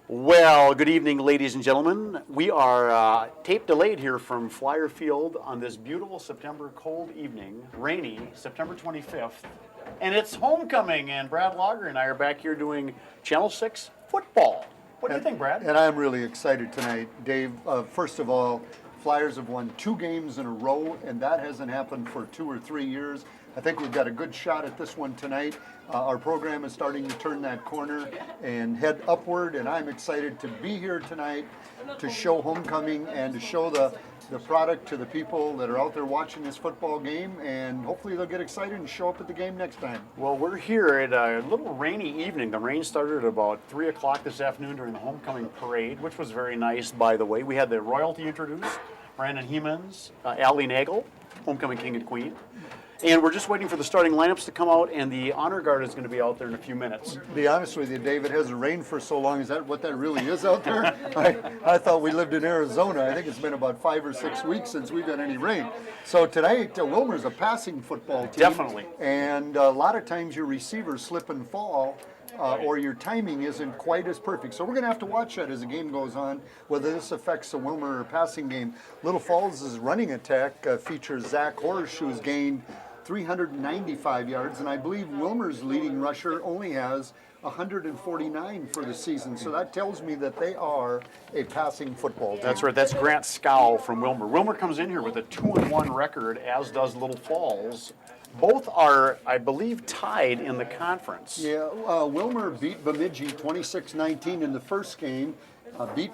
Well, good evening, ladies and gentlemen. We are tape delayed here from Flyer Field on this beautiful September cold evening, rainy, September 25th, and it's homecoming, and Brad Lager and I are back here doing Channel 6 football. What do you think, Brad? And I'm really excited tonight, Dave. First of all, Flyers have won 2 games in a row, and that hasn't happened for 2 or 3 years. I think we've got a good shot at this one tonight. Our program is starting to turn that corner and head upward, and I'm excited to be here tonight to show homecoming and to show the product to the people that are out there watching this football game, and hopefully they'll get excited and show up at the game next time. Well, we're here at a little rainy evening. The rain started at about 3 o'clock this afternoon during the homecoming parade, which was very nice, by the way. We had the royalty introduced, Brandon Hemans, Allie Nagel, homecoming king and queen. And we're just waiting for the starting lineups to come out, and the honor guard is going to be out there in a few minutes. To be honest with you, Dave, it hasn't rained for so long. Is that what that really is out there? I thought we lived in Arizona. I think it's been about 5 or 6 weeks since we've had any rain. So tonight, Willmar's a passing football team. Definitely. And a lot of times your receivers slip and fall, or your timing isn't quite as perfect. So we're going to have to watch that as the game goes on, whether this affects the Willmar passing game. Little Falls' running attack features Zach Horsch, who's gained 395 yards, and I believe Willmar's leading rusher only has 149 for the season. So that tells me that they are a passing football team. That's right. That's Grant Scow from Willmar. Willmar comes in here with a 2-1 record, as does Little Falls. Both are, I believe, tied in the conference. Yeah, Willmar beat Bemidji 26-19 in the first game. Beat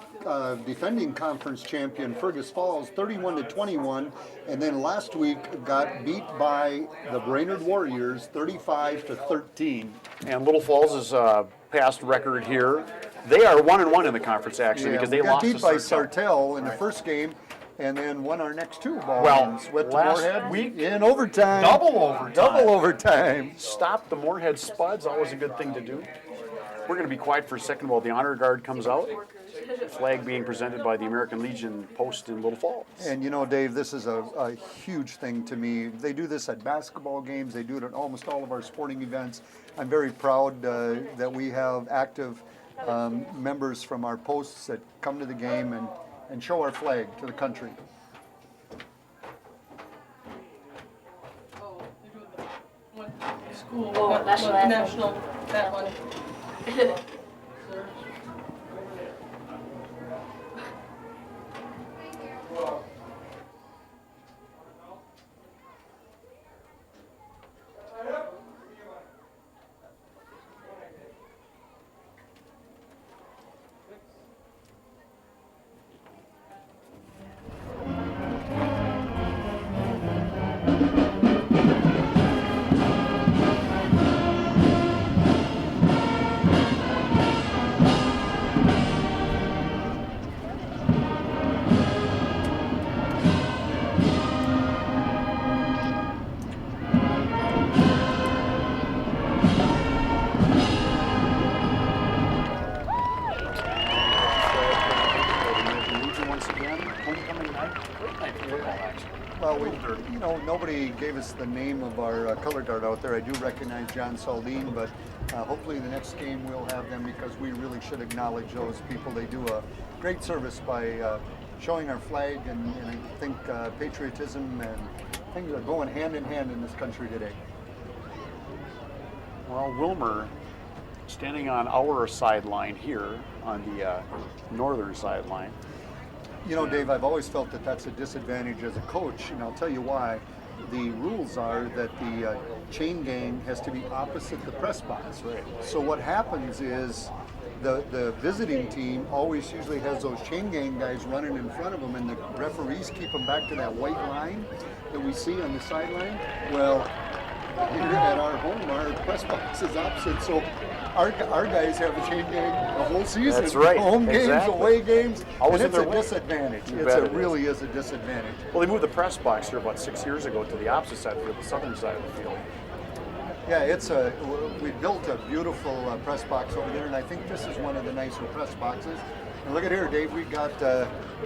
defending conference champion Fergus Falls 31-21, and then last week got beat by the Brainerd Warriors 35-13. And Little Falls is past record here. They are 1-1 in the conference actually, because they got lost beat by to Sartell in the first game, and then won our next 2 ball games. Went to last Moorhead week in overtime. Double overtime. Stop the Moorhead Spuds. Always a good thing to do. We're going to be quiet for a second while the honor guard comes out. Flag being presented by the American Legion post in Little Falls. And you know, Dave, this is a huge thing to me. They do this at basketball games. They do it at almost all of our sporting events. I'm very proud that we have active members from our posts that come to the game and show our flag to the country. School. Oh, national, that one. Well, nobody gave us the name of our color guard out there. I do recognize John Saldine, but hopefully the next game we'll have them, because we really should acknowledge those people. They do a great service by showing our flag, and I think patriotism and things are going hand in hand in this country today. Well, Willmar, standing on our sideline here, on the northern sideline. You know, Dave, I've always felt that that's a disadvantage as a coach, and I'll tell you why. The rules are that the chain gang has to be opposite the press box. Right. So what happens is the visiting team always usually has those chain gang guys running in front of them, and the referees keep them back to that white line that we see on the sideline. Well, here at our home, our press box is opposite, so our guys have a chain gang the whole season. That's right. Home games, Exactly. away games, Always and in it's their a way. disadvantage. You bet it Really is a disadvantage. Well, they moved the press box here about 6 years ago to the opposite side, to the southern side of the field. Yeah, we built a beautiful press box over there, and I think this is one of the nicer press boxes. And look at here, Dave, we've got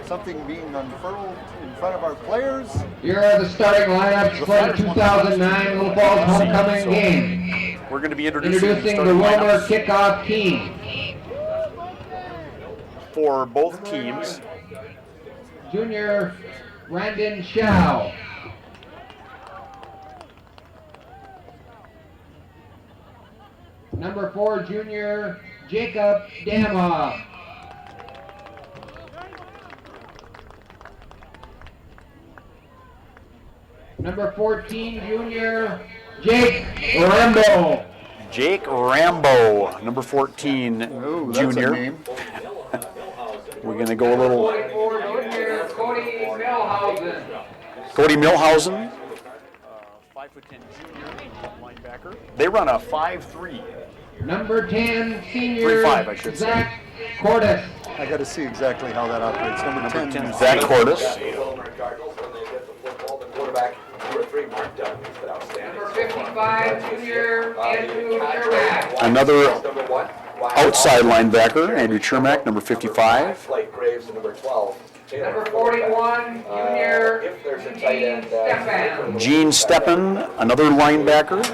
something being unfurled in front of our players. Here are the starting lineups for the 2009 Little Falls homecoming game. We're going to be introducing the starting Willmar lineups. kickoff team. for both teams. Junior Brandon Shao. Number 4, Junior Jacob Dama. Number 14, Junior Jake Rambo. Jake Rambo, number 14, Ooh, that's junior. a name. We're going to go a little 44, Junior Cody Milhausen. Cody Milhausen, 5'10" junior linebacker. They run a 5'3". Number 10, Senior 3-5, I should say. Zach Cordes. I got to see exactly how that operates. Number 10. Zach Cordes. Willmar Cardinals, when they get the football, the quarterback, 2 or 3 marked up, he's been outstanding. Number 55, Junior Andrew Shermack. Another Number 1, outside linebacker, Andrew Chermak, number 55. Flight Graves, number 12. Number 41, Junior If there's a tight end, Stefan. Gene Steppen, another linebacker,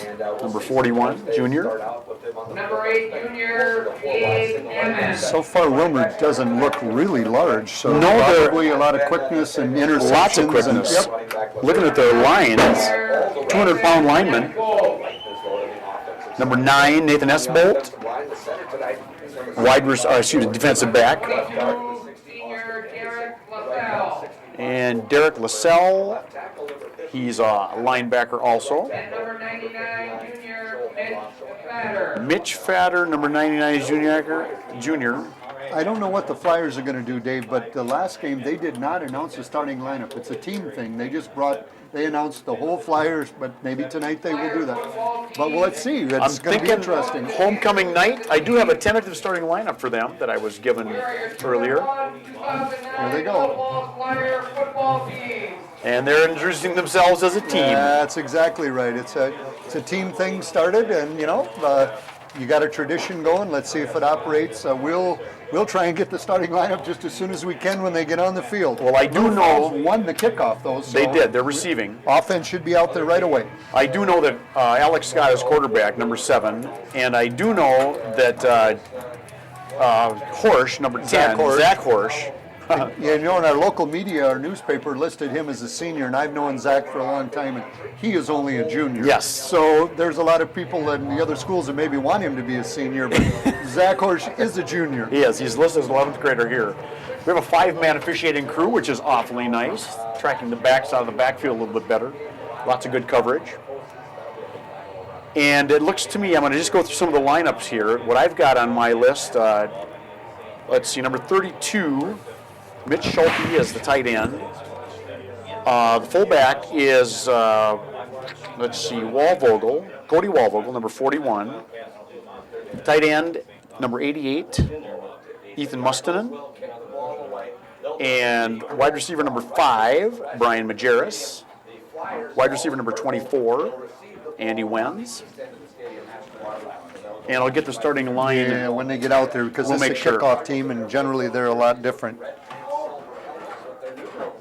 and number 41, junior. start out with him on the Number 8, Junior Gabe Emmons. So far, Willmar doesn't look really large, so No, they're- probably a lot of quickness and interceptions. Lots of and- quickness. Yep. Looking at their lines, 200-pound lineman. Number 9, Nathan Esbolt, defensive back. Senior Derek LaSalle. And Derek LaSalle, he's a linebacker also. And number 99, Junior Mitch Fatter. Mitch Fatter, number 99, junior. I don't know what the Flyers are going to do, Dave, but the last game they did not announce the starting lineup. It's a team thing. They announced the whole Flyers, but maybe tonight they will do that. But let's see. I'm It's going to be thinking interesting. homecoming night. I do have a tentative starting lineup for them that I was given earlier. Here they go. Flyer football team. And they're introducing themselves as a team. That's exactly right. It's a team thing started, and you got a tradition going. Let's see if it operates. We'll try and get the starting lineup just as soon as we can when they get on the field. Well, I do Blue Falls know won the kickoff though. So they did. They're receiving. Offense should be out there right away. I do know that Alex Scott is quarterback, number 7, and I do know that Horsch, number 10, Zach Horsch. Yeah, in our local media, our newspaper listed him as a senior, and I've known Zach for a long time, and he is only a junior. Yes. So there's a lot of people in the other schools that maybe want him to be a senior, but Zach Horsch is a junior. He is. He's listed as 11th grader here. We have a 5-man officiating crew, which is awfully nice, tracking the backs out of the backfield a little bit better. Lots of good coverage. And it looks to me, I'm going to just go through some of the lineups here. What I've got on my list, let's see, number 32, Mitch Schulte is the tight end. The fullback is, let's see, Cody Walvogel, number 41. Tight end, number 88, Ethan Mustonen. And wide receiver number 5, Brian Majerus. Wide receiver number 24, Andy Wenz. And I'll get the starting line. Yeah, when they get out there, because We'll this is make a sure. kickoff team, and generally they're a lot different.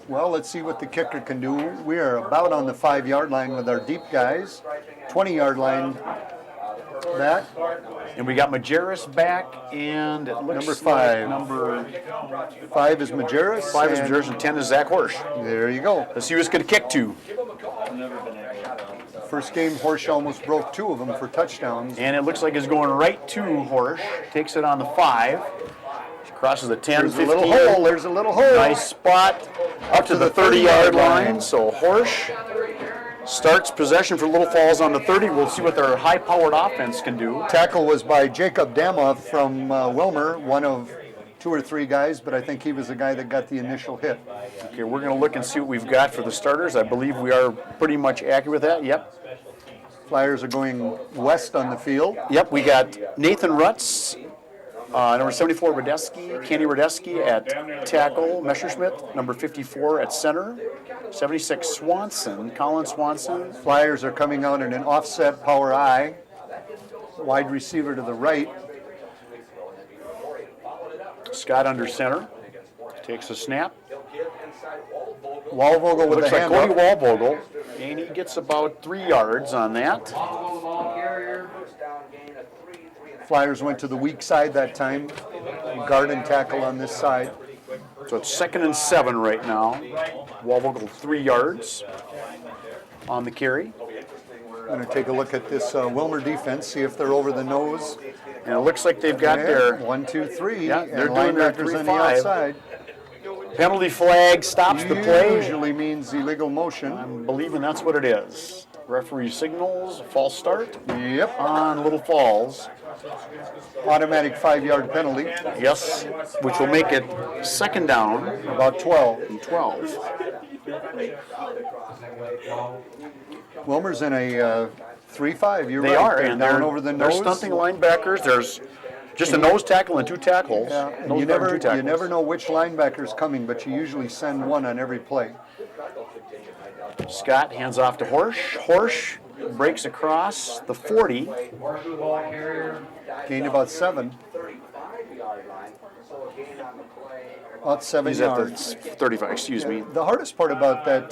Well, let's see what the kicker can do. We are about on the 5-yard line with our deep guys. 20-yard line back. And we got Majerus back, and it looks Number like 5. number 5 is Majerus. 5 is and Majerus, and 10 is Zach Horsch. There you go. Let's see who's going to kick to. First game, Horsch almost broke 2 of them for touchdowns. And it looks like it's going right to Horsch. Takes it on the 5. Crosses the 10, There's a 15. little hole. There's a little hole. Nice spot up to the 30-yard line. So Horsch starts possession for Little Falls on the 30. We'll see what their high-powered offense can do. Tackle was by Jacob Dama from Willmar, one of 2 or 3 guys, but I think he was the guy that got the initial hit. Okay, we're going to look and see what we've got for the starters. I believe we are pretty much accurate with that. Yep. Flyers are going west on the field. Yep, we got Nathan Rutz, number 74, Kenny Radeski at tackle, Messerschmidt, number 54 at center, 76, Colin Swanson. Flyers are coming out in an offset power I. Wide receiver to the right. Scott under center, takes a snap. Walvogel with Looks a like hand Cody up. Walvogel, and he gets about 3 yards on that. Ball carrier. Flyers went to the weak side that time. Guard and tackle on this side. So it's 2nd and 7 right now. Wallvogel 3 yards on the carry. Going to take a look at this Willmar defense, see if they're over the nose. And it looks like they've got their 1, 2, 3. Yeah, and they're doing their linebackers on 3-5. the outside. penalty flag stops the play. Usually means illegal motion. I'm believing that's what it is. Referee signals, false start Yep. on Little Falls. Automatic 5-yard penalty. Yes, which will make it 2nd down About 12. and 12. Wilmer's in a 3-5. You're They right. are, They're and down they're, over the they're nose. stunting linebackers. There's just a nose tackle and 2 tackles. Yeah, and Nose you guard and never 2 tackles. you never know which linebacker's coming, but you usually send one on every play. Scott hands off to Horsch. Horsch breaks across the 40. Gained about 7. About 7 He's at the yards. 35, excuse me. The hardest part about that,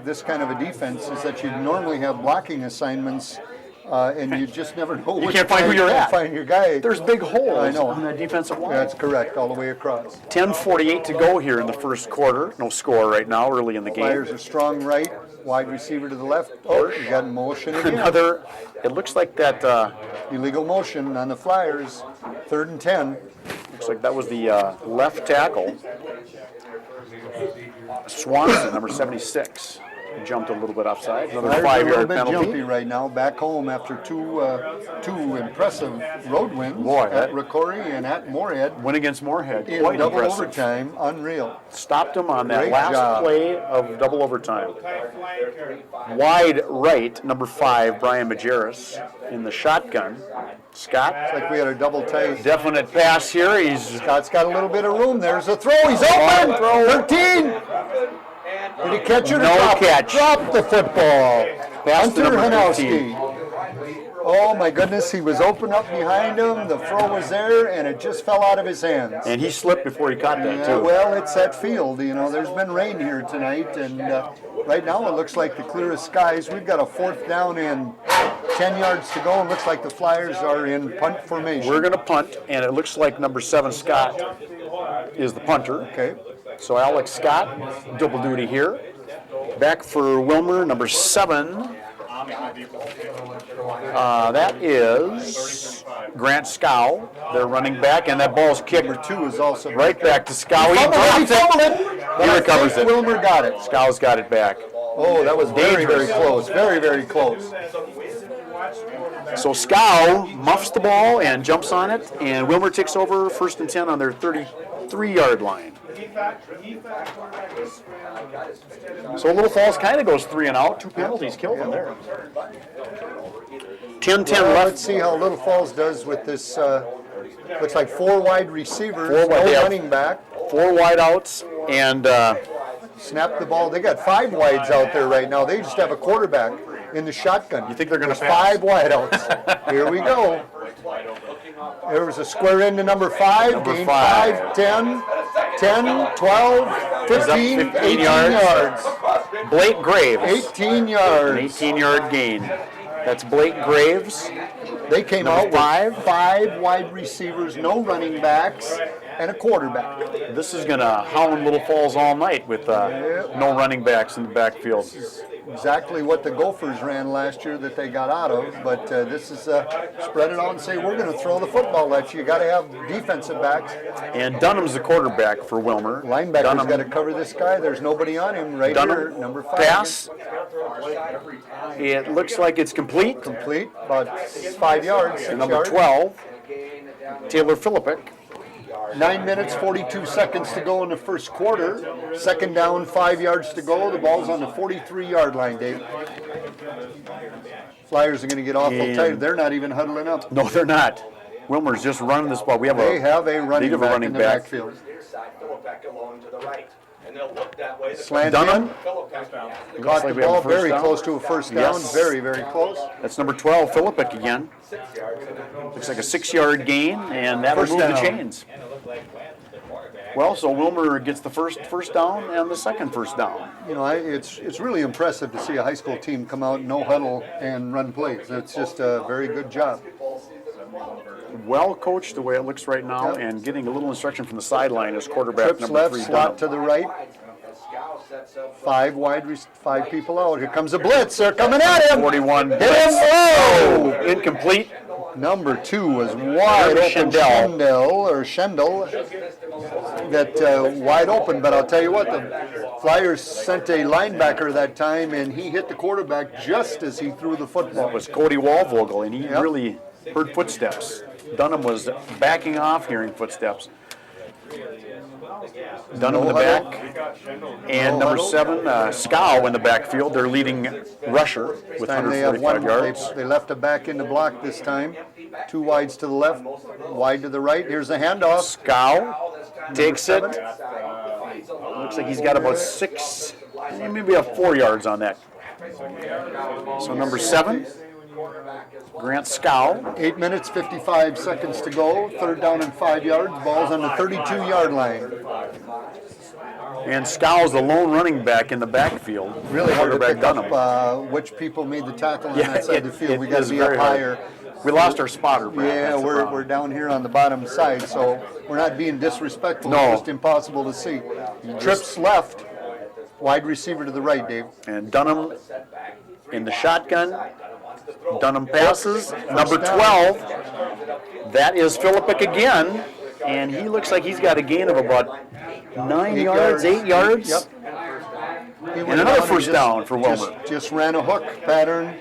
this kind of a defense, is that you normally have blocking assignments, and you just never know. You which can't find who guy you're can't at. Find your guy. There's big holes I know. on that defensive line. That's correct, all the way across. 10:48 to go here in the first quarter. No score right now, early in the game. Flyers are strong right, wide receiver to the left. Oh, you got motion again. Another, it looks like that, Illegal motion on the Flyers. 3rd and 10. looks like that was the left tackle. Swanson, number 76, jumped a little bit offside. Another Flyers are a little 5-yard bit penalty. jumpy right now, back home after two impressive road wins Boy, at that- Ricori and at Moorhead. Win against Moorhead, In quite double impressive. overtime, unreal. Stopped him on that Great last job. play of double overtime. Wide right, number 5, Brian Majerus in the shotgun. Scott, It's like we had a double tight. definite pass here. He's Scott's got a little bit of room. There's a throw. He's open. 13. Did he catch it or No drop it? catch. Drop the football. Pass to Hunter number 15. Hanowski. Oh my goodness, he was open up behind him. The throw was there, and it just fell out of his hands. And he slipped before he caught that, Yeah, too. well, it's that field. You know, there's been rain here tonight, and right now it looks like the clearest skies. We've got a 4th down and 10 yards to go, and looks like the Flyers are in punt formation. We're going to punt, and it looks like number 7, Scott, is the punter. Okay. So Alex Scott, double duty here. Back for Willmar, number 7. That is Grant Scow. They're running back, and that ball's kicked Number 2 is also right back to Scow. He Fumbled drops it. But He I recovers think it. Willmar got it. Scow's got it back. Oh, that was very, very Dangerous. close. Very, very close. So Scow muffs the ball and jumps on it, and Willmar takes over 1st and 10 on their 33-yard line. So Little Falls kind of goes 3 and out. 2 penalties killed them there. 10-10 Well, left. let's see how Little Falls does with this. Looks like 4 wide receivers, 4 wide, no they have running back. 4 wideouts, and Snap the ball. They got 5 wides out there right now. They just have a quarterback in the shotgun. You think they're gonna There's pass? 5 wideouts. Here we go. There was a square into number 5. Number Gain 5. 5, 10, 10, 12, 15, 15 18 yards. yards. Blake Graves. 18 An yards. 18-yard gain. That's Blake Graves. They came Number out with 5 wide receivers, no running backs, and a quarterback. This is going to hound Little Falls all night with no running backs in the backfield. Exactly what the Gophers ran last year that they got out of, but this is spread it out and say, we're going to throw the football at you. You got to have defensive backs. And Dunham's the quarterback for Willmar. Linebackers Dunham, got to cover this guy. There's nobody on him right Dunham, here. Number 5. pass. It looks like it's complete. Complete, about 5 yards, 6 And number yards. 12, Taylor Philippic. 9 minutes, 42 seconds to go in the first quarter. 2nd down, 5 yards to go. The ball's on the 43-yard line, Dave. Flyers are going to get awful And- tight. They're not even huddling up. No, they're not. Willmar's just running this ball. We have They have a running league of a back running in the back. backfield. Near side, Philipek alone to the right. And they'll look that way. Slant Dunham. in. Philipek, yeah. Got like the we have a ball first very down. close to a first down. Yes. Very, very close. That's number 12, Philippic again. Looks like a 6-yard gain, and that will First move the down. chains. Well, so Willmar gets the first down and the second first down. You know, it's really impressive to see a high school team come out, no huddle, and run plays. It's just a very good job. well coached the way it looks right now, Yep. and getting a little instruction from the sideline as quarterback Trips number left, 3. slot to the right. 5 5 people out. Here comes a blitz. They're coming at him. 41. Hit him. Oh! Incomplete. Number 2 was wide open. Schendel that wide open. But I'll tell you what, the Flyers sent a linebacker that time, and he hit the quarterback just as he threw the football. It was Cody Walvogel, and he Yep. really heard footsteps. Dunham was backing off, hearing footsteps. Dunham in the back, and number 7, Scow in the backfield. Their leading rusher with Time they have 145 yards. They left a back in the block this time. 2 wides to the left, wide to the right. Here's the handoff. Scow takes it. Looks like he's got about 6, maybe 4 yards on that. So number 7, Grant Scow. 8 minutes, 55 seconds to go. 3rd down and 5 yards. Ball's on the 32-yard line. And Scow's the lone running back in the backfield. Really hard to Quarterback pick Dunham. up which people made the tackle on Yeah, that side of the field. We got to is be up very hard. higher. We lost our spotter, Brad. Yeah, That's the we're problem. down here on the bottom side, so we're not being disrespectful. No. It's just impossible to see. Trips left, wide receiver to the right, Dave. And Dunham in the shotgun. Dunham passes. Number down. 12, that is Philippic again. And he looks like he's got a gain of about 9 yards, 8 yards. Yep. He went And another down first just- down for Willmar. Just ran a hook pattern,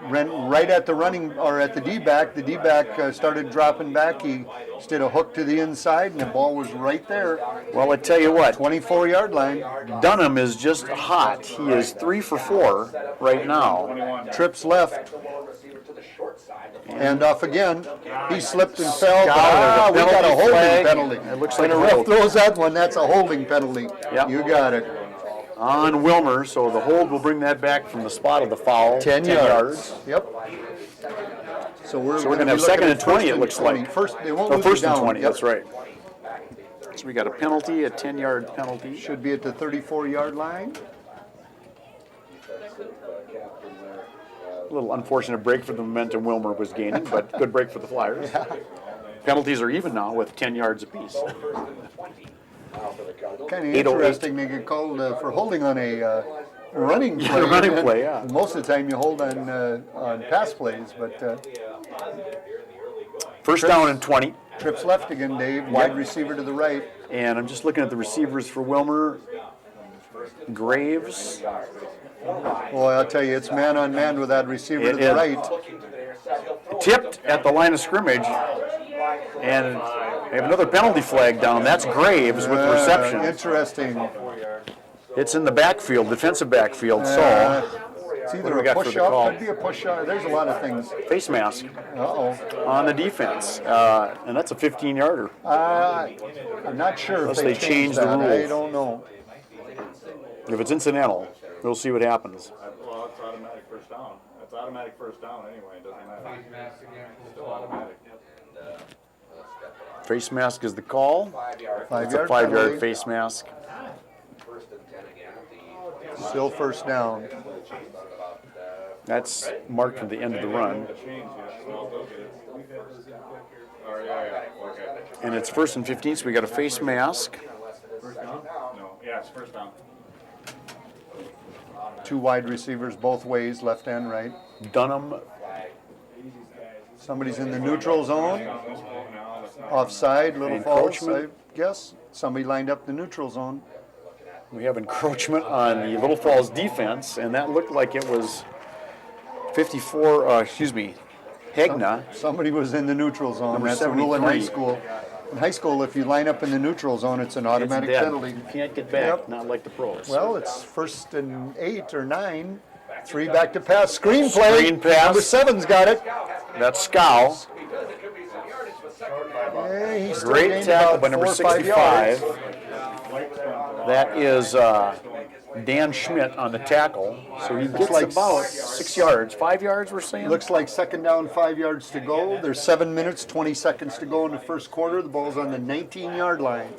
ran right at the running, or at the D-back. The D-back started dropping back. He just did a hook to the inside, and the ball was right there. Well, I tell you what, 24-yard line. Dunham is just hot. He is 3 for 4 right now. Trips left. And off again. He slipped and fell. But, Scott, we there's a got a penalty holding flag. penalty. It looks When like a a ref hold. throws that one, that's a holding penalty. Yep. You got it. On Willmar, so the hold will bring that back from the spot of the foul. 10 yards. Yep. So we're So we're gonna going to have be looking second at and 20, first it and looks 20. like. First, they won't Oh, lose you first and down. 20, Yep. that's right. So we got a penalty, a 10-yard penalty. Should be at the 34-yard line. A little unfortunate break for the momentum Willmar was gaining, but good break for the Flyers. Penalties are even now with 10 yards apiece. Kind of 808. interesting. They get called for holding on a running play. Yeah, running play, yeah. Most of the time you hold on pass plays, but First down and 20. trips left again, Dave. Wide receiver to the right. And I'm just looking at the receivers for Willmar. Graves. Boy, I'll tell you, it's man on man with that receiver It to the is. right. Tipped at the line of scrimmage. And they have another penalty flag down. That's Graves with reception. Interesting. It's in the backfield, defensive backfield, so It's What do either we a got for the push-up, call? could be a push-up. There's a lot of things. face mask Uh-oh. on the defense. And that's a 15-yarder. I'm not sure Unless if they they change changed the that. I rules. don't know. If it's incidental, we'll see what happens. Well, it's automatic first down. It's automatic first down anyway, it doesn't matter. Still automatic. Face mask is the call. It's a 5-yard 5-yard penalty. face mask. Still first down. That's marked for the end of the run. And it's 1st and 15, so we got a face mask. No, yeah, it's first down. 2 wide receivers both ways, left and right. Dunham, Somebody's in the neutral zone. Offside, Little Falls, I Encroachment. guess. Somebody lined up the neutral zone. we have encroachment on the Little Falls defense, and that looked like it was 54, Hegna. Somebody was in the neutral zone. Number That's a rule in high 73. school. In high school, if you line up in the neutral zone, it's an automatic It's dead. penalty. You can't get back, Yep. not like the pros. Well, it's 1st and 8 or 9. 3 back to pass. Screen play. Screen pass. Number 7's got it. That's Scow. Yeah, he's still Great gained tackle about by number 4 or 5 yards. 65. That is Dan Schmidt on the tackle. So he gets like about 6 yards. 5 yards, we're saying? Looks like 2nd down, 5 yards to go. There's 7 minutes, 20 seconds to go in the first quarter. The ball's on the 19-yard line.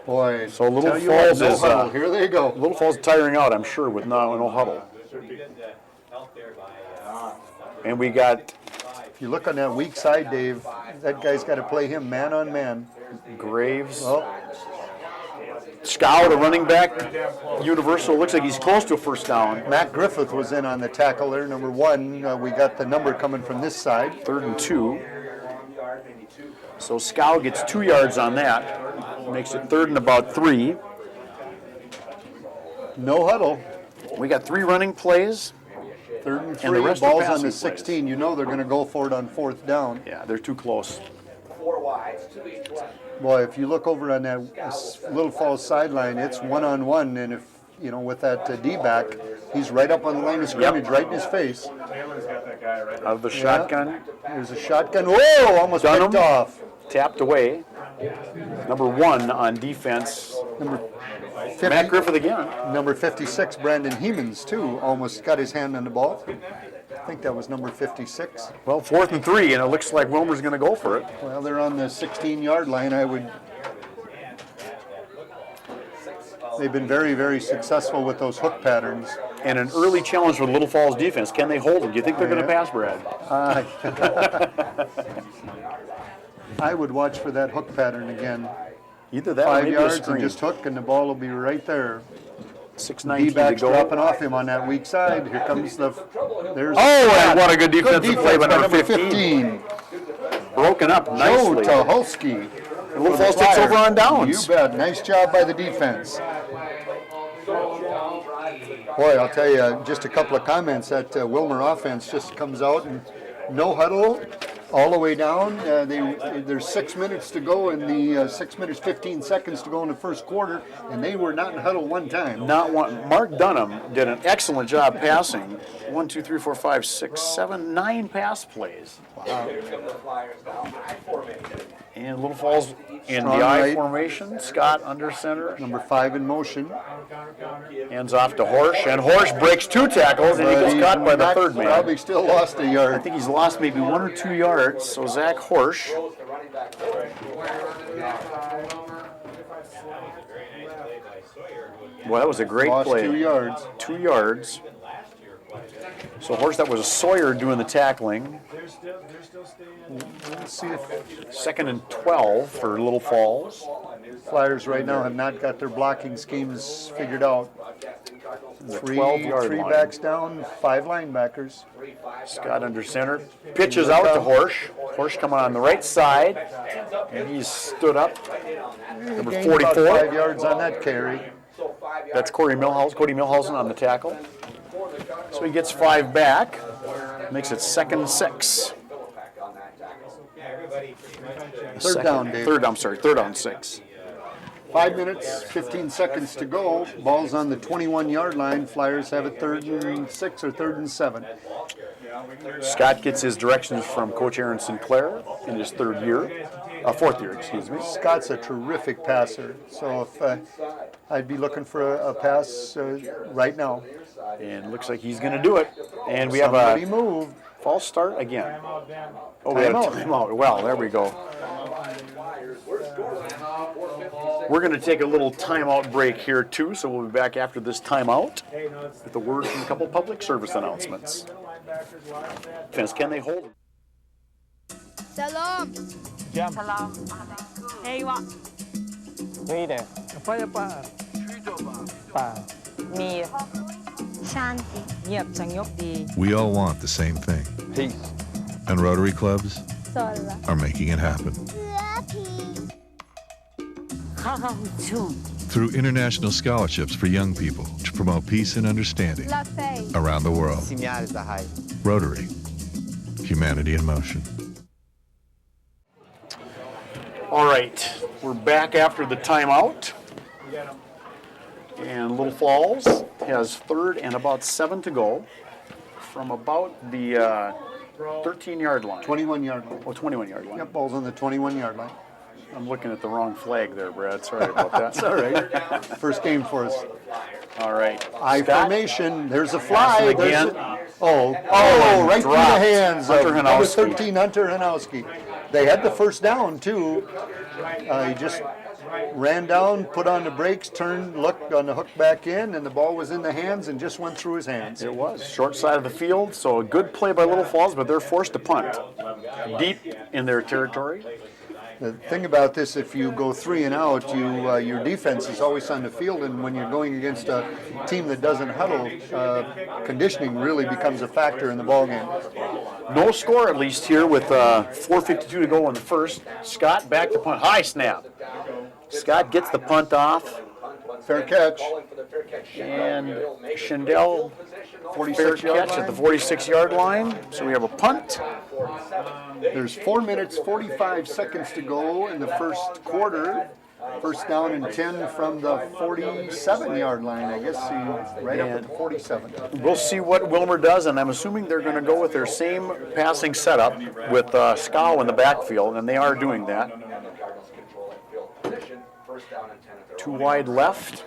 Boy, So Little tell you what, Falls no is, huddle. Here they go. Little Falls tiring out, I'm sure, with no huddle. And we got If you look on that weak side, Dave, that guy's got to play him man on man. Graves. Oh, Scow, the running back, universal. Looks like he's close to a first down. Matt Griffith was in on the tackle there, number 1. We got the number coming from this side. 3rd and 2. So Scow gets 2 yards on that. Makes it 3rd and about 3. No huddle. We got 3 running plays. 3rd and And 3. the rest are Ball's on passing the plays. 16. You know they're going to go for it on 4th down. Yeah, they're too close. 4 wides to each one. Boy, if you look over on that Little Falls sideline, it's 1-on-1, and if, you know, with that D-back, he's right up on the line of scrimmage, right in his face. Taylor's got that guy right. Out of the shotgun, There's a shotgun. Whoa, almost Dunham. picked off. tapped away. Number 1 on defense. Number 50, Matt Griffith again. number 56, Brandon Hemans, too, almost got his hand on the ball. I think that was number 56. Well, 4th and 3, and it looks like Willmar's going to go for it. Well, they're on the 16-yard line. They've been very, very successful with those hook patterns. And an early challenge for the Little Falls defense. Can they hold him? Do you think they're going to pass, Brad? I would watch for that hook pattern again. Either that or 5 maybe a yards and screen. just hook, and the ball will be right there. 6:19 to D-back's go. dropping off him on that weak side. Here comes the. There's Oh, and what a good defensive play by defense number 15. Broken up Joe nicely. Tuholsky. And Little Falls takes over on downs. You bet. Nice job by the defense. Boy, I'll tell you, just a couple of comments. That Willmar offense just comes out and no huddle all the way down. There's 6 minutes to go in the 6 minutes, 15 seconds to go in the first quarter, and they were not in huddle one time. Not one. Mark Dunham did an excellent job passing. 1, 2, 3, 4, 5, 6, 7, 9 pass plays. Here come the Flyers now. High formation. And Little Falls in Strong the I right. formation. Scott under center. Number 5 in motion. Hands off to Horsch. And Horsch breaks 2 tackles, and he gets caught by the Not- 3rd man. Probably still lost a I yard. think he's lost maybe 1 or 2 yards. So Zach Horsch. Goes the running back forward. Well, that was a great Lost play. 2 yards. 2 yards. So Horsch, that was Sawyer doing the tackling. Let's see if 2nd and 12 for Little Falls. Flyers right now have not got their blocking schemes figured out. Three 12-yard line. backs down, 5 linebackers. Scott under center. Pitches out to Horsch. Horsch coming on the right side. And he's stood up. Number Gained about 44. 5 yards on that carry. That's Cody Milhausen on the tackle. So he gets 5 back. Makes it 2nd and 6. Third down, Dave. Third down 6. 5 minutes, 15 seconds to go. Ball's on the 21-yard line. Flyers have it 3rd and 6 or 3rd and 7. Scott gets his directions from Coach Aaron Sinclair in his 4th year, excuse me. Scott's a terrific passer, so if I'd be looking for a pass right now. And looks like he's going to do it. And we have Somebody a moved. false start again. Oh, we have a timeout. Well, there we go. We're going to take a little timeout break here, too, so we'll be back after this timeout with a word from a couple public service announcements. Fence, can they hold? Salam. Salam. Ewa. Rita. Mir. Shanti. เงียบสงบดี We all want the same thing. Peace. And Rotary clubs Sola. are making it happen. Lucky. ข้าวชู Through international scholarships for young people to promote peace and understanding La Fei. around the world. Señal Zahai. Rotary. Humanity in motion. All right, we're back after the timeout. And Little Falls has 3rd and about 7 to go from about the 13-yard line. 21-yard line. Oh, 21-yard line. Yep, ball's on the 21-yard line. I'm looking at the wrong flag there, Brad. Sorry about that. It's all right. First game for us. All right. I Scott? formation. There's a fly. Passing There's again. oh, and right through the dropped. hands Hunter of number Hanowski. 13, Hunter Hanowski. They had the first down, too. He just ran down, put on the brakes, turned, looked on the hook back in, and the ball was in the hands and just went through his hands. It was. Short side of the field, so a good play by Little Falls, but they're forced to punt. Deep in their territory. The thing about this, if you go 3 and out, your defense is always on the field, and when you're going against a team that doesn't huddle, conditioning really becomes a factor in the ballgame. No score, at least here, with 4:52 to go in the first. Scott back to punt. High snap. Scott gets the punt off. Fair catch. And Schindel, fair 46-yard catch at the line. 46-yard line. So we have a punt. There's 4 minutes, 45 seconds to go in the first quarter. First down and 10 from the 47-yard line, I guess, right up at the 47. We'll see what Willmar does, and I'm assuming they're going to go with their same passing setup with Scow in the backfield, and they are doing that. 2 wide left,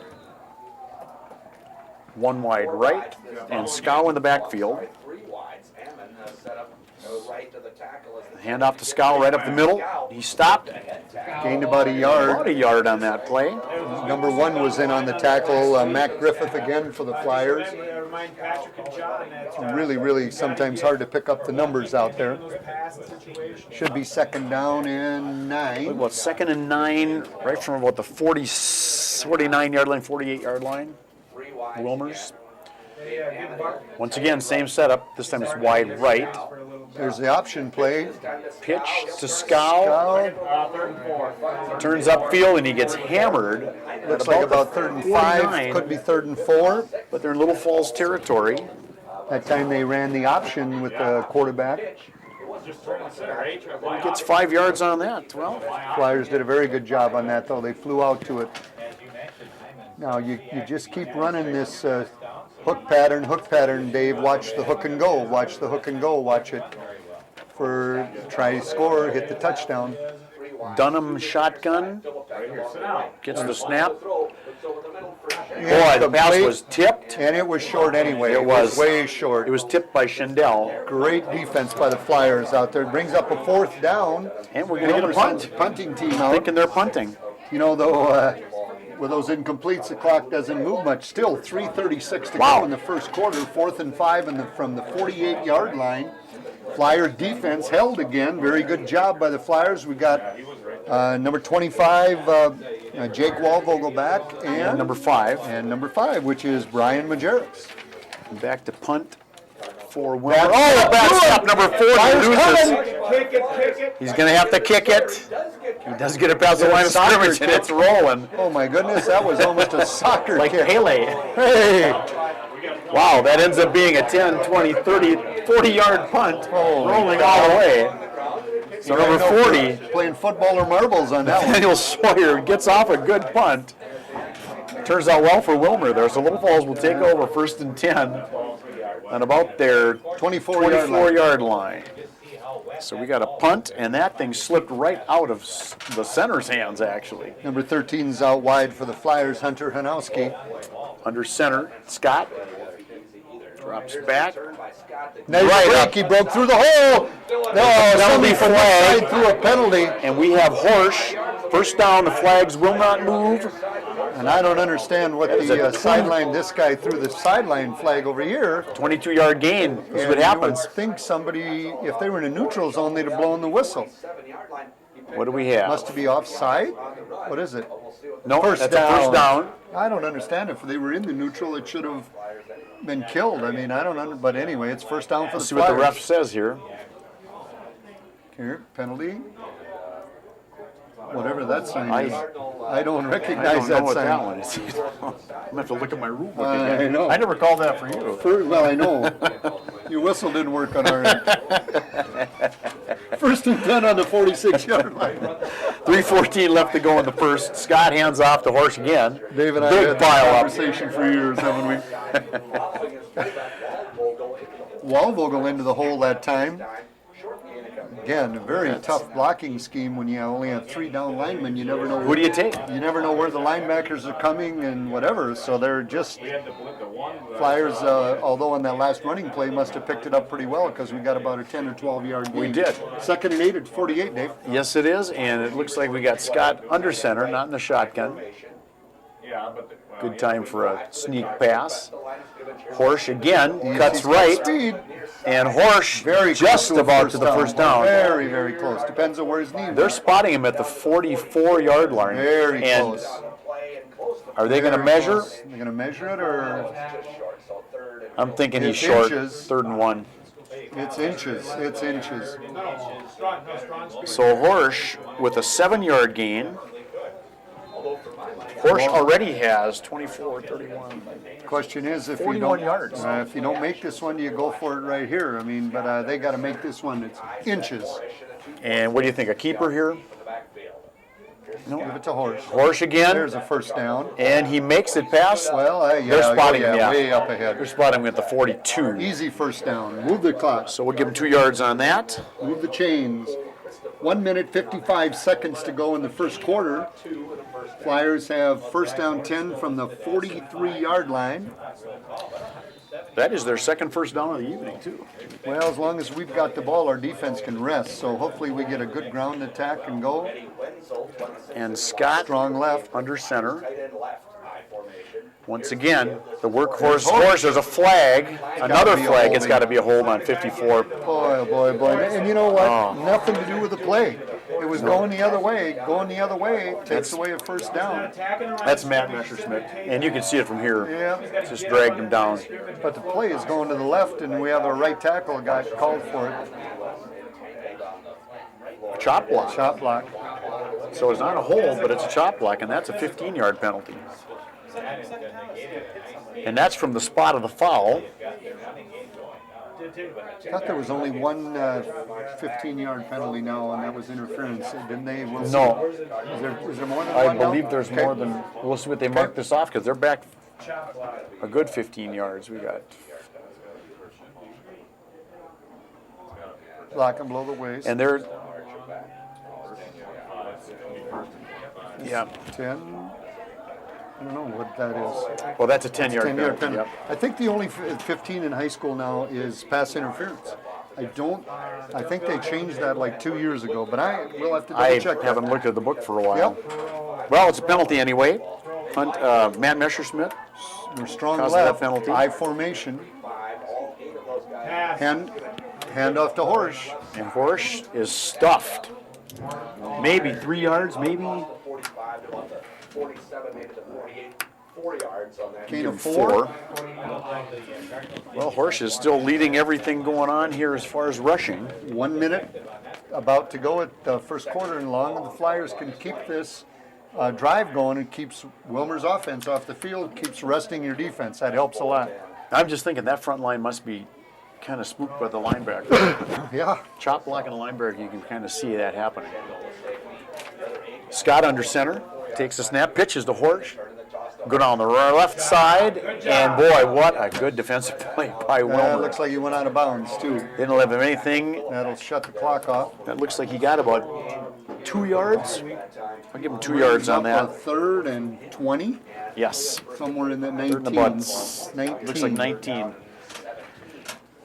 1 wide right, and Scow in the backfield. Hand off to Scow right up the middle. He stopped. Gained about a yard. About a yard on that play. Number 1 was in on the tackle. Matt Griffith again for the Flyers. It's really, really sometimes hard to pick up the numbers out there. Should be second down and 9. Well, 2nd and 9, right from about the 49-yard line, 48-yard line. Willmar's. Once again, same setup. This time it's wide right. There's the option play. Pitch to Scow. Turns upfield and he gets hammered. Looks like about 3rd and 5. 49. Could be 3rd and 4. But they're in Little Falls territory. That time they ran the option with the quarterback. Gets 5 yards on that. Well, Flyers did a very good job on that, though. They flew out to it. Now, you just keep running this hook pattern, Dave. Watch the hook and go. Watch the hook and go. Watch it for try to score, hit the touchdown. Dunham shotgun. Gets the snap. Yeah, Boy, the pass was tipped. And it was short anyway. It was way short. It was tipped by Schindel. Great defense by the Flyers out there. Brings up a 4th down. And we're going to get a punt. Punting team out. Thinking they're punting. You know, though, with those incompletes, the clock doesn't move much. Still 3:36 to go in the first quarter. 4th and 5 from the 48-yard line. Flyer defense held again. Very good job by the Flyers. We got number 25, Jake Walvogel back, and number 5. And number 5, which is Brian Majerus. Back to punt for Willmar. Oh, back stop number 4. Loses. He's going to have to kick it. He does get it past the line of scrimmage, and it's rolling. Oh my goodness, that was almost a soccer like kick. Pele. Hey! Wow, that ends up being a 10, 20, 30, 40-yard punt, rolling all the way. So number 40, playing football or marbles on that one. Daniel Sawyer gets off a good punt. Turns out well for Willmar there. So Little Falls will take over 1st and 10 on about their 24-yard line. So we got a punt, and that thing slipped right out of the center's hands, actually. Number 13's out wide for the Flyers, Hunter Hanowski. Under center, Scott drops back. Nice Right break. up. He broke through the hole. No, somebody from that side threw a penalty. And we have Horsch. First down, the flags will not move. And I don't understand what the sideline, this guy threw the sideline flag over here. 22-yard gain is what happens. You would think somebody, if they were in a neutral zone, they'd have blown the whistle. What do we have? Must be offside? What is it? No, First that's down. a first down. I don't understand. If they were in the neutral, it should have been killed. I mean, I don't know. But anyway, it's first down for Let's see the Flyers. what the ref says here. Here, penalty. Whatever that sign is. I don't I recognize don't know that what sign. that one is. I'm going to have to look at my rule book I again. know. I never called that for you. Well, I know. Your whistle didn't work on our end. First and 10 on the 46-yard line. 3:14 left to go in the first. Scott hands off to Horsch again. Dave and I Big had pile that up. conversation for years, haven't we? Walvogel into the hole that time. again, a very tough blocking scheme when you only have 3 down linemen. You never know Who do you take? You never know where the linebackers are coming and whatever. So they're just Flyers. Although on that last running play, must have picked it up pretty well because we got about a 10 or 12-yard gain. We did. 2nd and 8 at 48, Dave. Yes, it is, and it looks like we got Scott under center, not in the shotgun. Good time for a sneak pass. Horsch again cuts He's got right, speed. and Horsch Very just close about to the first down. Very, very close. Depends on where his knee. They're spotting him at the 44-yard line. Very and close. Are they going to measure? They're going to measure it, or I'm thinking he's It's short. inches. 3rd and 1. it's inches. It's inches. So Horsch with a 7-yard gain. Horsch already has 24, 31. Question is, if you 41 don't, yards. if you don't make this one, you go for it right here. I mean, but they got to make this one. It's inches. And what do you think, a keeper here? No, give it to Horsch. Horsch again, There's a first down. and he makes it past. Well, yeah, They're spotting him, yeah, yeah. way up ahead. They're spotting him at the 42. Easy first down. Move the clock. So we'll give him 2 yards on that. Move the chains. 1 minute 55 seconds to go in the first quarter. Flyers have first down 10 from the 43-yard line. That is their 2nd first down of the evening, too. Well, as long as we've got the ball, our defense can rest. So hopefully we get a good ground attack and go. And Scott Strong left. under center. Once again, the workhorse horse. There's a flag, another be a flag. It's holding. got to be a hold on 54. Boy, oh boy, boy. And you know what? Oh. Nothing to do with the play. It was going the other way. Going the other way takes away a first down. That's Matt Messerschmidt, and you can see it from here. Yeah. Just dragged him down. But the play is going to the left, and we have a right tackle guy called for it. Chop block. Shot block. So it's not a hold, but it's a chop block, and that's a 15-yard penalty. And that's from the spot of the foul. I thought there was only one 15-yard penalty now, and that was interference. Didn't they? We'll see. No. Is there more than I one now? believe there's Okay. more than, we'll see what they mark this off, because they're back a good 15 yards. We got, Block and blow the waist. and they're, yeah, 10. I don't know what that is. well, that's a 10-yard 10-yard penalty. penalty. Yep. I think the only 15 in high school now is pass interference. I think they changed that like 2 years ago, but we'll have to double I check haven't that. looked at the book for a while. Yep. Well, it's a penalty anyway. Matt Messerschmidt. We're strong Cause of that left, penalty. I formation. Hand off to Horsch. And Horsch is stuffed. Maybe 3 yards, maybe 47, maybe to 48, 4 yards on that. Gain of 4. Well, Horsch is still leading everything going on here as far as rushing. 1 minute about to go at the first quarter, and long as the Flyers can keep this drive going, it keeps Willmar's offense off the field, keeps resting your defense. That helps a lot. I'm just thinking that front line must be kind of spooked by the linebacker. Yeah. Chop blocking a linebacker, you can kind of see that happening. Scott under center, takes a snap, pitches to Horsch. Go down the left side, and boy, what a good defensive play by Willmar. Looks like he went out of bounds, too. Didn't leave him anything. That'll shut the clock off. That looks like he got about 2 yards. I'll give him 2 yards on Up that. 3rd and 20, Yes. somewhere in the 3rd and 19. about, 19. looks like 19.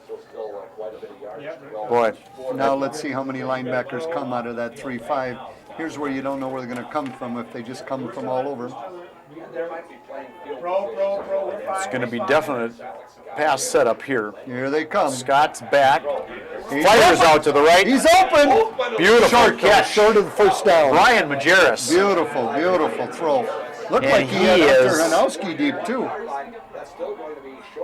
So still quite a bit of yards. Boy, Now let's see how many linebackers come out of that 3-5. Here's where you don't know where they're going to come from if they just come from all over. it's going to be definite pass setup here. Here they come. Scott's back. He's Fires open. out to the right. He's open. Beautiful Short catch. Short of the first down. Brian Majerus. Beautiful, beautiful throw. Looked And like he he had is- Dr. Hanowski deep too.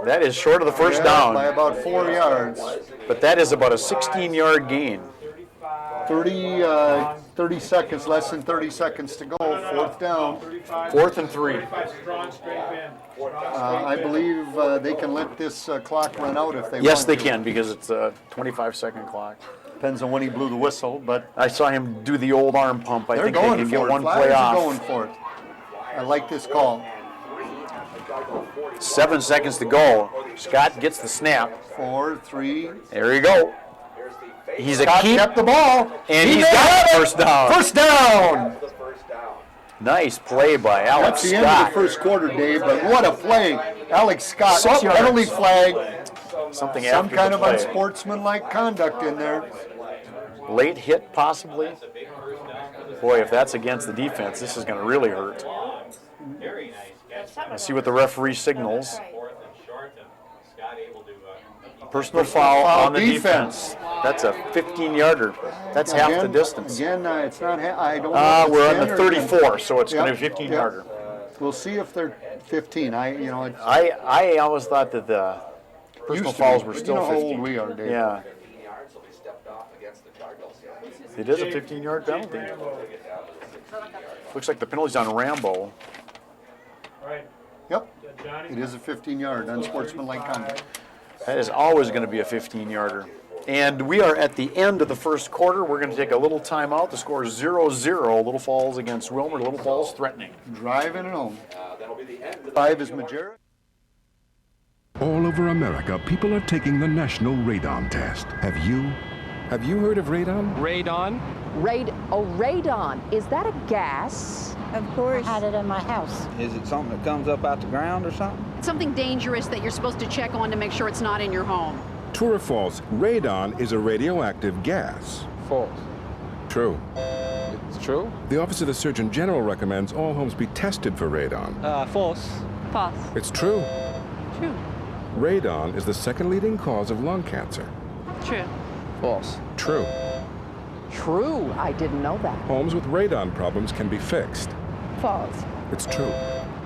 That is short of the first Yeah, by down, about 4 yards. but that is about a 16-yard gain. 30 seconds, less than 30 seconds to go. 4th down. 4th and 3. I believe they can let this clock run out if they want. Yes, they to. can because it's a 25-second clock. Depends on when he blew the whistle, but I saw him do the old arm pump. I they're think they going can for get it. one Flyers play are going off. for it. I like this call. 7 seconds to go. Scott gets the snap. 4, 3. There you go. He's a Scott keep, kept the ball. and He he's made got it. first down. First down. The first down. Nice play by Alex That's the end of Scott. the first quarter, Dave, but what a play. Alex Scott, 6 yards. penalty flag, Something some after kind the of play. unsportsmanlike conduct in there. Late hit, possibly. Boy, if that's against the defense, this is going to really hurt. Let's see what the referee signals. Personal foul on the defense. That's a 15-yarder. That's half the distance. Again, it's not, I don't know. if We're it's on the 10 or 10. 34, so it's going Yep, to be a yep. 15-yarder. We'll see if they're 15. I always thought that the personal Used to fouls be, were but still you know 15. how old we are, Dave. Yeah, 15 yards will be stepped off against the Cardinals. it is a 15-yard penalty. Looks like the penalty's on Rambo. Yep, it is a 15-yard unsportsmanlike conduct. That is always going to be a 15-yarder. And we are at the end of the first quarter. We're going to take a little timeout. The score is 0-0. Little Falls against Willmar. Little Falls threatening. Driving it home. That'll be the end. 5 is Majera. All over America, people are taking the national radon test. Have you heard of radon? Radon? Radon. Is that a gas? Of course. I had it in my house. Is it something that comes up out the ground or something? Something dangerous that you're supposed to check on to make sure it's not in your home. True or false? Radon is a radioactive gas. False. True. It's true? The Office of the Surgeon General recommends all homes be tested for radon. False. False. It's true. True. Radon is the second leading cause of lung cancer. True. False. True. True. I didn't know that. Homes with radon problems can be fixed. False. It's true.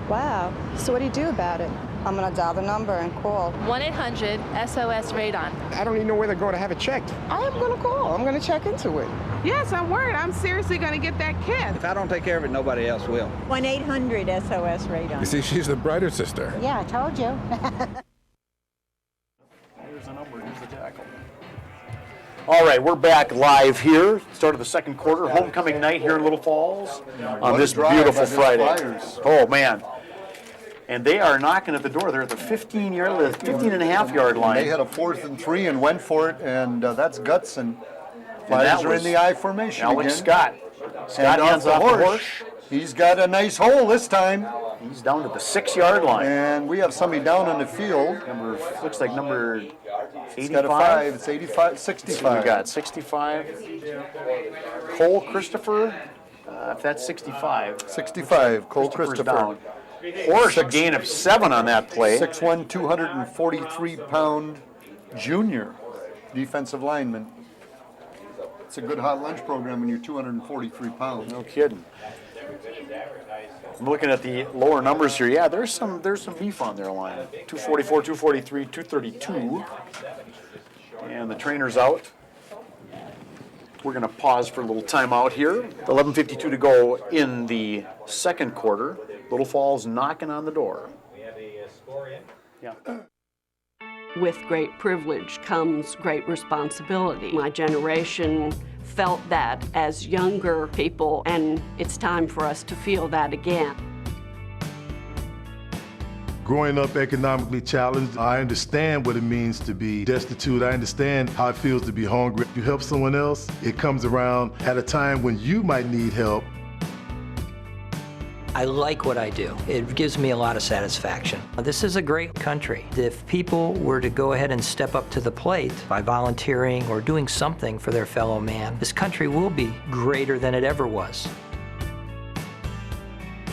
Wow. So what do you do about it? I'm going to dial the number and call. 1-800-SOS-RADON. I don't even know where to go to have it checked. I am going to call. I'm going to check into it. Yes, I'm worried. I'm seriously going to get that kit. If I don't take care of it, nobody else will. 1-800-SOS-RADON. You see, she's the brighter sister. Yeah, I told you. Here's the number. Here's the tackle. All right, we're back live here. Start of the second quarter. Homecoming night here in Little Falls on this beautiful Friday. Oh, man. And they are knocking at the door. They're at the 15 and a half yard line. They had a 4th and 3 and went for it, and that's guts. And Flyers are in the I formation Alex again. Scott. Scott hands off the horse. He's got a nice hole this time. He's down to the 6 yard line. And we have somebody down on the field. Looks like number 85. He's got a 5. It's 85, 65. We got 65. Cole Christopher. If that's 65. 65. Cole Christopher's Christopher. down. Horse, a gain of 7 on that play. 6'1", 243-pound junior defensive lineman. It's a good hot lunch program when you're 243 pounds. No kidding. I'm looking at the lower numbers here. Yeah, there's some beef on their line. 244, 243, 232. And the trainer's out. We're going to pause for a little timeout here. 11:52 to go in the second quarter. Little Falls knocking on the door. We have a score in. Yeah. With great privilege comes great responsibility. My generation felt that as younger people, and it's time for us to feel that again. Growing up economically challenged, I understand what it means to be destitute. I understand how it feels to be hungry. If you help someone else, it comes around at a time when you might need help. I like what I do. It gives me a lot of satisfaction. This is a great country. If people were to go ahead and step up to the plate by volunteering or doing something for their fellow man, this country will be greater than it ever was.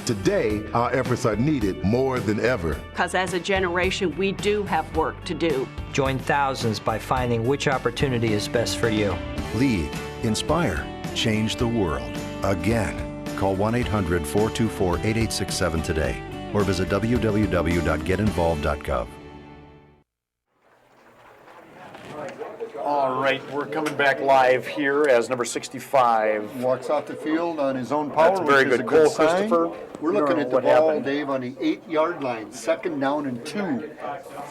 Today, our efforts are needed more than ever. Because as a generation, we do have work to do. Join thousands by finding which opportunity is best for you. Lead, inspire, change the world. Again. Call 1-800-424-8867 today or visit www.getinvolved.gov. All right, we're coming back live here as number 65 walks off the field on his own power. That's very which is good. a good Cole sign. Christopher. We're looking at the ball, Dave, on the 8-yard line, 2nd down and 2.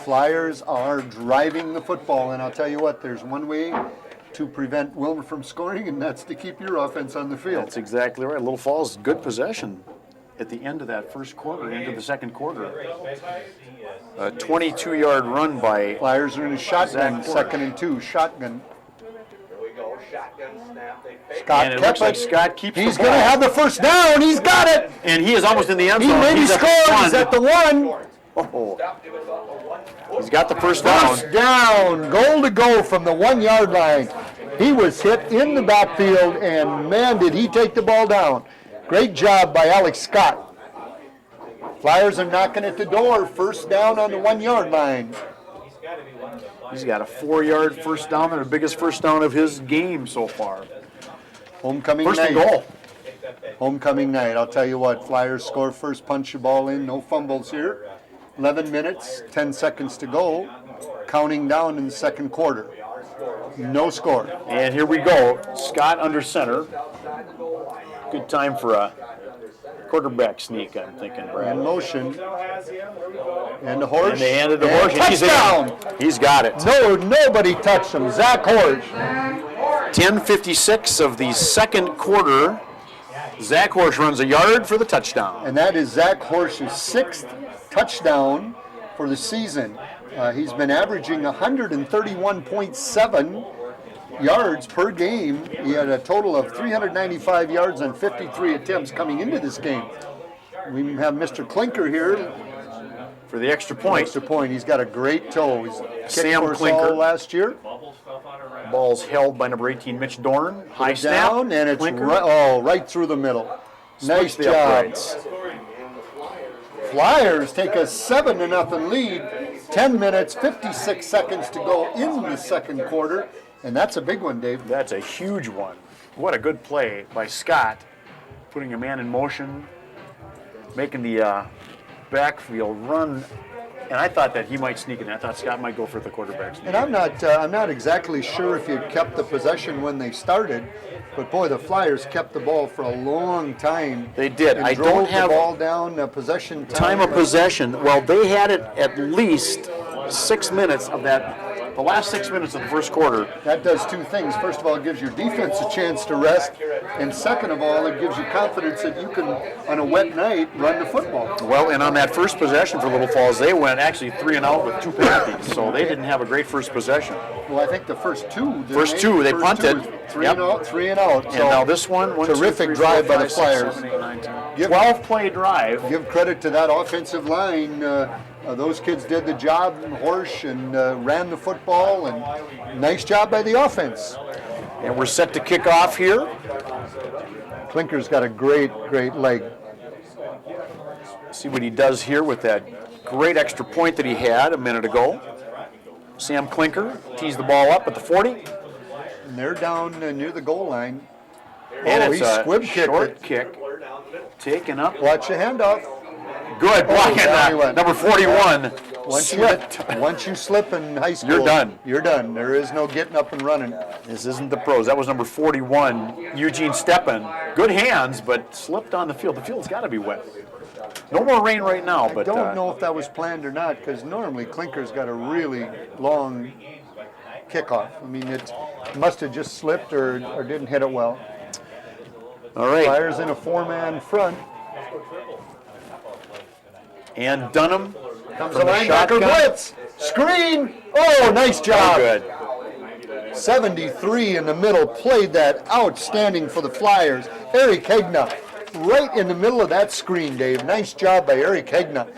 Flyers are driving the football, and I'll tell you what, there's one way to prevent Willmar from scoring, and that's to keep your offense on the field. That's exactly right. Little Falls, good possession at the end of that first quarter, into the second quarter. A 22-yard run by Flyers are in a shotgun, Zach Porter. 2nd and 2, shotgun. Scott And it kept looks like Scott keeps He's the going to ball. have the first down. He's got it. And he is almost in the end He zone. maybe He's at the scores one. at the 1. He's got the first down. First down, goal to go from the 1 yard line. He was hit in the backfield, and man, did he take the ball down. Great job by Alex Scott. Flyers are knocking at the door. First down on the 1 yard line. He's got a 4-yard first down, and the biggest first down of his game so far. Homecoming First night. and goal. Homecoming night. I'll tell you what, Flyers score first, punch the ball in, no fumbles here. 11 minutes, 10 seconds to go. Counting down in the second quarter. No score. And here we go. Scott under center. Good time for a quarterback sneak, I'm thinking, Brad. In motion. And the horse. And they handed the and horse. And touchdown! He's got it. No, nobody touched him. Zach Horsch. 10:56 of the second quarter. Zach Horsch runs a yard for the touchdown. And that is Zach Horsch's 6th touchdown for the season. He's been averaging 131.7 yards per game. He had a total of 395 yards on 53 attempts coming into this game. We have Mr. Klinker here for the extra point. Extra point. He's got a great toe. He's kicked Sam for us Klinker. all last year. Ball's held by number 18, Mitch Dorn. High snap. Down, and it's Klinker. right through the middle. Nice Splits the job. uprights. Flyers take a 7-0 lead. 10 minutes, 56 seconds to go in the second quarter. And that's a big one, Dave. That's a huge one. What a good play by Scott, putting a man in motion, making the backfield run. And I thought that he might sneak in. I thought Scott might go for the quarterback sneak. And I'm not exactly sure if you kept the possession when they started, but boy, the Flyers kept the ball for a long time. They did. And I drove don't have the ball down. Possession time of possession. Well, they had it at least 6 minutes of that. The last 6 minutes of the first quarter. That does two things. First of all, it gives your defense a chance to rest, and second of all, it gives you confidence that you can, on a wet night, run the football. Well, and on that first possession for Little Falls, they went actually 3 and out with 2 penalties, so they didn't have a great first possession. Well, I think the first two. They punted. 3 and out, 3 and out. And now this one, terrific drive by the Flyers. 12-play drive. Give credit to that offensive line. Those kids did the job, Horsch, and ran the football, and nice job by the offense. And we're set to kick off here. Klinker's got a great leg. See what he does here with that great extra point that he had a minute ago. Sam Klinker tees the ball up at the 40. And they're down near the goal line. And he it's a squib kicked short it. kick. Taken up. Watch the handoff. Good block. Number 41 slipped. Once you slip in high school, You're done. You're done. There is no getting up and running. This isn't the pros. That was number 41, Eugene Steppen. Good hands, but slipped on the field. The field's got to be wet. No more rain right now, but I don't know if that was planned or not, because normally Klinker's got a really long kickoff. I mean, it must have just slipped or didn't hit it well. All right. Flyers in a 4-man front. And Dunham comes the linebacker blitz. Screen. Oh, nice job. Good. 73 in the middle, played that outstanding for the Flyers. Eric Hegna, right in the middle of that screen, Dave. Nice job by Eric Hegna.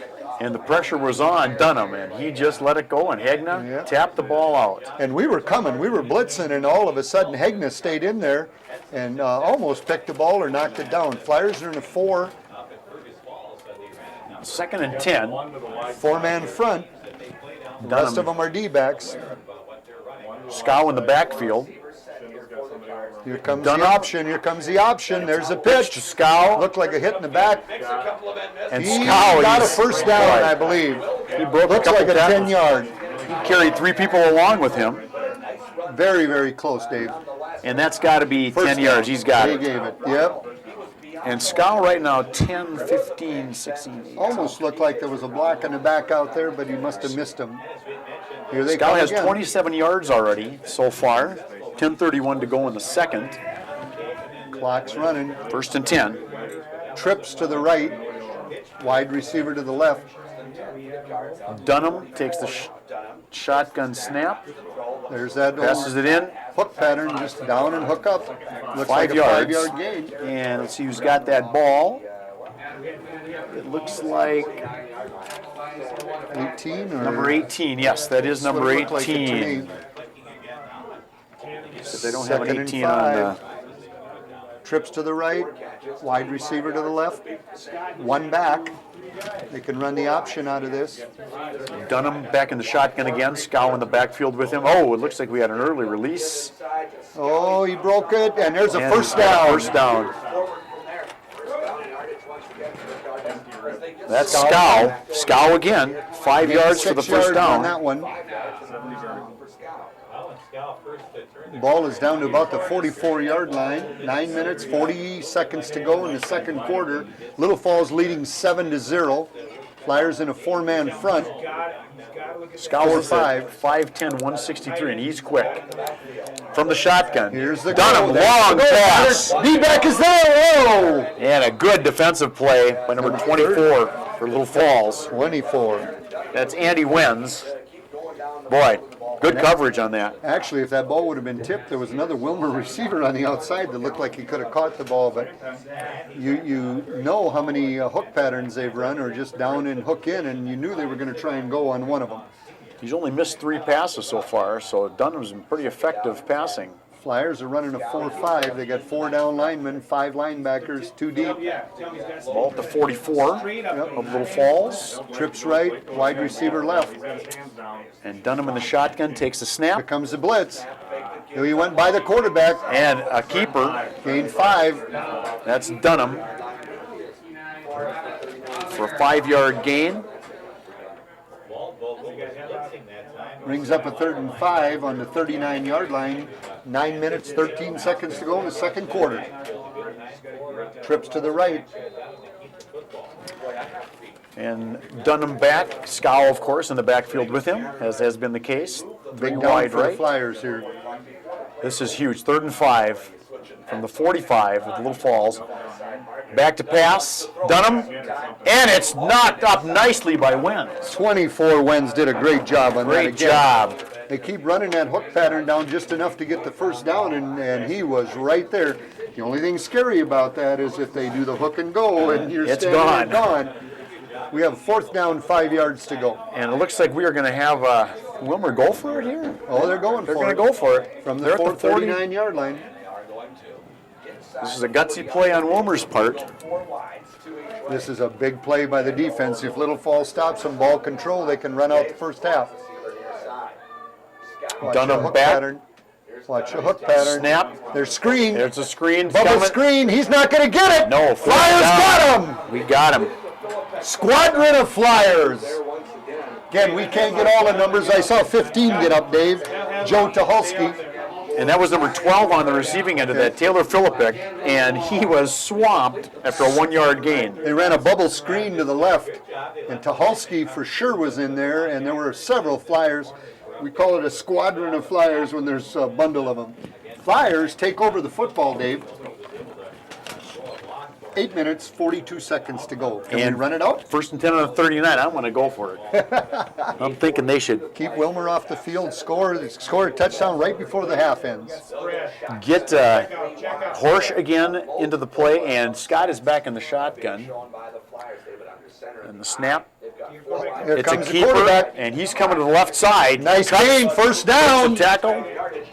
And the pressure was on Dunham, and he just let it go, and Hegna tapped the ball out. And we were coming, we were blitzing, and all of a sudden Hegna stayed in there and almost picked the ball or knocked it down. Flyers are in a 4. 2nd and 10. 4-man front. The rest of them are D-backs. Scow in the backfield. Here comes Dunham. the option. Here comes the option. There's a pitch. To Scow. Looked like a hit in the back. And He Scow got a first down, I believe. He broke Looks a like couple a tackles. 10-yard. He carried 3 people along with him. Very, very close, Dave. And that's got to be First 10 yards. down. He's got He it. gave it. Yep. And Scow right now 10, 15, 16. 18. Almost looked like there was a block in the back out there, but he must have missed him. Here they Scow come has again. 27 yards already so far. 10:31 to go in the second. Clock's running. 1st and 10. Trips to the right. Wide receiver to the left. Dunham takes the shotgun snap. There's that Passes it in. hook pattern, just down and hook up. Looks 5 like a yards. 5-yard gain. And let's see who's got that ball. It looks like 18 or number 18. Yes, that is number That's what it looked like it to 18. me. But they don't have an Second and 18 on. 5. Trips to the right, wide receiver to the left, one back. They can run the option out of this. Dunham back in the shotgun again. Scow in the backfield with him. Oh, it looks like we had an early release. Oh, he broke it, and there's a And first down. First down. That's Scow. Scow again. 5 yards for the 6 first yards on down. that one. Ball is down to about the 44-yard line. 9 minutes, 40 seconds to go in the second quarter. Little Falls leading 7-0. Flyers in a 4-man front. Scow is 5. 5'10", 163, and he's quick. From the shotgun. Here's the Dunham, goal. long pass. D-back is there. Whoa! And a good defensive play by number 24 for Little Falls. 24. That's Andy Wenz. Boy, good coverage on that. Actually, if that ball would have been tipped, there was another Willmar receiver on the outside that looked like he could have caught the ball. But you know how many hook patterns they've run, or just down and hook in, and you knew they were going to try and go on one of them. He's only missed 3 passes so far, so Dunham's been pretty effective passing. Flyers are running a 4-5. They got 4 down linemen, 5 linebackers, 2 deep. Ball at the 44 of Little Falls. Trips right, wide receiver left. And Dunham in the shotgun takes the snap. Here comes the blitz. He went by the quarterback. And a keeper. Gained 5. That's Dunham for a 5-yard gain. Brings up a 3rd and 5 on the 39-yard line. 9 minutes, 13 seconds to go in the second quarter. Trips to the right. And Dunham back. Scow, of course, in the backfield with him, as has been the case. Big down wide for the right. Flyers here. This is huge. 3rd and 5 from the 45 with Little Falls. Back to pass. Dunham. And it's knocked up nicely by Wenz. 24 Wenz did a great job on that again. Great job. They keep running that hook pattern down just enough to get the first down, and he was right there. The only thing scary about that is if they do the hook and go, and you're It's standing there gone. We have 4th down, 5 yards to go. And it looks like we are going to have Willmar go for it here. Oh, they're going for it. They're going to go for it. From the They're at the 39-yard line. This is a gutsy play on Willmar's part. This is a big play by the defense. If Little Falls stops them, ball control, they can run out the first half. Watch Dunham the hook back. pattern. Watch the hook pattern. Snap. There's screen. There's a screen. Bubble coming. screen. He's not going to get it. No. Flyers got him. We got him. Squadron of Flyers. Again, we can't get all the numbers. I saw 15 get up, Dave. Joe Tucholsky. And that was number 12 on the receiving end of that, Taylor Philippik, and he was swamped after a 1-yard gain. They ran a bubble screen to the left, and Tucholsky for sure was in there, and there were several Flyers. We call it a squadron of Flyers when there's a bundle of them. Flyers take over the football, Dave. 8 minutes, 42 seconds to go. Can we run it out? 1st and 10 on the 39. I want to go for it. I'm thinking they should keep Willmar off the field, score a touchdown right before the half ends. Get Horsch again into the play, and Scott is back in the shotgun. And the snap. It's a keeper, and he's coming to the left side. Nice gain, first down. The tackle,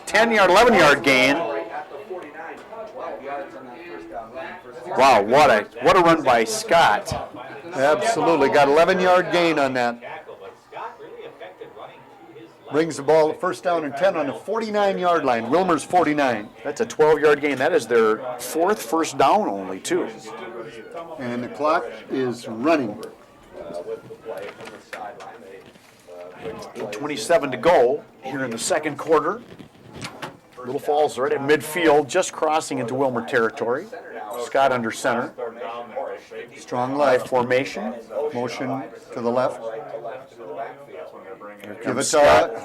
10-yard, 11-yard gain. Wow, what a run by Scott. Absolutely, got 11-yard gain on that. Brings the ball first down and 10 on the 49-yard line. Willmar's 49. That's a 12-yard gain. That is their 4th first down only, too. And the clock is running. 8:27 to go here in the second quarter. Little Falls right at midfield, just crossing into Willmar territory. Scott under center. Strong left formation. Motion to the left. Give it to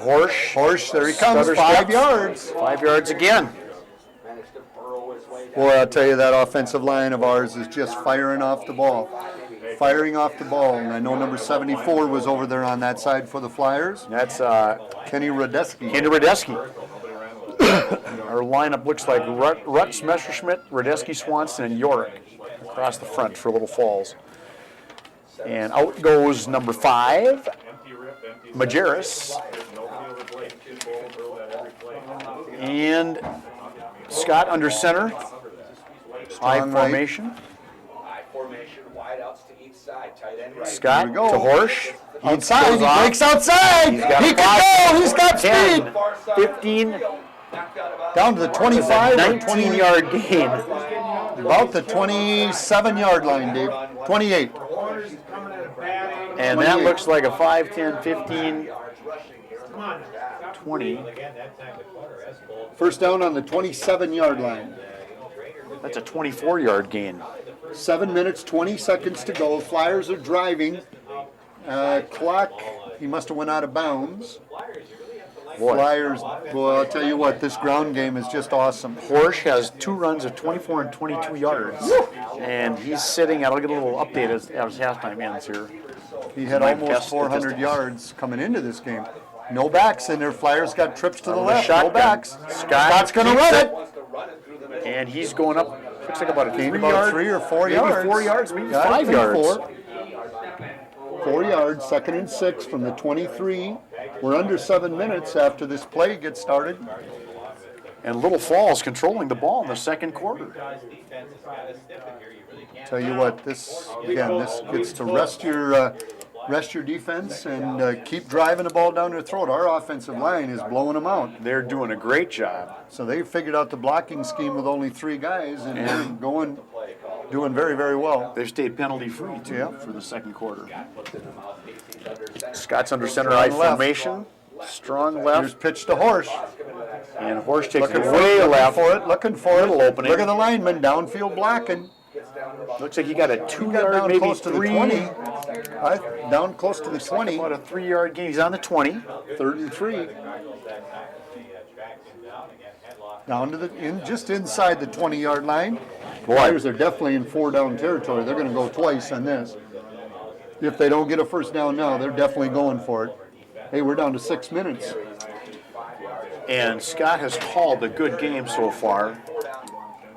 Horsch. Horsch, there he comes, Stutter 5 steps. yards. 5 yards again. Boy, I'll tell you, that offensive line of ours is just firing off the ball. firing off the ball. And I know number 74 was over there on that side for the Flyers. That's Kenny Radeski. Kenny Radeski. Our lineup looks like Rutz, Messerschmidt, Radeski, Swanson, and Yorick across the front for Little Falls. And out goes number 5, Majerus. And Scott under center. I formation. Scott to Horsch. Outside, he breaks outside. He can go. He's got 10, speed. 15, down to the 25 or 19-yard gain. About the 27-yard line, Dave. 28. And that looks like a 5, 10, 15, 20. First down on the 27-yard line. That's a 24-yard gain. 7 minutes, 20 seconds to go. Flyers are driving. Clock, he must have went out of bounds. Boy. Flyers, well, I'll tell you what, this ground game is just awesome. Horsch has 2 runs of 24 and 22 yards. And he's sitting, I'll get a little update as halftime ends here. He had almost 400 yards coming into this game. No backs in there. Flyers got trips to the left. No backs. Scott's going to run it. And he's going up, looks like about a 3 about 3 or 4 yards. Maybe 4 yards, maybe Got 5 yards. 4 yards, 2nd and 6 from the 23. We're under 7 minutes after this play gets started. And Little Falls controlling the ball in the second quarter. Tell you what, this gets to rest your defense and keep driving the ball down their throat. Our offensive line is blowing them out. They're doing a great job. So they figured out the blocking scheme with only 3 guys and they're doing very, very well. They've stayed penalty free too for the second quarter. Scott's under center Strong I left. formation. Strong left. Here's pitch to Horsch. And Horsch takes Looking it way left. Looking for it. Little opening. Look at the lineman downfield blocking. Looks like he got a 2 He got yard, down maybe close to the 3. 20. Down close to the 20. About a 3 yard gain. He's on the 20. 3rd and 3. Down to just inside the 20-yard line. Flyers are definitely in 4 down territory. They're going to go twice on this. If they don't get a first down now, they're definitely going for it. Hey, we're down to 6 minutes. And Scott has called a good game so far.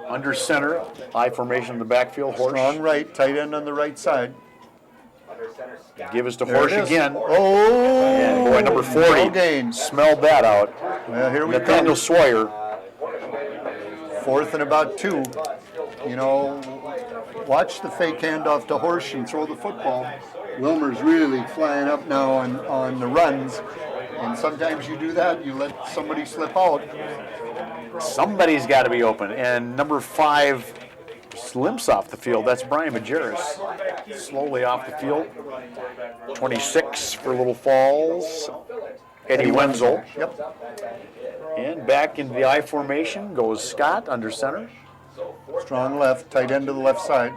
Under center, I formation in the backfield. Horsch. Strong right, tight end on the right side. Give us to There it Horsch is. again. Oh! And boy, number 40. No gain. Smelled that out. Well, here we Nathaniel come. Sawyer. 4th and about 2. You know, watch the fake handoff to Horsch and throw the football. Willmar's really flying up now on the runs. And sometimes you do that, you let somebody slip out. Somebody's got to be open. And number 5 limps off the field. That's Brian Majerus. Slowly off the field. 26 for Little Falls. Eddie Wenzel. Yep. And back into the I formation goes Scott under center. Strong left, tight end to the left side.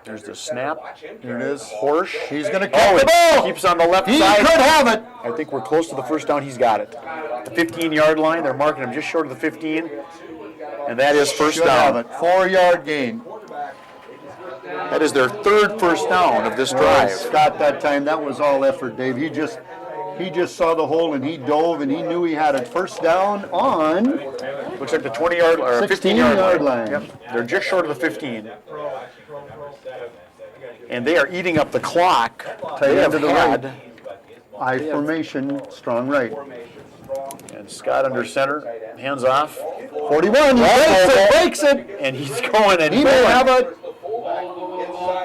There's the snap. Here it is. Horsch. He's going to catch the ball. Keeps on the left He side. could have it. I think we're close to the first down. He's got it. The 15-yard line. They're marking him just short of the 15. And that is first Should down. have it. 4-yard gain. That is their 3rd first down of this drive. Scott that time, that was all effort, Dave. He just saw the hole and he dove and he knew he had it. First down on Looks like the 20-yard or 16-yard line. Yep. They're just short of the 15. And they are eating up the clock. Tight end to the had- right. I formation, strong right. And Scott under center, hands off. 41, he breaks it. And he's going and He may have it.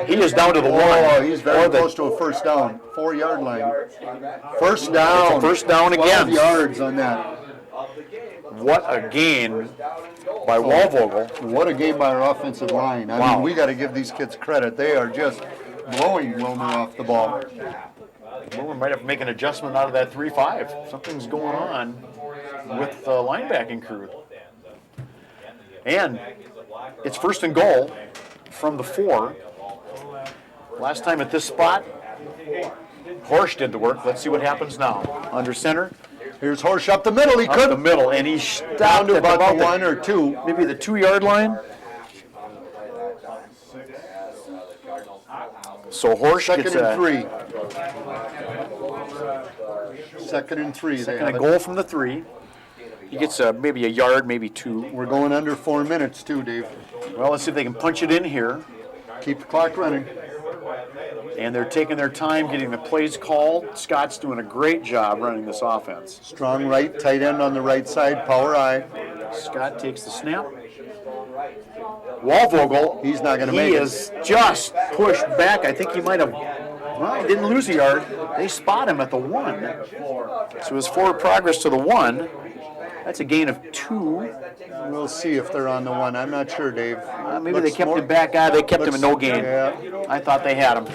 He is down to the one. Oh, he's very close to a first down. 4-yard line. First down. It's a first down 12 again. yards on that. What a gain by Walvogel. What a game by our offensive line. I mean, we got to give these kids credit. They are just blowing Willmar off the ball. Willmar might have to make an adjustment out of that 3-5. Something's going on with the linebacking crew. And it's 1st and goal from the 4. Last time at this spot, Horsch did the work. Let's see what happens now. Under center. Here's Horsch up the middle. He Up could the middle, and he stopped down to at about the 1 or 2. maybe the 2-yard line. So Horsch Second gets and 3. Second and 3. Second and goal from the 3. He gets maybe a yard, maybe 2. We're going under 4 minutes too, Dave. Well, let's see if they can punch it in here. Keep the clock running. And they're taking their time getting the plays called. Scott's doing a great job running this offense. Strong right, tight end on the right side, power I. Scott takes the snap. Walvogel, he's not going to make it. He is just pushed back. I think he might have, well, he didn't lose a yard. They spot him at the 1. So his forward progress to the 1. That's a gain of 2. We'll see if they're on the 1. I'm not sure, Dave. Maybe they kept him back. They kept him in no gain. Yeah. I thought they had him.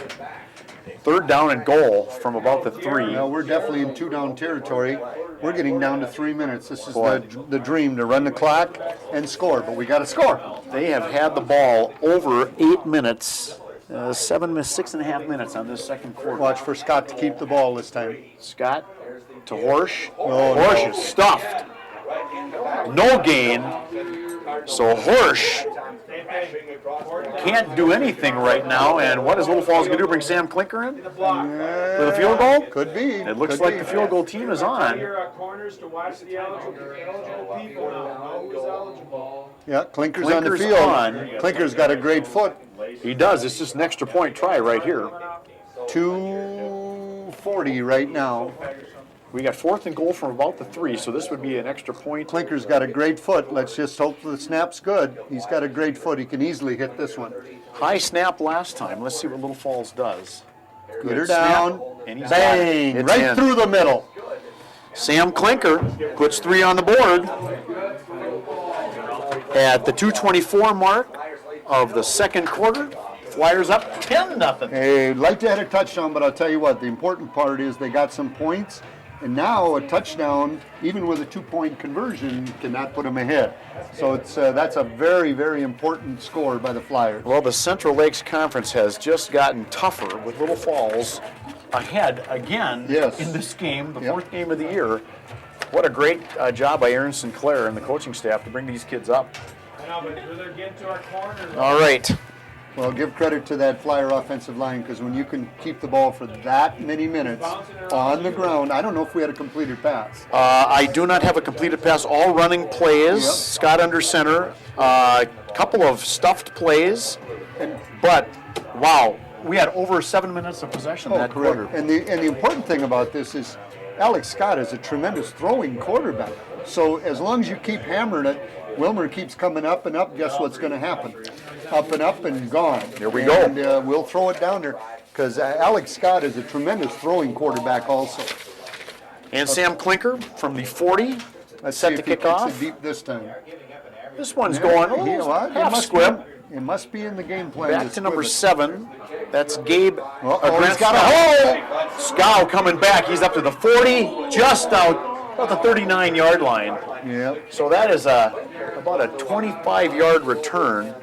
3rd down and goal from about the 3. No, we're definitely in 2-down territory. We're getting down to 3 minutes. This is the dream, to run the clock and score, but we got to score. They have had the ball over 8 minutes, 6.5 minutes on this second quarter. Watch for Scott to keep the ball this time. Scott to Horsch. Oh, Horsch is stuffed. No gain. So Horsch can't do anything right now. And what is Little Falls going to do? Bring Sam Klinker in for the field goal? Could be. It looks like the field goal team is on. Yeah, Klinker's on the field. Klinker's got a great foot. He does. It's just an extra point try right here. 2:40 right now. We got 4th and goal from about the 3, so this would be an extra point. Klinker's got a great foot. Let's just hope the snap's good. He's got a great foot. He can easily hit this one. High snap last time. Let's see what Little Falls does. Get her down. And he's bang! Right through the middle. Sam Klinker puts 3 on the board at the 2:24 mark of the second quarter. Flyers up 10-0. Hey, like to have a touchdown, but I'll tell you what, the important part is they got some points. And now a touchdown, even with a 2-point conversion, cannot put them ahead. So it's that's a very, very important score by the Flyers. Well, the Central Lakes Conference has just gotten tougher with Little Falls ahead again in this game, the 4th game of the year. What a great job by Aaron Sinclair and the coaching staff to bring these kids up. All right. Well, give credit to that Flyer offensive line, because when you can keep the ball for that many minutes on the ground, I don't know if we had a completed pass. I do not have a completed pass. All running plays. Yep. Scott under center. A couple of stuffed plays. But, wow, we had over 7 minutes of possession that quarter. And the important thing about this is Alex Scott is a tremendous throwing quarterback. So as long as you keep hammering it, Willmar keeps coming up and up. Guess what's going to happen? Up and up and gone. Here we go. And we'll throw it down there, because Alex Scott is a tremendous throwing quarterback also. And Sam Klinker from the 40. Let's set see to if he kick kicks off. it deep this time. This one's going half squib. It must be in the game plan. Back to number 7. That's Gabe. He's got a hole. Scow coming back. He's up to the 40, just out about the 39-yard line. Yeah. So that is about a 25-yard return.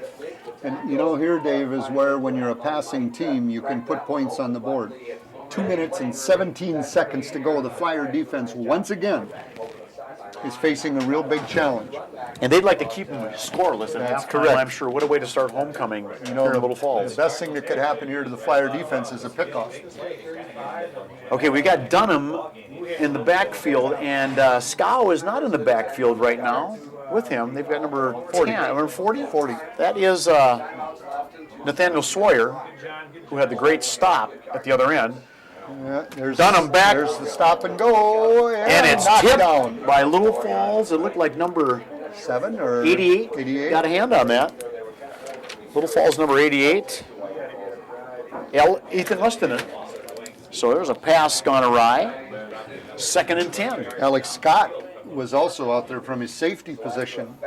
And you know, here, Dave, is where when you're a passing team, you can put points on the board. 2 minutes and 17 seconds to go. The Flyer defense, once again, is facing a real big challenge. And they'd like to keep them scoreless at That's halftime, correct. I'm sure. What a way to start homecoming You know, here in Little Falls. The best thing that could happen here to the Flyer defense is a pickoff. Okay, we got Dunham in the backfield, and Scow is not in the backfield right now with him. They've got number 40. 10, number 40? 40. That is Nathaniel Sawyer, who had the great stop at the other end. Yeah, there's Dunham back. There's the stop and go. And it's tipped down by Little Falls. It looked like number 7 or 88. 88. Got a hand on that. Little Falls number 88. Ethan Lustinen. So there's a pass gone awry. 2nd and 10. Alex Scott was also out there from his safety position.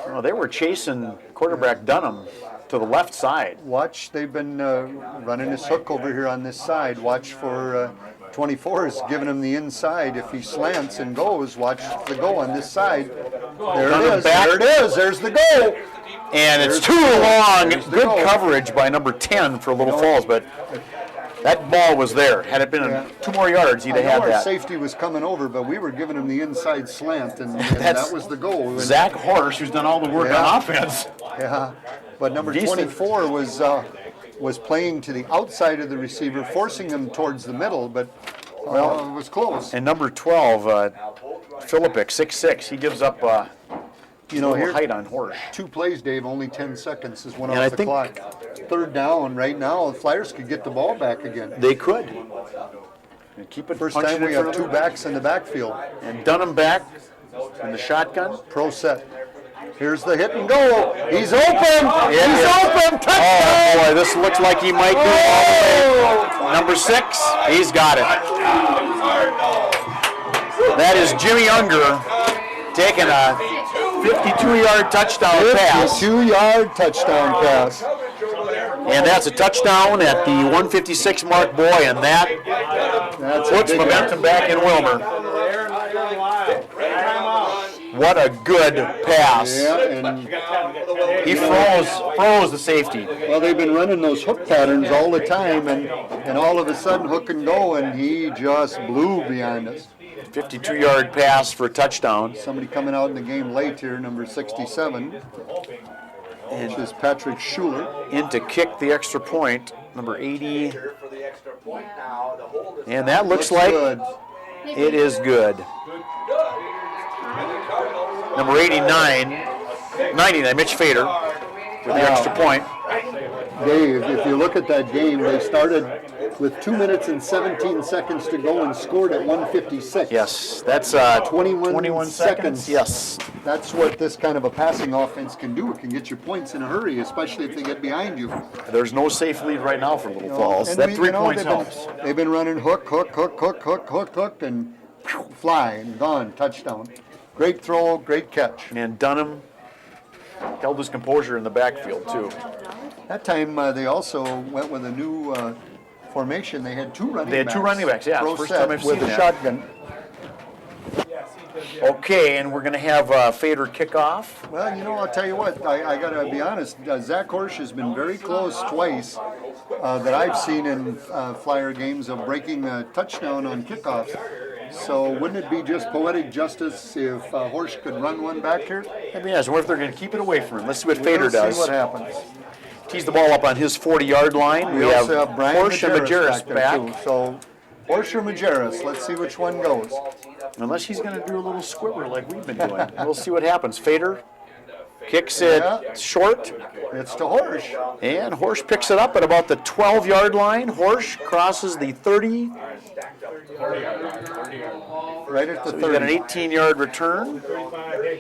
Oh, they were chasing quarterback Dunham to the left side. Watch, they've been running this hook over here on this side. Watch for 24 is giving him the inside. If he slants and goes, watch the go on this side. There it is. There it is. There's the goal. And it's too long. Good coverage by number 10 for Little Falls, but that ball was there. Had it been 2 more yards, he'd have had our that. Safety was coming over, but we were giving him the inside slant, and that was the goal. Zach Horsch, who's done all the work on offense. Yeah, but number 24 was was playing to the outside of the receiver, forcing him towards the middle, but it was close. And number 12, Philippic, 6'6", he gives up here, height on Horsch. 2 plays, Dave, only 10 seconds is one And off I the think- clock. 3rd down right now, the Flyers could get the ball back again. They could. And keep it First punching time we in have front 2 of them. backs in the backfield. And Dunham back in the shotgun. Pro set. Here's the hit and go. He's open. He's Yeah. open. Touchdown. Oh boy, this looks like he might go all the way. Number 6, he's got it. That is Jimmy Unger taking a 52-yard touchdown pass. 52-yard touchdown pass. And that's a touchdown at the 156 mark, boy, and that puts momentum back in Willmar. What a good pass. Yeah, and He froze the safety. well, they've been running those hook patterns all the time, and all of a sudden hook and go, and he just blew behind us. 52-yard pass for a touchdown. Somebody coming out in the game late here, number 67, which is Patrick Schuler. In to kick the extra point, number 80. And that looks like good. it is good. Number 89, 99, Mitch Fader with the extra point. Dave, if you look at that game, they started with 2 minutes and 17 seconds to go and scored at 156. Yes, that's 21 seconds. Yes. That's what this kind of a passing offense can do. It can get you points in a hurry, especially if they get behind you. There's no safe lead right now for Little Falls. And That 3 points helps. They've been running hook, and fly, and gone, touchdown. Great throw, great catch. And Dunham held his composure in the backfield, too. That time they also went with a new formation. They had 2 running backs. They had 2 running backs, yeah. Pro First set time I've with seen a that. shotgun. Okay, and we're going to have Fader kickoff. Well, I'll tell you what, I got to be honest, Zach Horsch has been very close twice that I've seen in Flyer games of breaking a touchdown on kickoffs. So wouldn't it be just poetic justice if Horsch could run one back here? That'd be nice. I wonder if they're going to keep it away from him. Let's see what We'll Fader does. see what happens. Tees the ball up on his 40-yard line. We also have Brian Horsch and Majerus there back. too. So Horsch or Majerus, let's see which one goes. Unless he's going to do a little squibber like we've been doing. We'll see what happens. Fader kicks it short. It's to Horsch. And Horsch picks it up at about the 12-yard line. Horsch crosses the 30. Right at the So 30. he's got an 18-yard return.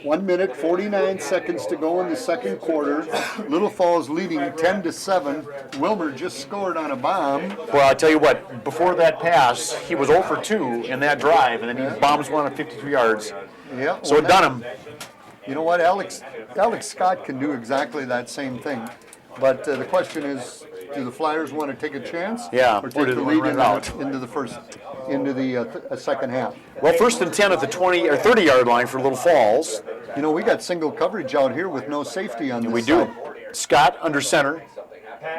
1 minute, 49 seconds to go in the second quarter. Little Falls leading 10-7. Willmar just scored on a bomb. Well, I'll tell you what, before that pass, he was 0 for 2 in that drive, and then he bombs one at 52 yards. Yeah. So well, Dunham. You know what, Alex Scott can do exactly that same thing. But the question is, do the Flyers want to take a chance? Yeah, Or or take do the they lead run it out? into the second half? Well, 1st and 10 at the 20 or 30-yard line for Little Falls. We got single coverage out here with no safety on this We do. side. Scott under center.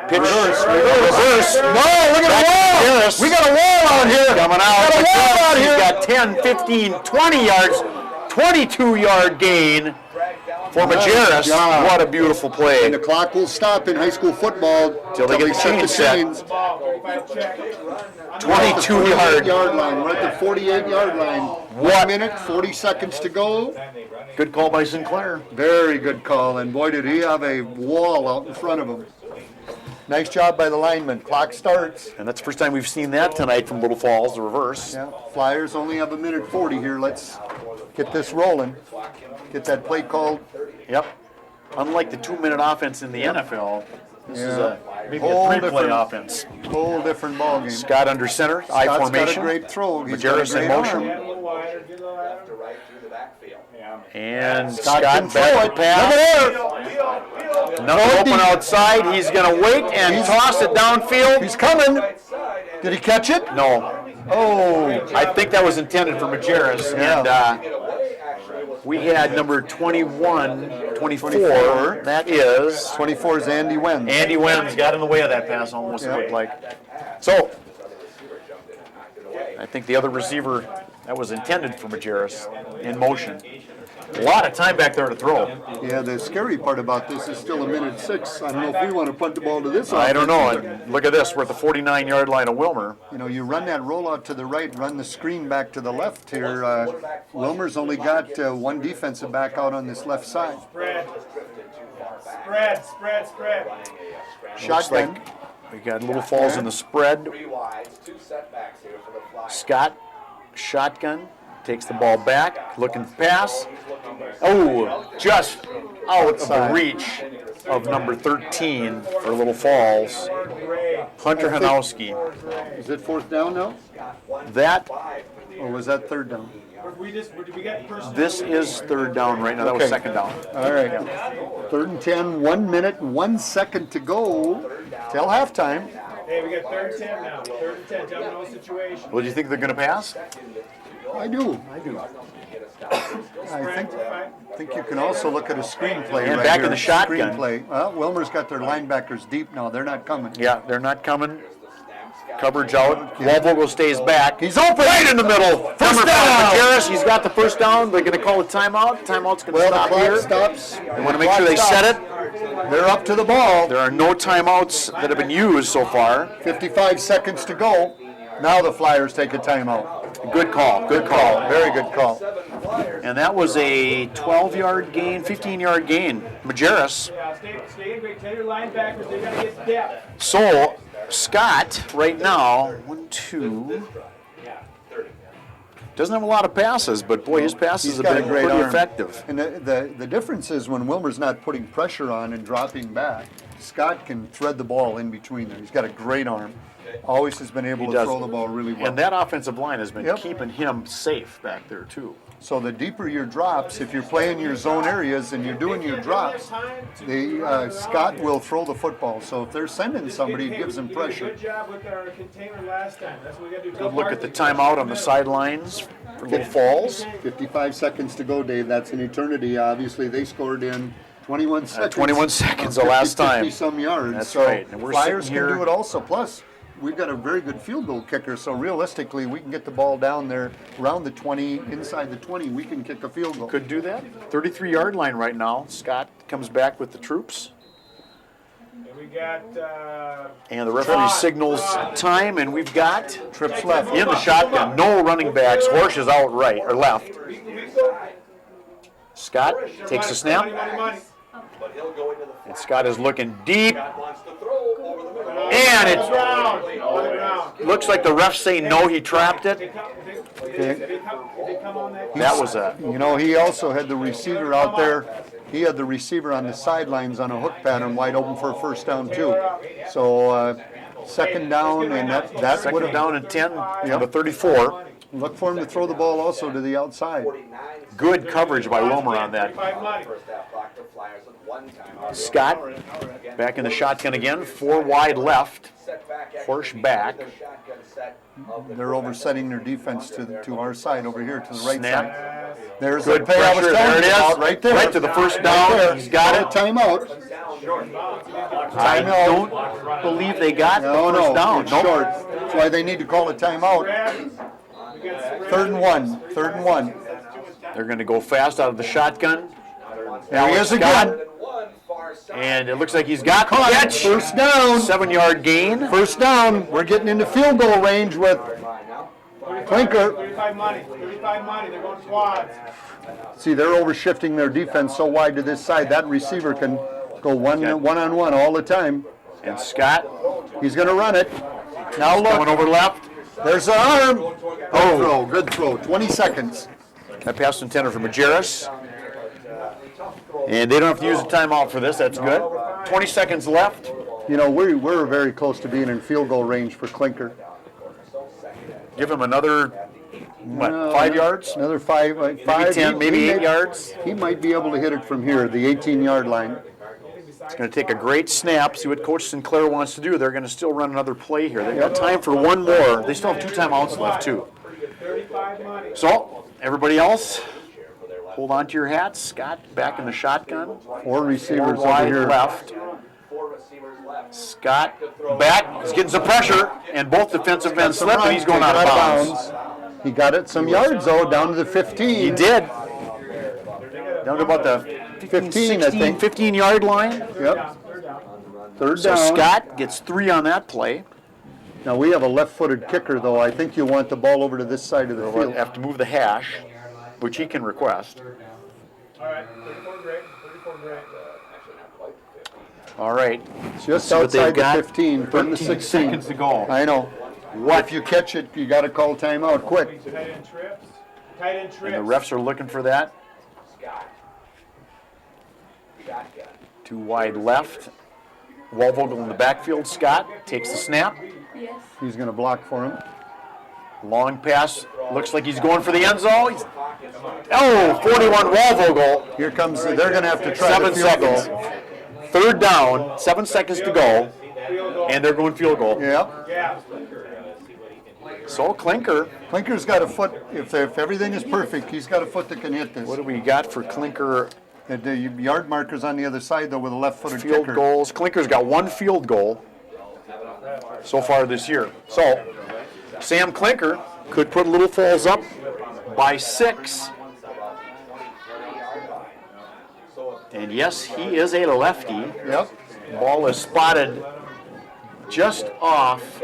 Pitch. Reverse. No, look at the wall. We got a wall out here. Coming out. We got a wall out here. He's got 10, 15, 20 yards. 22-yard gain for Majerus. What a beautiful play. And the clock will stop in high school football Till they get the chain set. 22-yard line. We're at the 48-yard line. 1 minute, 40 seconds to go. Good call by Sinclair. Very good call, and boy, did he have a wall out in front of him. Nice job by the lineman. Clock starts. And that's the first time we've seen that tonight from Little Falls, the reverse. Yeah, Flyers only have 1 minute 40 here. Let's get this rolling. Get that play called. Yep. Unlike the 2-minute offense in the NFL, this is maybe a Whole 3-play different- offense. Whole different ballgame. Scott under center, I Scott's formation. got a great throw. He's got a Majerus in great motion. arm. And Scott Scott can throw back it. to pass. Nothing open outside. He's going to wait and toss it downfield. He's coming. Did he catch it? No. Oh. I think that was intended for Majerus. Yeah. And we had number 21, 24. That is 24 is Andy Wenz. Andy Wenz got in the way of that pass almost, it looked like. So, I think the other receiver that was intended for Majerus in motion. A lot of time back there to throw. Yeah, the scary part about this is still 1:06. I don't know if we want to punt the ball to this. I don't know. offense either. And look at this. We're at the 49-yard line of Willmar. You know, you run that rollout to the right, run the screen back to the left here. Wilmer's only got one defensive back out on this left side. Spread. Shotgun. We got little falls in the spread. Scott, shotgun, takes the ball back, looking pass. Oh, just out of the reach of number 13 for Little Falls, Hunter Hanowski. Is it fourth down now? That, Or was that third down? this is third down right now. That was Okay. second down. All right. 3rd and 10, 1 minute, 1 second to go till halftime. Hey, we got 3rd and 10 now. 3rd and 10, double no situation. What do you think they're going to pass? I do. I think you can also look at a screenplay And right back here. in the shotgun. Screenplay. Well, Wilmer's got their linebackers deep now. They're not coming. Yeah, they're not coming. Coverage out. Walvogel stays back. He's open right in the middle. First down. Harris, he's got the first down. They're going to call a timeout. Timeout's going to Well, the stop clock here. stops. They want to make sure they set it. They're up to the ball. There are no timeouts that have been used so far. 55 seconds to go. Now the Flyers take a timeout. Good call. Good call. Very good call. And that was a 12-yard gain, 15-yard gain. Majerus. Stay in great. Tell your linebackers they got to get depth. So, Scott, right now, 1, 2, doesn't have a lot of passes, but boy, his passes have been pretty effective. And the difference is when Wilmer's not putting pressure on and dropping back, Scott can thread the ball in between there. He's got a great arm. Always has been able to throw the ball really well. And that offensive line has been keeping him safe back there, too. So the deeper your drops, if you're playing your zone areas and you're doing your drops, Scott will throw the football. So if they're sending somebody, it gives them pressure. Good job with our container last time. That's what we got to do. Good look at the timeout on the sidelines for Little Falls. 55 seconds to go, Dave. That's an eternity. Obviously, they scored in 21 seconds. 21 seconds the last time. 50-some yards. That's so right. And we're Flyers sitting can here. do it also. Plus, we've got a very good field goal kicker, so realistically, we can get the ball down there around the 20, inside the 20, we can kick a field goal. Could do that. 33-yard line right now. Scott comes back with the troops. And we got. And the referee signals time, and we've got trips left. In the shotgun. No running backs. Horsch is out right, or left. Scott takes a snap. And Scott is looking deep. And it looks like the refs say no, he trapped it. That was a... You know, he also had the receiver out there. He had the receiver on the sidelines on a hook pattern wide open for a first down, too. So, second down, and that would have... Second down and 10, to 34. Look for him to throw the ball also to the outside. Good coverage by Willmar on that. Scott back in the shotgun again, 4 wide left. Horsch back. They're oversetting their defense to our side over here, to the right Snap. side. There's Good the play I was pressure. telling There it you is. about right there. Right to the first down. Right there. He's got it. Timeout. I don't believe they got the first down. It's Nope. short. That's why they need to call a timeout. 3rd and 1. 3rd and 1. They're going to go fast out of the shotgun. There he is again. And it looks like he's got the catch. First down. 7-yard gain. First down. We're getting into field goal range with Clinker. 35 money. They're going quads. See, they're overshifting their defense so wide to this side. That receiver can go one-on-one all the time. And Scott. He's going to run it. Now look. Going over left. There's the arm. Good throw. 20 seconds. That pass intended for Majerus. And they don't have to use a timeout for this. That's good. 20 seconds left. You know, we're very close to being in field goal range for Clinker. Give him another, 5 yards? Another 5. Maybe 10, maybe 8 yards. He might be able to hit it from here, the 18-yard line. It's going to take a great snap, see what Coach Sinclair wants to do. They're going to still run another play here. They've got time for one more. They still have 2 timeouts left, too. So, everybody else, hold on to your hats. Scott back in the shotgun. 4 receivers 4 wide over here. left. Scott back. He's getting some pressure, and both defensive men slipped, and he's going out of bounds. He got it some yards, though, down to the 15. He did. Down to about the 15, I think. 15-yard line. Yep. Third So down. Scott gets 3 on that play. Now we have a left-footed kicker, though. I think you want the ball over to this side of the We'll field. have to move the hash, which he can request. All right, 34 grade, 34 grade. All right. It's just See what they've outside the got? 15, from the 13 16. seconds to go. I know. What? If you catch it, you got to call timeout quick. Tight end trips. Tight end trips. And the refs are looking for that. Scott. Too wide left. Walvogel in the backfield. Scott takes the snap. He's going to block for him. Long pass. Looks like he's going for the end zone. 41 Walvogel. Here comes, they're going to have to try 7 the field seconds. goal. Third down, 7 seconds to go, and they're going field goal. Yeah. So Clinker. Clinker's got a foot, if everything is perfect, he's got a foot that can hit this. What do we got for Clinker? The yard marker's on the other side, though, with a left-footed Field kicker. goals. Clinker's got 1 field goal so far this year. So Sam Clinker could put Little Falls up by 6. And yes, he is a lefty. Yep. Ball is spotted just off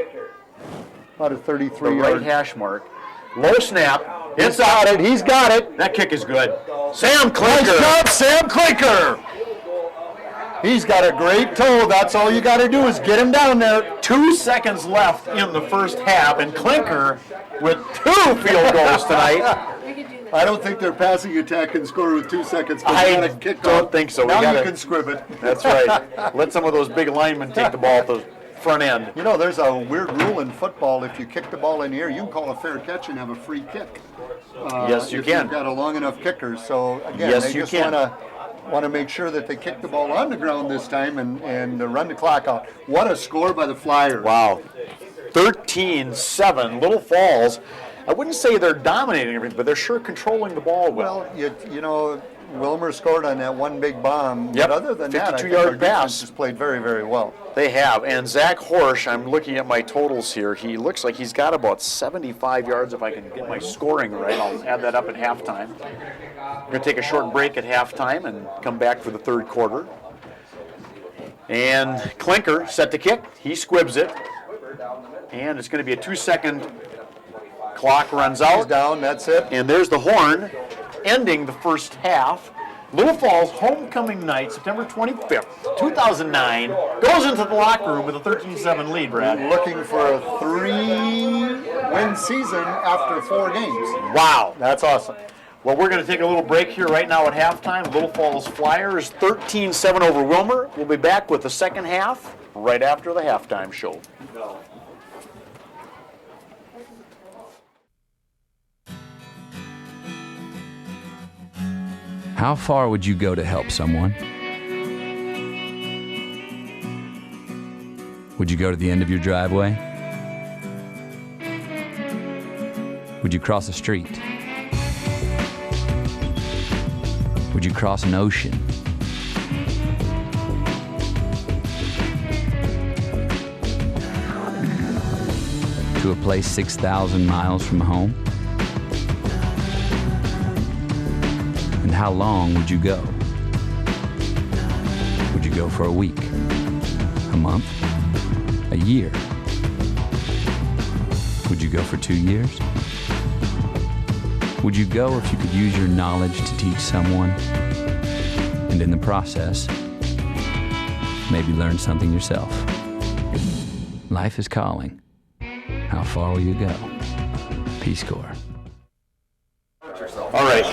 About a the 33 right yard. hash mark. Low snap. It's out it. He's got it. That kick is good. Sam Clinker. Nice job, Sam Clinker. He's got a great toe. That's all you got to do is get him down there. 2 seconds left in the first half, and Clinker with 2 field goals tonight. I don't think their passing attack can score with 2 seconds. I don't think so. We Now gotta- you can scrib it. That's right. Let some of those big linemen take the ball at the front end. You know, there's a weird rule in football. If you kick the ball in the air, you can call a fair catch and have a free kick. Yes, you if can. You've got a long enough kicker. So again, Yes, they you just can. want to make sure that they kick the ball on the ground this time and run the clock out. What a score by the Flyers! Wow. 13-7. Little Falls. I wouldn't say they're dominating everything, but they're sure controlling the ball well. Well, you know, Willmar scored on that one big bomb. Yep. But other than that, I think 52-yard our defense pass. has played very, very well. They have. And Zach Horsch, I'm looking at my totals here. He looks like he's got about 75 yards if I can get my scoring right. I'll add that up at halftime. We're going to take a short break at halftime and come back for the third quarter. And Clinker set to kick. He squibs it. And it's going to be a 2-second clock runs He's out. down, that's it. And there's the horn ending the first half. Little Falls homecoming night, September 25th, 2009, goes into the locker room with a 13-7 lead, Brad. Looking for a 3-win season after 4 games. Wow. That's awesome. Well, we're going to take a little break here right now at halftime. Little Falls Flyers 13-7 over Willmar. We'll be back with the second half right after the halftime show. How far would you go to help someone? Would you go to the end of your driveway? Would you cross a street? Would you cross an ocean? To a place 6,000 miles from home? And how long would you go? Would you go for a week? A month? A year? Would you go for 2 years? Would you go if you could use your knowledge to teach someone, and in the process, maybe learn something yourself? Life is calling. How far will you go? Peace Corps. All right.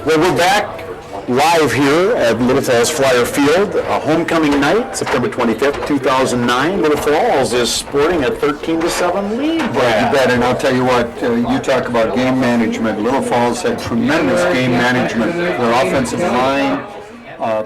Well, we're back live here at Little Falls Flyer Field, a homecoming night, September 25th, 2009. Little Falls is sporting a 13-7 lead, Brad. You bet, and I'll tell you what, you talk about game management. Little Falls had tremendous game management. Their offensive line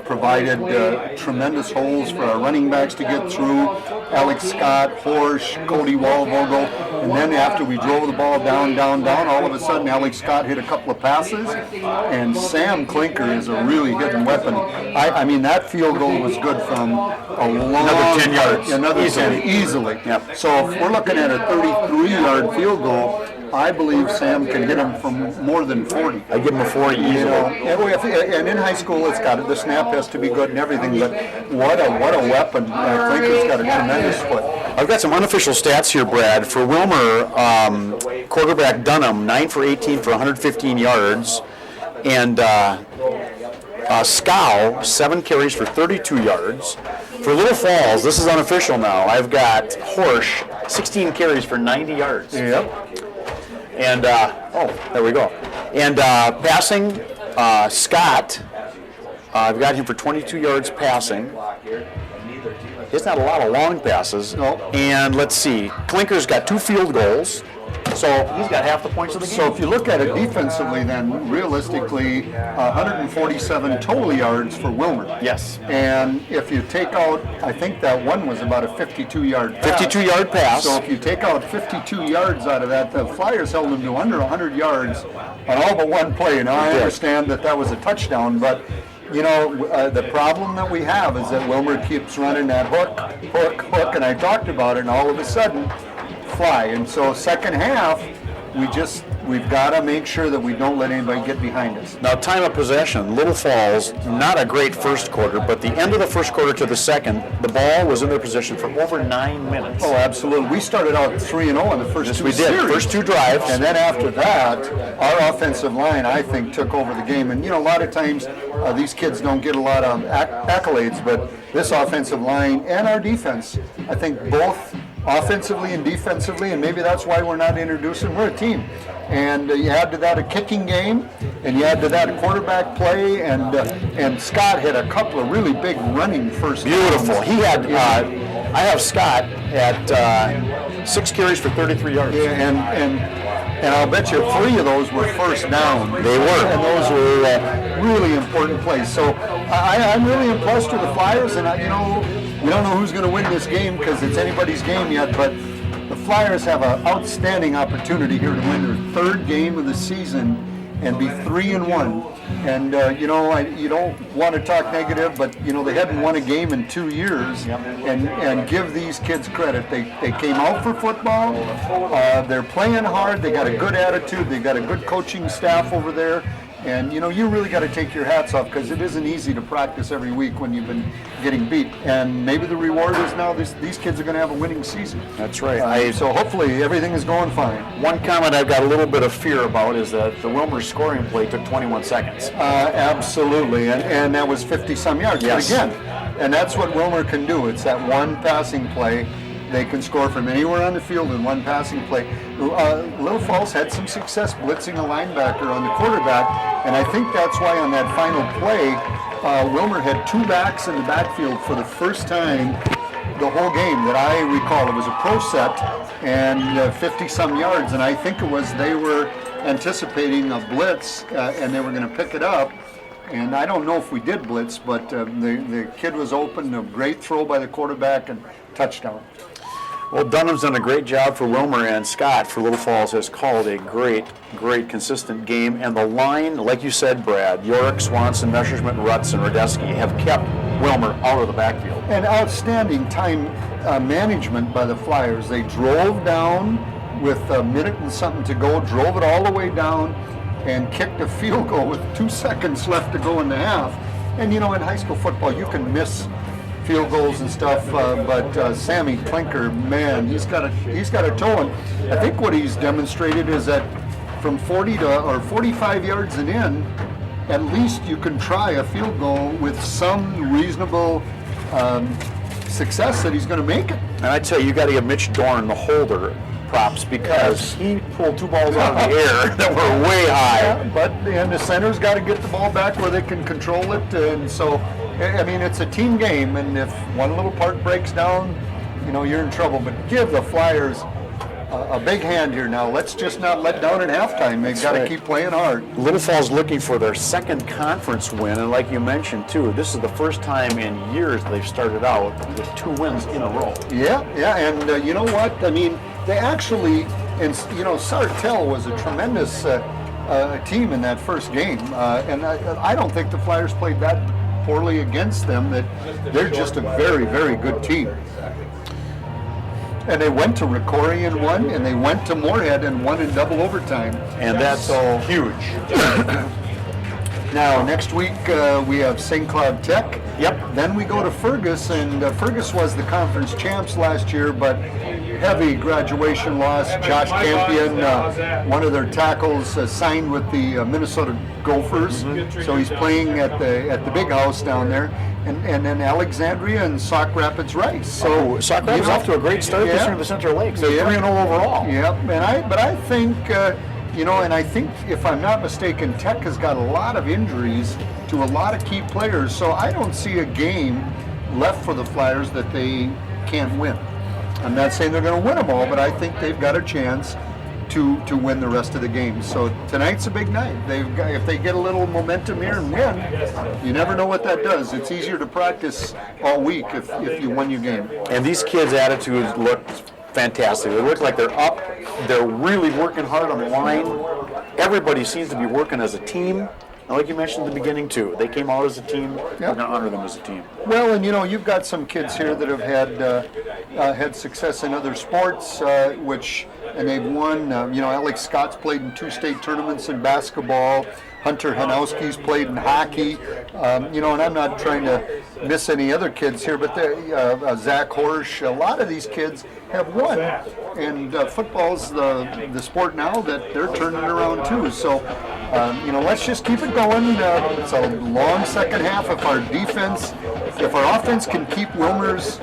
provided tremendous holes for our running backs to get through. Alex Scott, Horsch, Cody Walvogel, and then after we drove the ball down, all of a sudden Alex Scott hit a couple of passes, and Sam Clinker is a really hitting weapon. I mean, that field goal was good from a long... Another 10 yards. Another Easily. 10, easily. Yep. So if we're looking at a 33-yard field goal, I believe Sam can hit him from more than 40. I give him a 40 easily. You know, and in high school, it's got the snap has to be good and everything. But what a weapon! Clinker's got a tremendous foot. I've got some unofficial stats here, Brad. For Willmar, quarterback Dunham, 9 for 18 for 115 yards, and Scow, 7 carries for 32 yards. For Little Falls, this is unofficial now. I've got Horsch, 16 carries for 90 yards. Yep. And there we go. And passing, Scott, I've got him for 22 yards passing. He's not a lot of long passes. No. And let's see, Clinker's got 2 field goals, so he's got half the points of the game. So if you look at it defensively, then realistically, 147 total yards for Willmar. Yes. And if you take out, I think that one was about a 52-yard pass. 52-yard pass. So if you take out 52 yards out of that, the Flyers held them to under 100 yards on all but one play. Now I understand that was a touchdown, but you know, the problem that we have is that Willmar keeps running that hook, and I talked about it, and all of a sudden, fly. And so second half, we've got to make sure that we don't let anybody get behind us. Now, time of possession, Little Falls, not a great first quarter, but the end of the first quarter to the second, the ball was in their position for over 9 minutes. Oh, absolutely. We started out 3-0 in the first two series. First 2 drives. And then after that, our offensive line, I think, took over the game. And, you know, a lot of times these kids don't get a lot of accolades, but this offensive line and our defense, I think both offensively and defensively, and maybe that's why we're not introducing, we're a team. And you add to that a kicking game, and you add to that a quarterback play, and Scott had a couple of really big running first Beautiful. downs. He had, I have Scott at 6 carries for 33 yards. Yeah, and I'll bet you 3 of those were first down. They were. And those were really important plays. So I'm really impressed with the Flyers, and we don't know who's going to win this game because it's anybody's game yet, but the Flyers have an outstanding opportunity here to win their 3rd game of the season and be 3-1. And you don't want to talk negative, but they hadn't won a game in 2 years. And give these kids credit. They came out for football. They're playing hard. They got a good attitude. They got a good coaching staff over there. And you really got to take your hats off because it isn't easy to practice every week when you've been getting beat. And maybe the reward is now these kids are going to have a winning season. That's right. So hopefully everything is going fine. One comment I've got a little bit of fear about is that the Willmar scoring play took 21 seconds. Absolutely, and that was 50-some yards. Yes. But again, and that's what Willmar can do. It's that one passing play. They can score from anywhere on the field in one passing play. Little Falls had some success blitzing a linebacker on the quarterback, and I think that's why on that final play, Willmar had 2 backs in the backfield for the first time the whole game that I recall. It was a pro set and 50-some yards, and I think it was they were anticipating a blitz, and they were going to pick it up. And I don't know if we did blitz, but the kid was open, a great throw by the quarterback, and touchdown. Well, Dunham's done a great job for Willmar, and Scott for Little Falls has called a great, consistent game. And the line, like you said, Brad, Yorick, Swanson, Messerschmitt, Rutz, and Radeski have kept Willmar out of the backfield. And outstanding time management by the Flyers. They drove down with a minute and something to go, drove it all the way down, and kicked a field goal with 2 seconds left to go in the half. And in high school football, you can miss field goals and stuff, but Sammy Clinker, man, he's got a toe. And I think what he's demonstrated is that from 40 or 45 yards and in, at least you can try a field goal with some reasonable success that he's going to make it. And I tell you, you got to give Mitch Dorn, the holder, props because he pulled 2 balls out of the air that were way high. Yeah, but the center's got to get the ball back where they can control it, and so it's a team game, and if one little part breaks down, you're in trouble. But give the Flyers a big hand here now. Let's just not let down at halftime. They've got to keep playing hard. Little Falls looking for their 2nd conference win, and like you mentioned too, this is the first time in years they've started out with 2 wins in a row. Yeah, and you know what? They actually, and Sartell was a tremendous team in that first game, and I don't think the Flyers played that poorly against them. That they're just a very, very good team. And they went to Ricori and won, and they went to Moorhead and won in double overtime. And that's huge. Now, next week we have St. Cloud Tech. Yep. Then we go to Fergus, and Fergus was the conference champs last year, but heavy graduation loss. Josh Campion, one of their tackles, signed with the Minnesota Gophers, so he's playing at the big house down there. And then Alexandria and Sauk Rapids Rice. So Sauk Rapids off to a great start this year in the Central Lakes. They're 3-0 overall. Yep. But I think. And I think, if I'm not mistaken, Tech has got a lot of injuries to a lot of key players, so I don't see a game left for the Flyers that they can't win. I'm not saying they're going to win them all, but I think they've got a chance to win the rest of the games. So tonight's a big night. If they get a little momentum here and win, you never know what that does. It's easier to practice all week if you win your game. And these kids' attitudes look fantastic. They look like they're up. They're really working hard on the line. Everybody seems to be working as a team. And like you mentioned at the beginning too, they came out as a team. We're going to honor them as a team. Well, and you've got some kids here that have had success in other sports, and they've won. Alex Scott's played in 2 state tournaments in basketball. Hunter Hanowski's played in hockey. And I'm not trying to miss any other kids here, but Zach Horsch, a lot of these kids have won. And football's the sport now that they're turning around too. So, let's just keep it going. It's a long second half. If our offense can keep Willmar's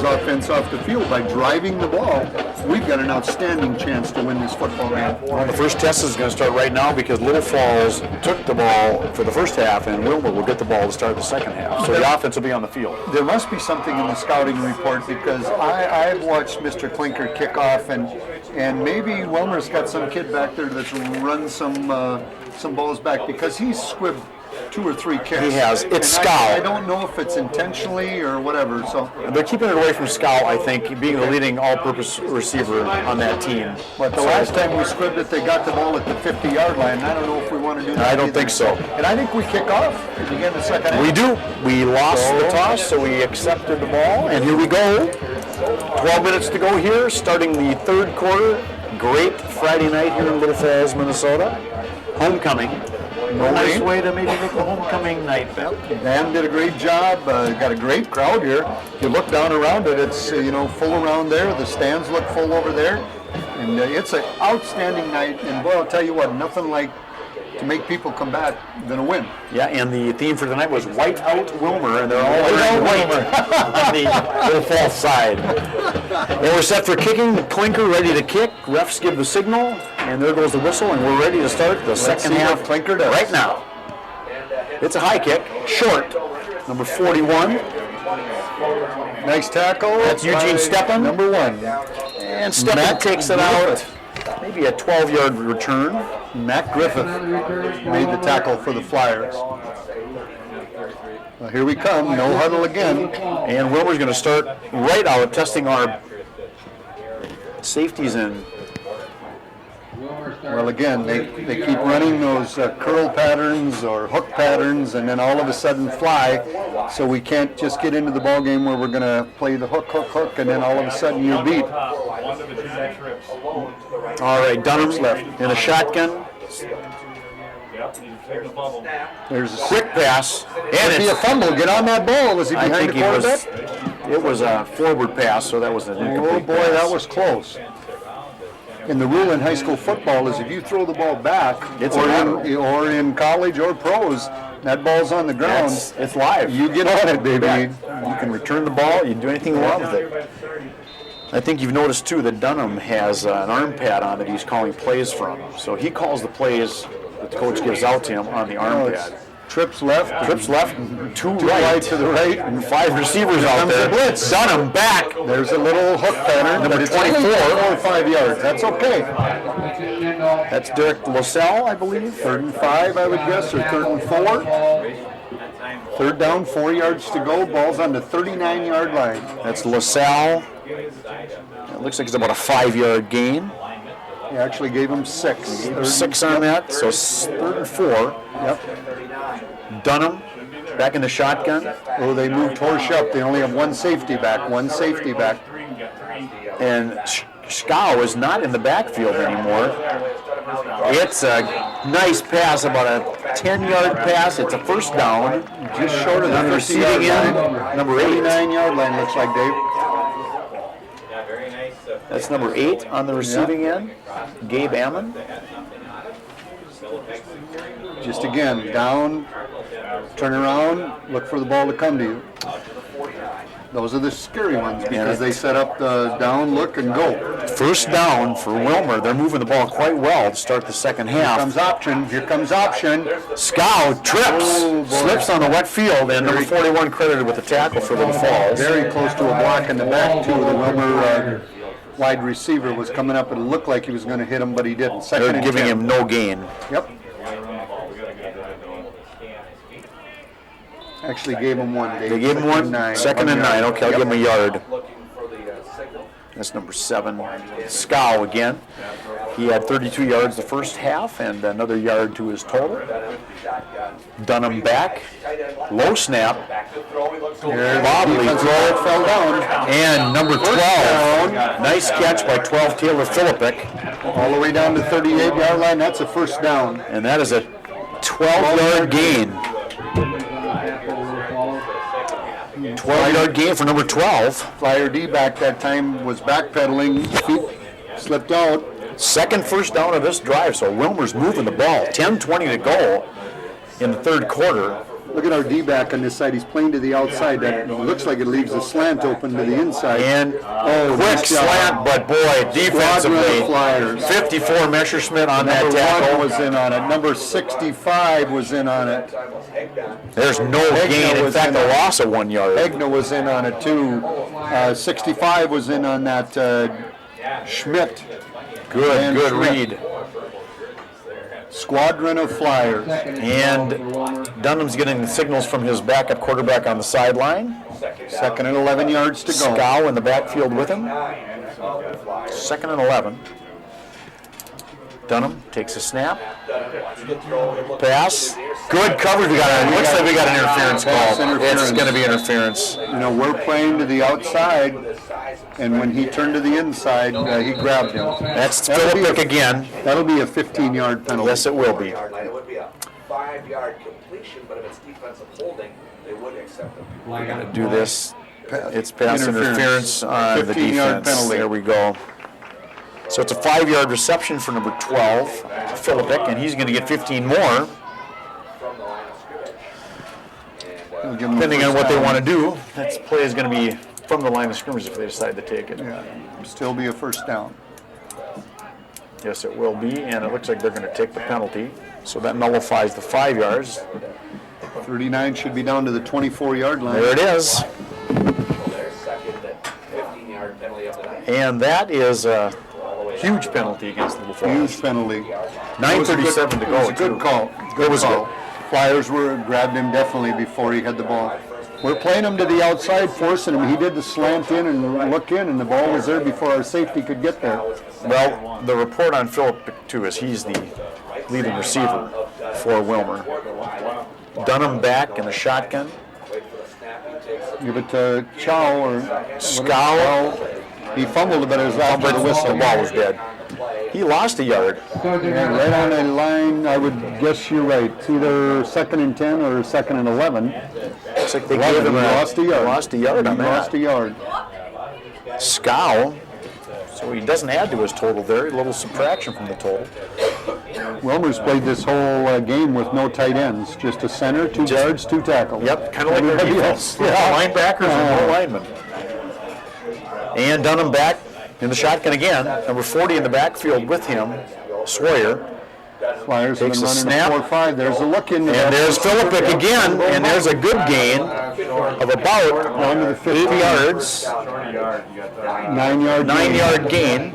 offense off the field by driving the ball, we've got an outstanding chance to win this football game. Well, the first test is going to start right now because Little Falls took the ball for the first half, and Willmar will get the ball to start the second half. So the offense will be on the field. There must be something in the scouting report because I've watched Mr. Klinker kick off, and maybe Willmar's got some kid back there that's run some balls back because he's squibbed 2 or 3 kicks. He has. It's Scow. I don't know if it's intentionally or whatever. So they're keeping it away from Scow, I think, being the leading all-purpose receiver on that team. But the last time we squibbed it, they got the ball at the 50-yard line. I don't know if we want to do that. I don't think so. And I think we kick off to begin the second half. We do. We lost the toss, so we accepted the ball, and here we go. 12 minutes to go here, starting the third quarter. Great Friday night here in Little Falls, Minnesota. Homecoming. Nice way to maybe make the homecoming night. Dan did a great job. Got a great crowd here. If you look down around it, it's full around there. The stands look full over there, and it's an outstanding night. And boy, I'll tell you what, nothing like to make people come back than a win. Yeah, and the theme for tonight was White Out Willmar, and they're all wearing white on the Little Falls side. They were set for kicking. Klinker ready to kick. Refs give the signal, and there goes the whistle, and we're ready to start the second half Klinker does right now. It's a high kick, short, number 41. Nice tackle. That's Eugene Steppen, number 1. And Steppen takes it out. Maybe a 12-yard return. Matt Griffith made the tackle for the Flyers. Well, here we come, no huddle again. And Willmar's going to start right out testing our safeties in. Well, again, they keep running those curl patterns or hook patterns and then all of a sudden fly. So we can't just get into the ball game where we're going to play the hook, and then all of a sudden you're beat. All right, Dunham's left in a shotgun. There's a quick pass. And it'd be a fumble. Get on that ball. Was he behind the quarterback? It was a forward pass, so that was an incomplete boy, pass. that was close. And the rule in high school football is if you throw the ball back, or in college or pros, that ball's on the ground. It's live. You get on it, baby. You can return the ball. You can do anything you want with it. I think you've noticed, too, that Dunham has an arm pad on that he's calling plays from. So he calls the plays that the coach gives out to him on the arm pad. Trips left, 2 right to the right, and 5 receivers out there. The blitz. Dunham back. There's a little hook pattern. Number 24. 4 or 5 yards. That's okay. That's Derek LaSalle, I believe. 3rd and 5, I would guess, or 3rd and 4. 3rd down, 4 yards to go. Ball's on the 39-yard line. That's LaSalle. It looks like it's about a 5-yard gain. He actually gave him 6. 6 on that, so 3rd and 4. Yep. Dunham back in the shotgun. Oh, they moved Horsch up. They only have one safety back. And Scow is not in the backfield anymore. It's a nice pass, about a 10-yard pass. It's a first down. Just short of the receiving end. Number 8. 89-yard line, looks like, Dave. That's number 8 on the receiving end. Gabe Ammon. Just again, down, turn around, look for the ball to come to you. Those are the scary ones because they set up the down, look, and go. First down for Willmar. They're moving the ball quite well to start the second half. Here comes option. Scow trips, slips on the wet field, and number 41 credited with the tackle for Little Falls. Very close to a block in the back, too. The Willmar wide receiver was coming up. It looked like he was going to hit him, but he didn't. They're giving him no gain. Yep. Actually gave him one, Dave. They gave him one? 2nd and 9. Okay, I'll give him a yard. That's number 7. Scow again. He had 32 yards the first half and another yard to his total. Dunham back. Low snap. Wobbly throw. Fell down. And number 12. Nice catch by 12 Taylor Philippick. All the way down to 38-yard line. That's a first down. And that is a 12-yard gain. 12-yard gain for number 12. Flyer D back that time was backpedaling, feet slipped out. Second first down of this drive, so Willmar's moving the ball. 10:20 to go in the third quarter. Look at our D-back on this side. He's playing to the outside. That looks like it leaves the slant open to the inside. And quick slant, but boy, defensively, 54 Messerschmitt on that tackle. Was in on it. Number 65 was in on it. There's no gain. In fact, a loss of 1 yard. Egna was in on it too. 65 was in on that Schmidt. Good read. Squadron of Flyers. And Dunham's getting the signals from his backup quarterback on the sideline. 2nd and 11 yards to go. Scow in the backfield with him. 2nd and 11. Dunham takes a snap. Pass. Good coverage. Looks like we got an interference call. It's going to be interference. You know, we're playing to the outside, and when he turned to the inside, he grabbed him. That's Philippick again. That'll be a 15-yard penalty. Yes, it will be. It would be a 5-yard completion, but if it's defensive holding, they would accept it. We're going to do this. It's pass interference on the defense. Penalty. There we go. So it's a 5-yard reception for number 12, Philippick, and he's going to get 15 more. Depending on what they want to do, that play is going to be from the line of scrimmage if they decide to take it. Yeah, still be a first down. Yes, it will be, and it looks like they're going to take the penalty. So that nullifies the 5 yards. 39 should be down to the 24-yard line. There it is. And that is a huge penalty against Little Falls. Huge penalty. 9:37 to go. It was a good call. It was good. Flyers grabbed him definitely before he had the ball. We're playing him to the outside, forcing him. He did the slant in and look in, and the ball was there before our safety could get there. Well, the report on Philip, too, is he's the leading receiver for Willmar. Dunham back in the shotgun. Give it to Chow or Scow. He fumbled, but it was after the whistle. The ball was dead. He lost a yard. Yeah, right on the line, I would guess you're right. It's either 2nd and 10 or 2nd and 11. Looks like they gave him lost a yard. Lost a yard on that. Lost a yard. Scow. So he doesn't add to his total there. A little subtraction from the total. Willmar's played this whole game with no tight ends. Just a center, 2 guards, 2 tackles. Yep, kind of like their defense. Linebackers and no linemen. And Dunham back in the shotgun again. Number 40 in the backfield with him, Sawyer. Flyers takes a snap. 4-5. There's a look in there. And there's Philippick again, and there's a good gain of about down to the 8 yards. 9-yard gain.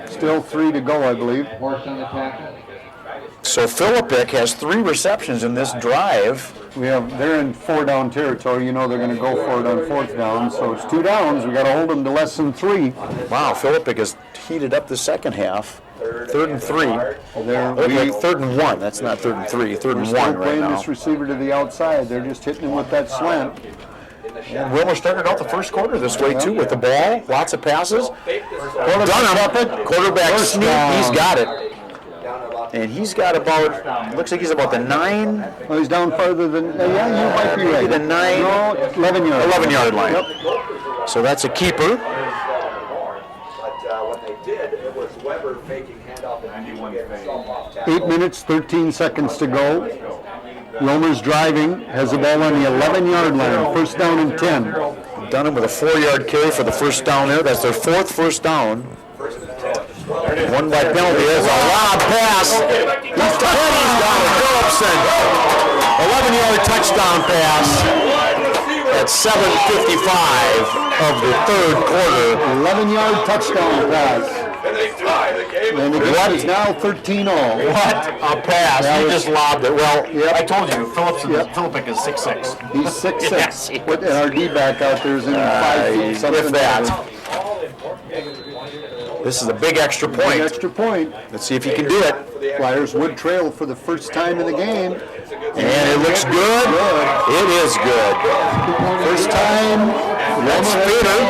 Still 3 to go, I believe. So Philippick has 3 receptions in this drive. They're in 4-down territory. You know they're going to go for it on 4th down. So it's 2 downs. We got to hold them to less than 3. Wow, Philippick has heated up the second half. Third and 3. Okay, third and 1. That's not third and 3. Third and 1 right playing now. this receiver to the outside. They're just hitting him with that slant. And Willmar started out the first quarter this way too with the ball. Lots of passes. Quarterback sneak. He's got it. And he's got about, looks like he's about the 9. Oh, he's down farther than, yeah, you might be right. The 9. No, 11 yard. 11-yard line. Yep. So that's a keeper. But when they did, it was Weber faking handoff and he would get himself off tackle. 8 minutes, 13 seconds to go. Romer's driving, has the ball on the 11-yard line, first down and 10. Dunham with a 4-yard carry for the first down there. That's their 4th first down. One by penalty. There's a lob pass. He's got it. Phillipson. 11-yard touchdown pass at 7:55 of the third quarter. 11-yard touchdown pass. And the game is now 13-all. What a pass. He just lobbed it. Well, I told you, Philippic is 6'6". He's 6'6". Yes, And our D-back out there is in 5 feet. Something if that. This is a big extra point. Big extra point. Let's see if he can do it. Flyers would trail for the first time in the game. And it looks good. It is good. First time. That's Fader.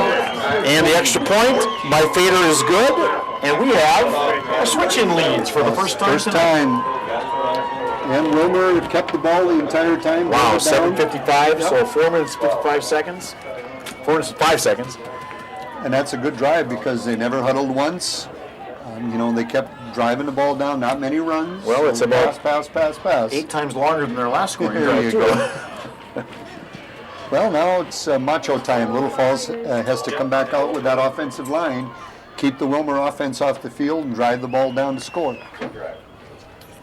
And the extra point by Fader is good. And we have a switch-in leads for the first time. First time. And Romer kept the ball the entire time. Wow, 7:55, so 4 minutes 55 seconds. 4 minutes 5 seconds. And that's a good drive because they never huddled once. They kept driving the ball down, not many runs. Well, it's about pass. 8 times longer than their last scoring There drive, you too. go. Well, now it's macho time. Little Falls has to come back out with that offensive line, keep the Willmar offense off the field, and drive the ball down to score.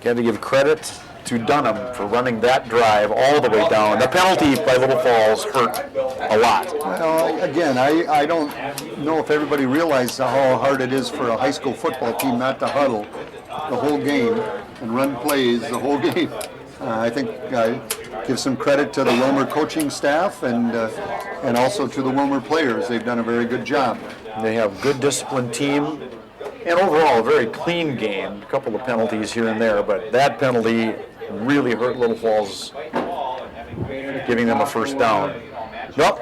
Got to give credit to Dunham for running that drive all the way down. The penalty by Little Falls hurt a lot. Well, again, I don't know if everybody realizes how hard it is for a high school football team not to huddle the whole game and run plays the whole game. I think give some credit to the Willmar coaching staff and also to the Willmar players. They've done a very good job. They have a good disciplined team, and overall a very clean game. A couple of penalties here and there, but that penalty really hurt Little Falls, giving them a first down. Nope.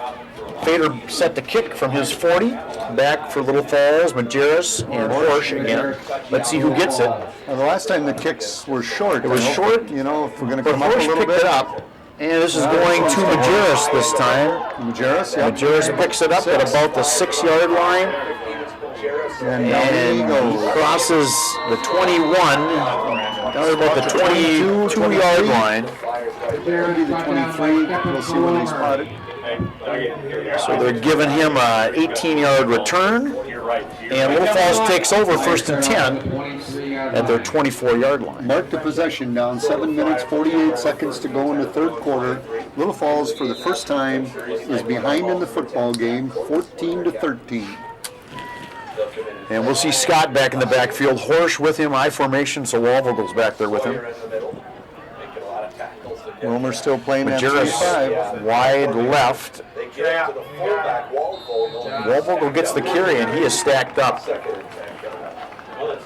Fader set the kick from his 40, back for Little Falls, Majerus, and Horsch again. Let's see who gets it. The last time the kicks were short. It was short. If we're going to come up a little picked bit. it up, and this is going to Majerus this time. Majerus, yeah. Majerus picks it up at about the 6-yard line. And he crosses the 21, down about the 22-yard line. Maybe the 23. We'll see when they spot it. So they're giving him a 18-yard return, and Little Falls takes over first and 10 at their 24-yard line. Mark the possession down. 7 minutes, 48 seconds to go in the third quarter. Little Falls, for the first time, is behind in the football game, 14-13. And we'll see Scott back in the backfield. Horsch with him, I formation, so Walvogel's back there with him. Willmar's still playing at Majerus 3-5. wide left. Walvogel gets the carry, and he is stacked up.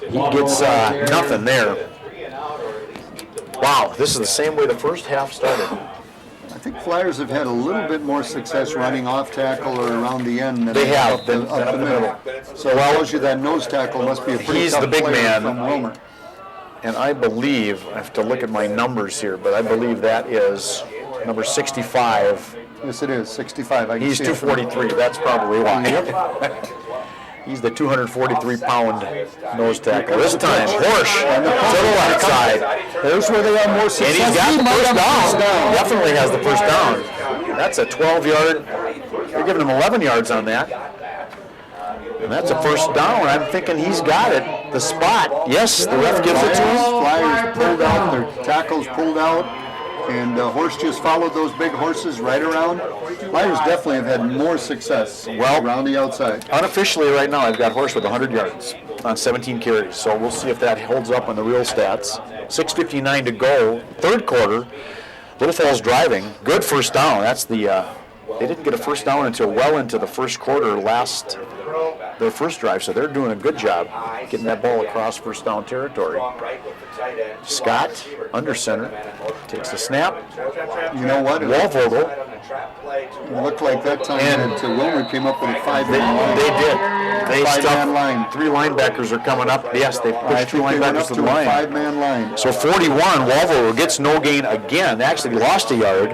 He gets nothing there. Wow, this is the same way the first half started. I think Flyers have had a little bit more success running off tackle or around the end than They have, up the middle. So it tells you that nose tackle must be a pretty He's tough the big player man. from Willmar. And I believe, I have to look at my numbers here, but I believe that is number 65. Yes, it is, 65. I can He's see it. 243, that's probably why. He's the 243-pound nose tackle. This time, Horsch to the left side. There's where they have more success. And he's got the first down. Definitely has the first down. That's a 12-yard. They're giving him 11 yards on that. And that's a first down. I'm thinking he's got it. The spot. Yes, the ref gives it to him. Flyers pulled out, their tackles pulled out, and Horsch just followed those big horses right around. Flyers definitely have had more success around the outside. Unofficially right now, I've got Horsch with 100 yards on 17 carries. So we'll see if that holds up on the real stats. 6:59 to go, third quarter. Little Falls driving. Good first down. That's the. They didn't get a first down until well into the first quarter last their first drive, so they're doing a good job getting that ball across first down territory. Scott, under center, takes the snap. You know what? Walvogel. It looked like that time that Willmar came up with a 5-man line. They did. They Five-man line. 3 linebackers are coming up. Yes, they pushed 2 linebackers to the line. 5-man line. So 41, Walvogel gets no gain again. Actually lost a yard.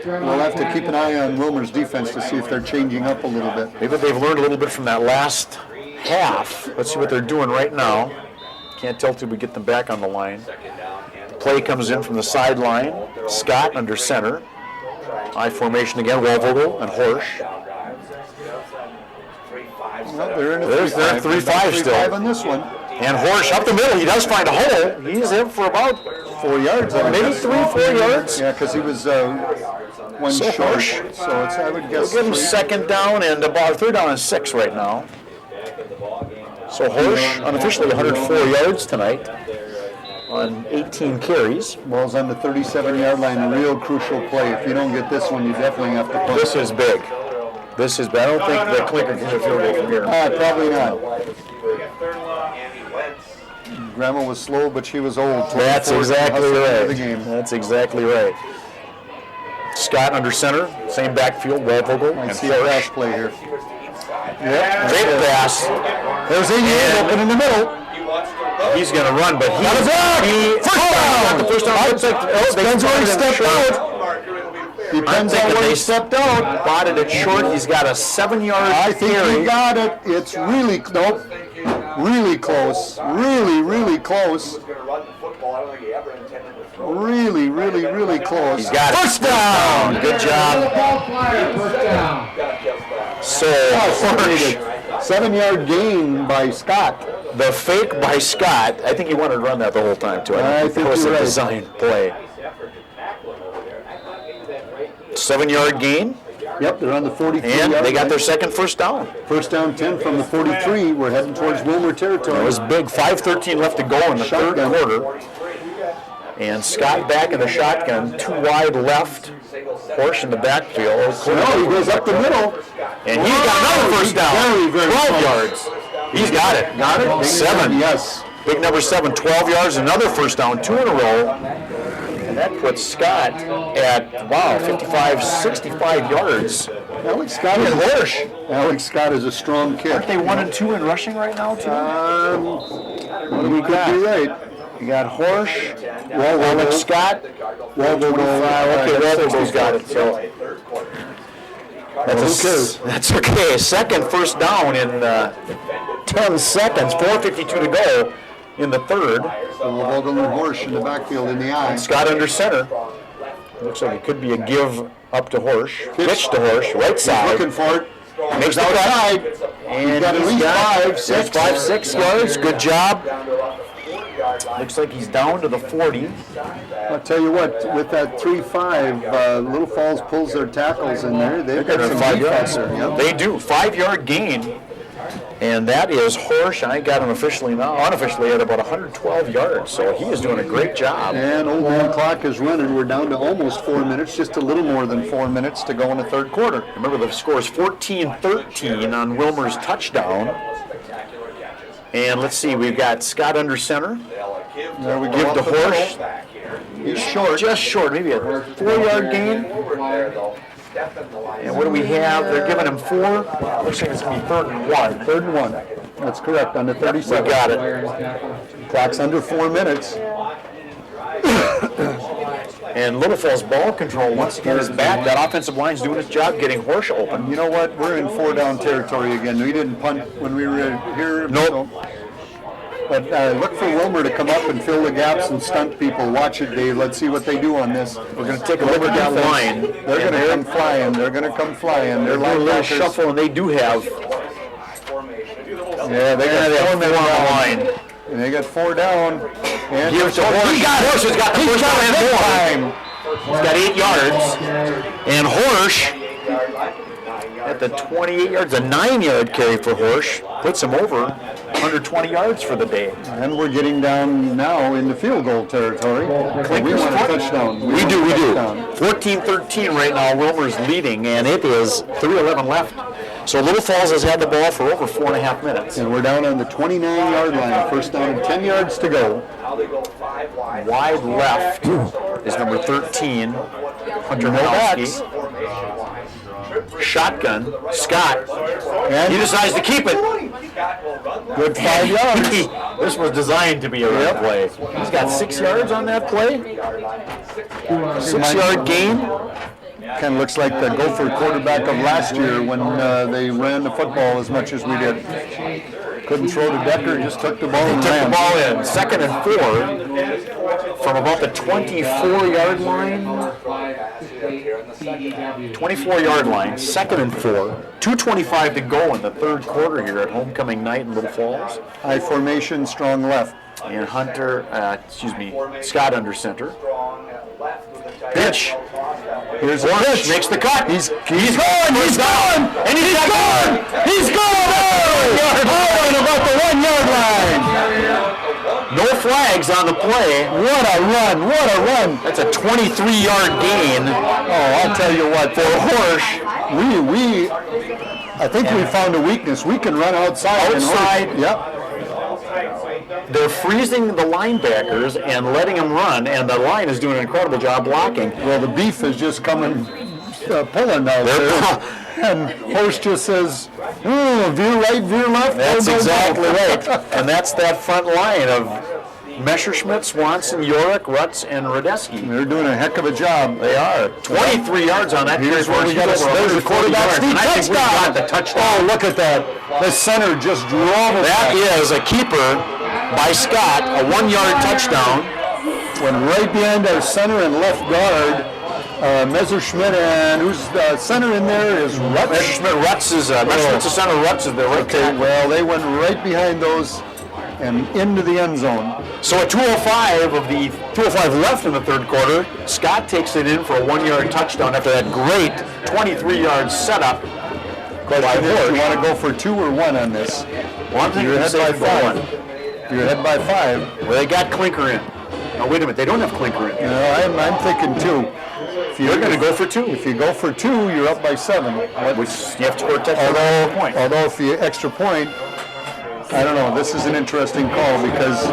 We'll have to keep an eye on Wilmer's defense to see if they're changing up a little bit. Maybe they've learned a little bit from that last half. Let's see what they're doing right now. Can't tell till we get them back on the line. Play comes in from the sideline. Scott under center. I formation again, Walvogel and Horsch. Well, they're in a There's 3-5 still. 3-5 on this one. And Horsch up the middle. He does find a hole. He's in for about 4 yards. Maybe 3-4 yards. Yeah, because he was one So short. Horsch. So it's, I would We'll guess give him 3. second down and about 3rd down and 6 right now. So Horsch unofficially 104 yards tonight on 18 carries. Ball's on the 37-yard line, a real crucial play. If you don't get this one, you definitely have to punt. This is big. This is big. I don't think the clicker can hit a field goal from here. Probably not. Grandma was slow, but she was old. That's 24 exactly of the right. game. That's exactly right. Scott under center, same backfield, Walvogel I and see a Horsch. pass play here. Yep, great pass. There's a open in the middle. He's going to run, but first down. Depends where he stepped out. Depends on where he stepped out. Spotted it short. He's got a 7-yard I think carry. he got it. It's really really close. Really close. Really close. He's got it. First down. Good job. First down. So, 7-yard gain by Scott. The fake by Scott, I think he wanted to run that the whole time, too. I think it was you're a right. design play. 7-yard gain, Yep, they're on the 43. and they got their second first down. First down 10 from the 43. We're heading towards Willmar territory. It was big. 5:13 left to go in the third quarter. And Scott back in the shotgun, 2 wide left. Horsch in the backfield. No, he goes up the middle. And he's got another first down. Very 12 close. yards. He's got it. Got it? 7. Yes. Big number 7, 12 yards, another first down, 2 in a row. And that puts Scott at, wow, 55, 65 yards. Alex Scott And Horsch. Alex Scott is a strong kid. Aren't they 1 and 2 in rushing right now, too? What do we got? Be right. You got Horsch, Alex Scott, Walvogel. okay, Walvogel's got it. So that's okay. Second first down in 10 seconds, 4:52 to go in the third. Walvogel and Horsch in the backfield in the eye. Scott under center. Looks like it could be a give up to Horsch. Pitch to Horsch, right side. Looking for it. Makes the outside. And got at he's least got 5, 6 yards. Good job. Looks like he's down to the 40. I'll tell you what, with that 3-5, Little Falls pulls their tackles in there. They've got some 5 defense yards. there. Yep. They do. 5-yard gain. And that is Horsch. I got him officially now, unofficially at about 112 yards. So he is doing a great job. And old man clock is running. We're down to almost 4 minutes, just a little more than 4 minutes to go in the third quarter. Remember, the score is 14-13 on Willmar's touchdown. And let's see, we've got Scott under center. There we go. Give to Horsch. He's short. Just short, maybe a 4-yard gain. And what do we have? They're giving him 4. Looks like it's going to be 3rd and 1. 3rd and 1. That's correct, on the 37. We got it. Clock's under 4 minutes. And Little Falls ball control once again is back. That offensive line's doing its job getting Horsch open. You know what? We're in 4-down territory again. We didn't punt when we were here. Nope. So. But look for Willmar to come up and fill the gaps and stunt people. Watch it, Dave. Let's see what they do on this. We're going to take a look at that line. They're going to come flying. They're going to come flying. They're doing a little shuffle, and they do have. Yeah, they got 4 men on the line. And they got 4 down. And Here's to Horsch. Horsch has got the first down and more. He's got 8 yards. And Horsch at the 28 yards, a 9-yard carry for Horsch. Puts him over 120 yards for the day. And we're getting down now in the field goal territory. We want a touchdown. We do. 14-13 right now. Willmar's leading, and it is 3:11 left So Little Falls has had the ball for over 4.5 minutes. And we're down on the 29-yard line. First down and 10 yards to go. Wide left is number 13, Hunter Milowski. Shotgun, Scott. And he decides to keep it. Good 5 yards. This was designed to be a run play. He's got 6 yards on that play. 6-yard gain. Kind of looks like the Gopher quarterback of last year when they ran the football as much as we did. Couldn't throw to Decker, just took the ball and ran. Took the ball in. 2nd and 4 from about the 24-yard line. 24-yard line, 2nd and 4. 2:25 to go in the third quarter here at homecoming night in Little Falls. High formation, strong left. And Scott under center. Pitch. Here's a pitch. Makes the cut. He's going. He's gone. And he's gone. He's gone. Oh, and about the 1-yard line. No flags on the play. What a run. What a run. That's a 23-yard gain. Oh, I'll tell you what. For Horsch, I think we found a weakness. We can run outside. Yep. They're freezing the linebackers and letting them run, and the line is doing an incredible job blocking. Well, the beef is just coming, pulling out there. And Horsch just says, veer right, veer left. That's exactly right. And that's that front line of Messerschmitt, Swanson, Yorick, Rutz, and Radeski. They're doing a heck of a job. They are. 23 yards on that. Here's where we got there's the quarterback sneak touchdown. The touchdown. Oh, look at that. The center just drove it. That is a keeper by Scott, a 1-yard touchdown. Went right behind our center and left guard. Messerschmitt, and who's the center in there is Rutz. Messerschmitt's the center. Rutz is there. Right okay, well, they went right behind those and into the end zone. So at 2:05 left in the third quarter, Scott takes it in for a 1-yard touchdown after that great 23-yard setup. Question is, you want to go for 2 or 1 on this? Well, I'm thinking you're ahead by 5. You're ahead by 5. Well, they got Clinker in. No, wait a minute. They don't have Clinker in. No, I'm thinking 2. You're going to go for 2. If you go for 2, you're up by 7. Which you have to score a touchdown point. Although if you extra point, I don't know. This is an interesting call because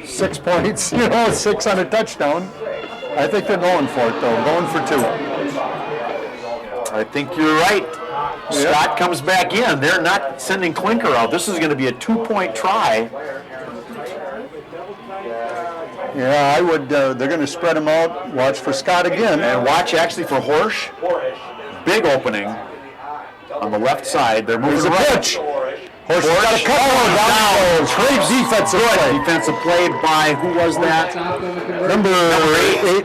6 points, 6 on a touchdown. I think they're going for it though. Going for 2. I think you're right. Scott comes back in. They're not sending Clinker out. This is going to be a 2-point try. Yeah, I would. They're going to spread them out. Watch for Scott again. And watch actually for Horsch. Big opening on the left side. They're moving right. Pitch. Horsch got a couple down. Great defensive play. Defensive play by, who was that? Number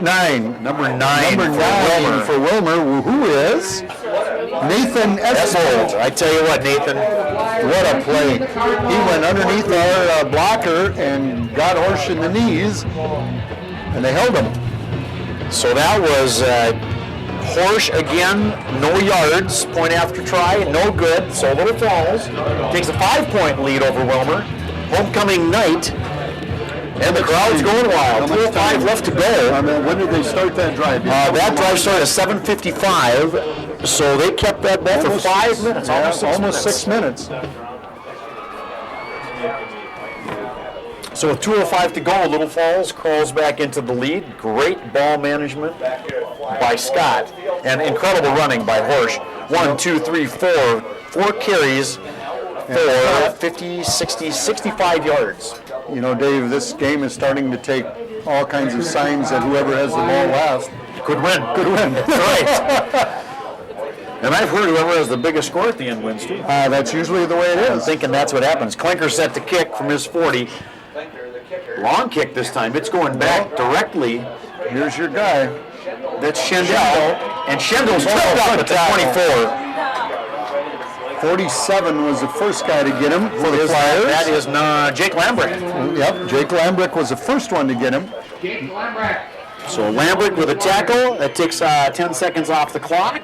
9. Number 9 for Willmar, who is Nathan Esmold. I tell you what, Nathan. What a play. He went underneath our blocker and got Horsch in the knees, and they held him. So that was Horsch again, no yards, point after try, no good. So Little Falls takes a 5-point lead over Willmar. Homecoming night, and the crowd's going wild. 2:05 left to go. When did they start that drive? That drive started at 7:55, so they kept that ball for 5 minutes, almost 6 minutes. So with 2:05 to go, Little Falls crawls back into the lead. Great ball management by Scott, and incredible running by Horsch. 1, 2, 3, 4 carries for 50, 60, 65 yards. You know, Dave, this game is starting to take all kinds of signs that whoever has the ball last could win. That's right. And I've heard whoever has the biggest score at the end wins too. That's usually the way it is. I'm thinking that's what happens. Clinker set to kick from his 40. Long kick this time. It's going back directly. Here's your guy. That's Schendel. And Schendel's tripped up at the 24. 47 was the first guy to get him for the Flyers. That is Jake Lambrick. Yep, Jake Lambrick was the first one to get him. So Lambrick with a tackle. That takes 10 seconds off the clock.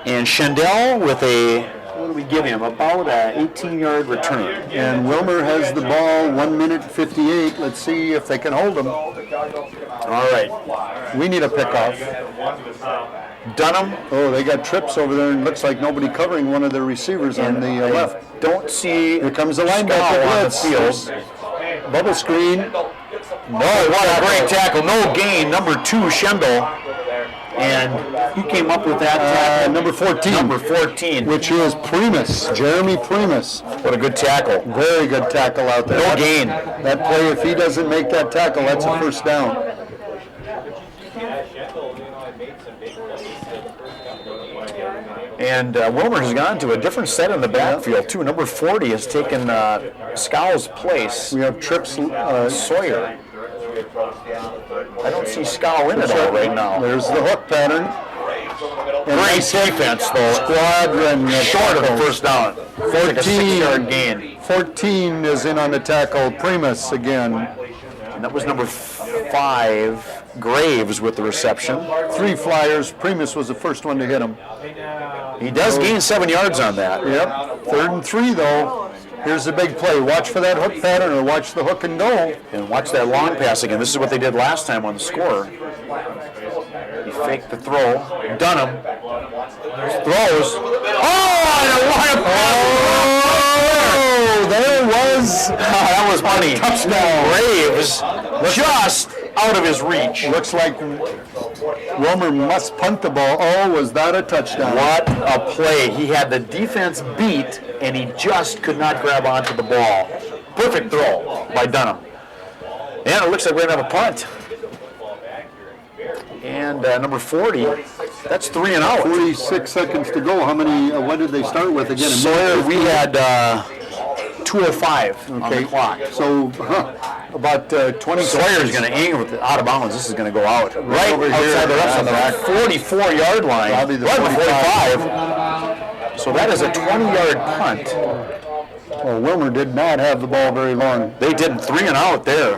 And Schendel with a, what do we give him? About an 18-yard return. And Willmar has the ball, 1 minute 58. Let's see if they can hold him. Oh, All right. We need a pickoff. Dunham. Oh, they got trips over there, and looks like nobody covering one of their receivers on the left. Don't see. Here comes the linebacker on the blitz. field. Bubble screen. Oh, what a great tackle. No gain. Number 2, Schendel. And who came up with that tackle? Number 14. Number 14. Which is Primus, Jeremy Primus. What a good tackle. Very good tackle out there. No gain. That play, if he doesn't make that tackle, that's a first down. And Willmar has gone to a different set in the backfield, too. Number 40 has taken Scow's place. We have trips Sawyer. I don't see Scow in it all right now. There's the hook pattern. Great defense, though. Squadron. Short of the first down. 14. Like a 6-yard gain. 14 is in on the tackle. Primus again. And that was number 5, Graves, with the reception. 3 Flyers. Primus was the first one to hit him. He does gain 7 yards on that. Yep. 3rd and 3, though. Here's the big play. Watch for that hook pattern or watch the hook and go. And watch that long pass again. This is what they did last time on the score. He faked the throw. Dunham throws. Oh, there was. That was funny. Touchdown. Graves just out of his reach. Looks like Willmar must punt the ball. Oh, was that a touchdown? What a play. He had the defense beat, and he just could not grab onto the ball. Perfect throw by Dunham. And it looks like we're going to have a punt. And number 40, that's 3 and out. 46 seconds to go. How many, what did they start with again? Sawyer, we had 2:05 on the clock. So about 20 Sawyer's going to aim with it out of bounds. This is going to go out. Right over outside here, the refs on the 44-yard line. Probably the right 45. 45. So that is a 20-yard punt. Well, Willmar did not have the ball very long. They did 3 and out there.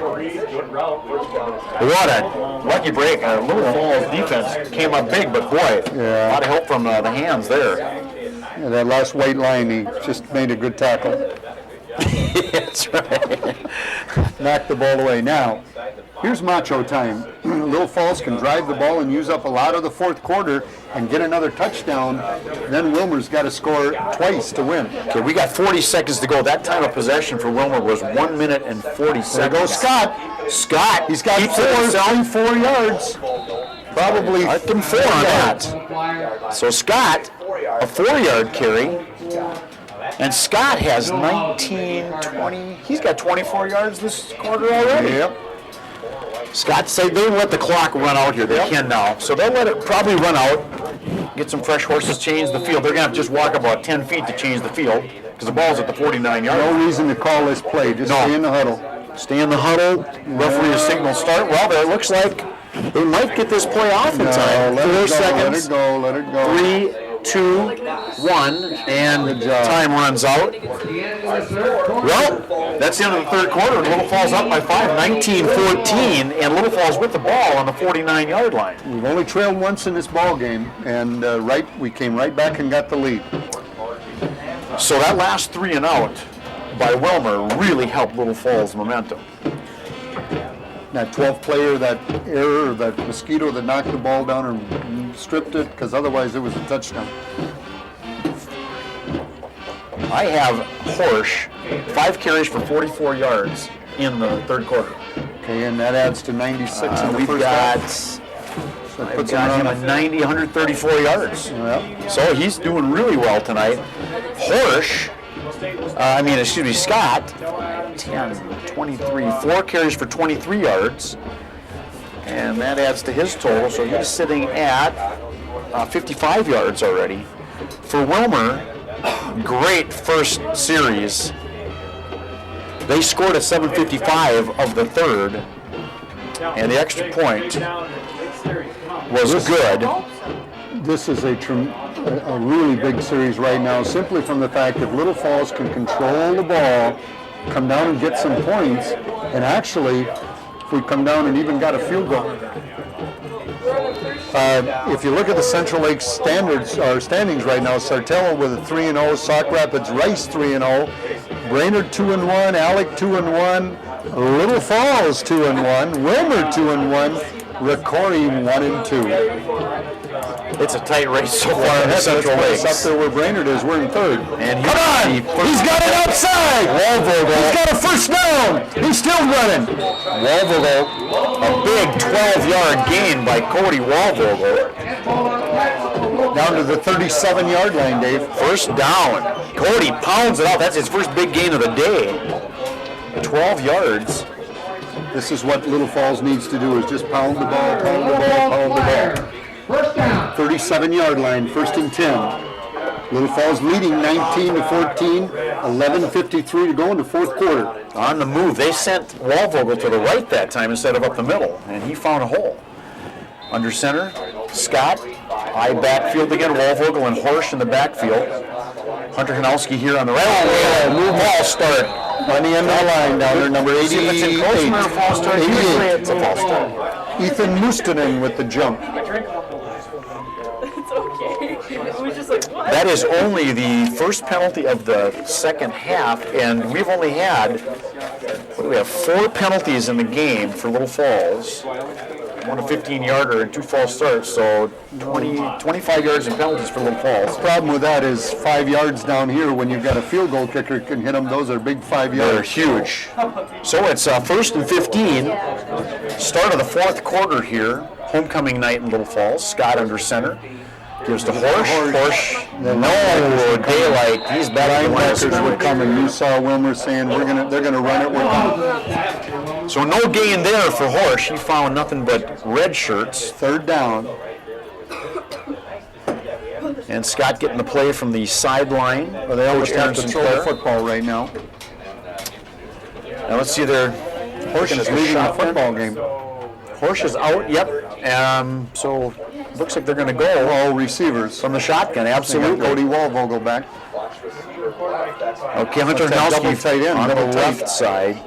What a lucky break. Little Falls defense came up big, but boy, a lot of help from the hands there. Yeah, that last white line, he just made a good tackle. That's right. Knocked the ball away. Now, here's macho time. Little Falls can drive the ball and use up a lot of the fourth quarter and get another touchdown. Then Willmar's got to score twice to win. Okay, we got 40 seconds to go. That time of possession for Willmar was 1 minute and 40 seconds. There goes Scott. Scott, he's got 4 yards. Probably. I can 4 on that. So Scott, a 4-yard carry. And Scott has 19, 20. He's got 24 yards this quarter already. Yep. Scott said they let the clock run out here. They can now. So they'll let it probably run out, get some fresh horses, change the field. They're going to have to just walk about 10 feet to change the field because the ball's at the 49-yard line. No reason to call this play. Just stay in the huddle. Stay in the huddle. Referee signal start. Well, it looks like they might get this play off in time. 4 seconds. Let it go. 3, 2, 1, and time runs out. Well, that's the end of the third quarter. Little Falls up by 5, 19-14, and Little Falls with the ball on the 49-yard line. We've only trailed once in this ball game, and we came right back and got the lead. So that last 3 and out by Willmar really helped Little Falls' momentum. That 12th player, that error, that mosquito that knocked the ball down and stripped it, because otherwise it was a touchdown. I have Horsch, 5 carries for 44 yards in the third quarter. Okay, and that adds to 96 in the we've first got, half. I've got him at 90, 134 yards. Yep. So he's doing really well tonight. Horsch, Scott, 10, 23, 4 carries for 23 yards. And that adds to his total, so he's sitting at 55 yards already. For Willmar, great first series. They scored at 7:55 of the third, and the extra point was good. This is a really big series right now, simply from the fact that Little Falls can control the ball, come down and get some points, and actually, if we come down and even got a field goal. If you look at the Central Lakes standings right now, Sartella with a 3-0, Sauk Rapids Rice 3-0, Brainerd 2-1, Alec 2-1, Little Falls 2-1, Willmar 2-1, Ricori 1 and 2. It's a tight race so far in the Central League. Lakes. Up there where Brainerd is, we're in third. And come on! He's got it outside! Wallvogel. He's got a first down! He's still running! Wallvogel, a big 12-yard gain by Cody Wallvogel. Down to the 37-yard line, Dave. First down. Cody pounds it out. That's his first big gain of the day. 12 yards. This is what Little Falls needs to do, is just pound the ball, pound the ball, pound the ball. First down. 37-yard line, 1st and 10. Little Falls leading 19-14, 11:53 to go in the 4th quarter. On the move. They sent Wallvogel to the right that time instead of up the middle, and he found a hole. Under center, Scott, I backfield again, Wallvogel and Horsch in the backfield. Hunter Hanowski here on the right. Oh, move ball start. On the end of the line down there, number 88. See if it's in close or a false start. Usually it's a false start. Ethan Mustonen with the jump. It's okay. It was just like, what? That is only the first penalty of the second half, and we've only had, what do we have, 4 penalties in the game for Little Falls. 1 15-yarder and 2 false starts, so 25 yards in penalties for Little Falls. The problem with that is 5 yards down here when you've got a field goal kicker can hit them. Those are big 5 yards. They're huge. So it's 1st and 15, start of the 4th quarter here. Homecoming night in Little Falls. Scott under center. Gives to Horsch. No daylight. He's back in the Linebackers were coming. You saw Willmar saying they're gonna run it. We're coming. So no gain there for Horsch. He found nothing but red shirts. 3rd down. And Scott getting the play from the sideline. Well, they always have to throw the football right now. Now let's see their Horsch is leading the football game. Horsch is out. Yep. So looks like they're going to go. All receivers from the shotgun. Absolutely. Cody Wallvogel back. Okay, Hunter Hanowski tight end on the left side.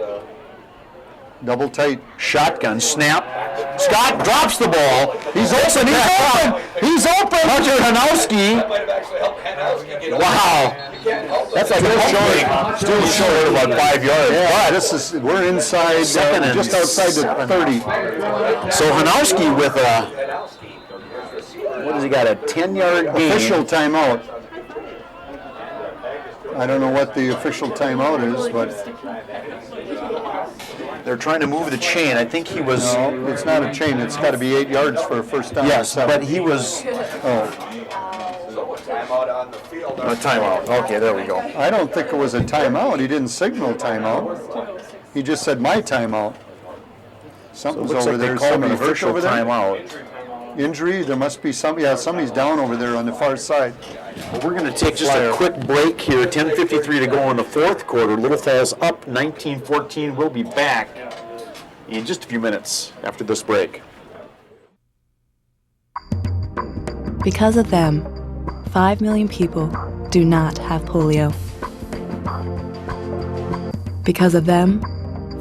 Double tight. Shotgun snap. Scott drops the ball. He's open. He's open. He's open. Hunter Hanowski. Wow. That's like still short about 5 yards. Yeah, we're inside, just outside the 30. So Hanowski with what has he got? A 10-yard gain. Official timeout. I don't know what the official timeout is, but they're trying to move the chain. I think he was. No, it's not a chain. It's got to be 8 yards for a first down. Yes, but he was. A timeout. Okay, there we go. I don't think it was a timeout. He didn't signal timeout. He just said my timeout. Something's over there. Somebody hurt over there. Timeout. Injury? There must be some. Yeah, somebody's down over there on the far side. Well, we're going to take just a quick break here. 10:53 to go in the 4th quarter. Little Falls up 19-14. We'll be back in just a few minutes after this break. Because of them, 5 million people do not have polio. Because of them,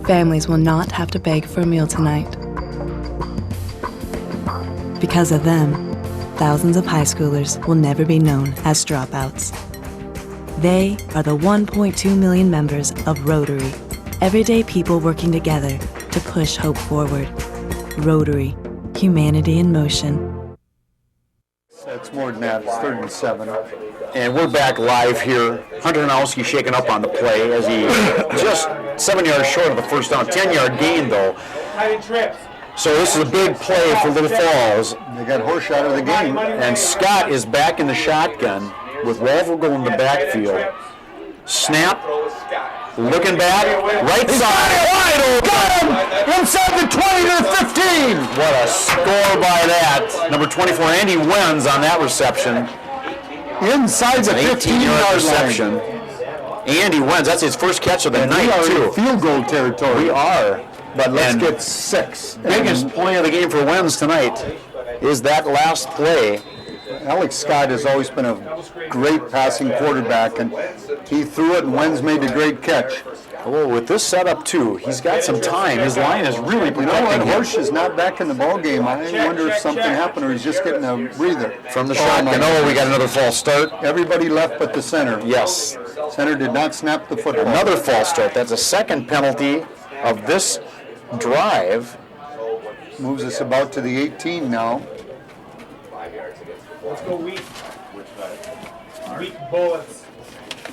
families will not have to beg for a meal tonight. Because of them, thousands of high schoolers will never be known as dropouts. They are the 1.2 million members of Rotary, everyday people working together to push hope forward. Rotary, humanity in motion. It's more than that. It's 3rd and 7. And we're back live here. Hunter Hanowski shaking up on the play as he just 7 yards short of the first down. 10-yard gain, though. So this is a big play for Little Falls. They got Horsch out of the game. And Scott is back in the shotgun with Wallvogel in the backfield. Snap. Looking back. Right side. Wide open. Got him! Inside the 20 to the 15. What a score by that. Number 24, Andy Wenz on that reception. Inside the 15-yard reception. Andy Wenz, that's his first catch of the night, we are too. in field goal territory. We are. But let's get 6. Biggest play of the game for Wenz tonight is that last play. Alex Scott has always been a great passing quarterback, and he threw it, and Wenz made a great catch. Oh, with this setup, too, he's got some time. His line is really protecting him. Horsch is not back in the ball game. I wonder if something happened or he's just getting a breather. From the shotgun. Oh, we got another false start. Everybody left but the center. Yes. Center did not snap the football. Another false start. That's a second penalty of this drive. Moves us about to the 18 now. 5 yards against the Let's go weak. Weak bullets.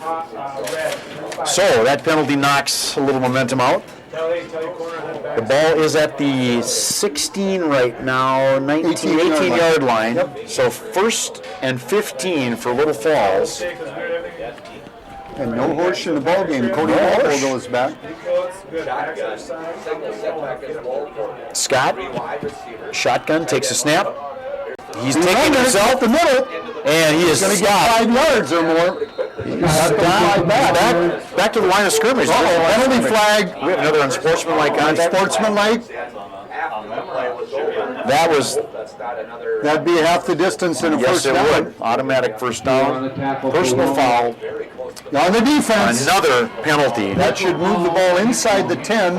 Red. So that penalty knocks a little momentum out. Tell your corner head back. The ball is at the 16 right now, 18-yard line. So 1st and 15 for Little Falls. And no horse in the ball game. Cody Walpole goes back. Scott, shotgun, takes a snap. He's taking himself the middle, and he is going to get 5 yards or more. Back to the line of scrimmage. Penalty flag. We have another unsportsmanlike contact. Unsportsmanlike. That'd be half the distance in a first down. Yes, it would. Automatic first down. Personal foul. On the defense. Another penalty. That should move the ball inside the 10.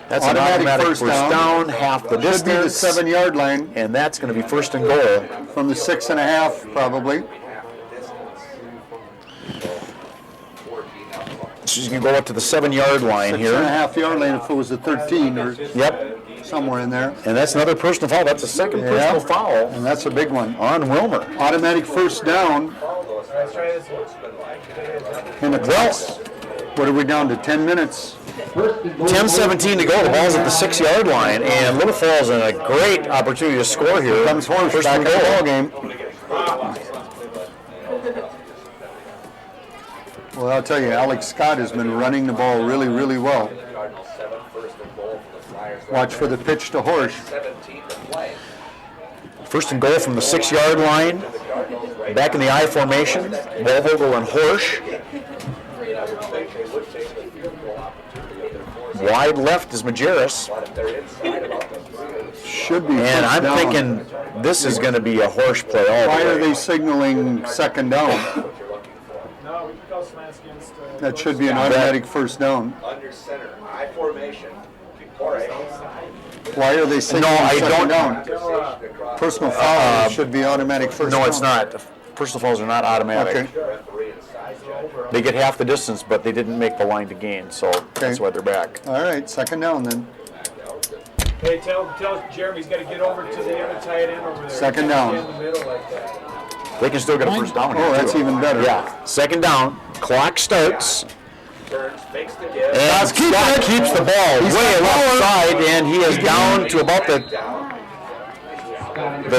That's an automatic first down, half the distance. Should be the 7-yard line. And that's going to be 1st and goal. From the 6.5, probably. She's going to go up to the 7-yard line here. 6.5-yard line if it was a 13 or somewhere in there. And that's another personal foul. That's a second personal foul. And that's a big one. On Willmar. Automatic first down. And what are we down to? 10 minutes. 10:17 to go. The ball's at the 6-yard line, and Little Falls in a great opportunity to score here. Comes Horse First back and in the goal. ball game. Well, I'll tell you, Alex Scott has been running the ball really, really well. Watch for the pitch to Horse. First and goal from the 6-yard line. Back in the I formation. Volvogel and Horsch. Wide left is Majerus. Should be. And I'm thinking this is going to be a Horsch play all the Why way. are they signaling second down? That should be an automatic first down. Under center, I formation. Why are they signaling second down? Down? Personal foul should be automatic first down. No, it's not. Personal fouls are not automatic. Okay. They get half the distance, but they didn't make the line to gain, so that's why they're back. All right, second down then. Hey, tell Jeremy's got to get over to the other tight end over there. Second down. In the middle like that. They can still get a first down here. Oh, that's even better. Yeah. Second down. Clock starts. Turns, fakes the give. And Scott keeps the ball way left side, and he is down to about the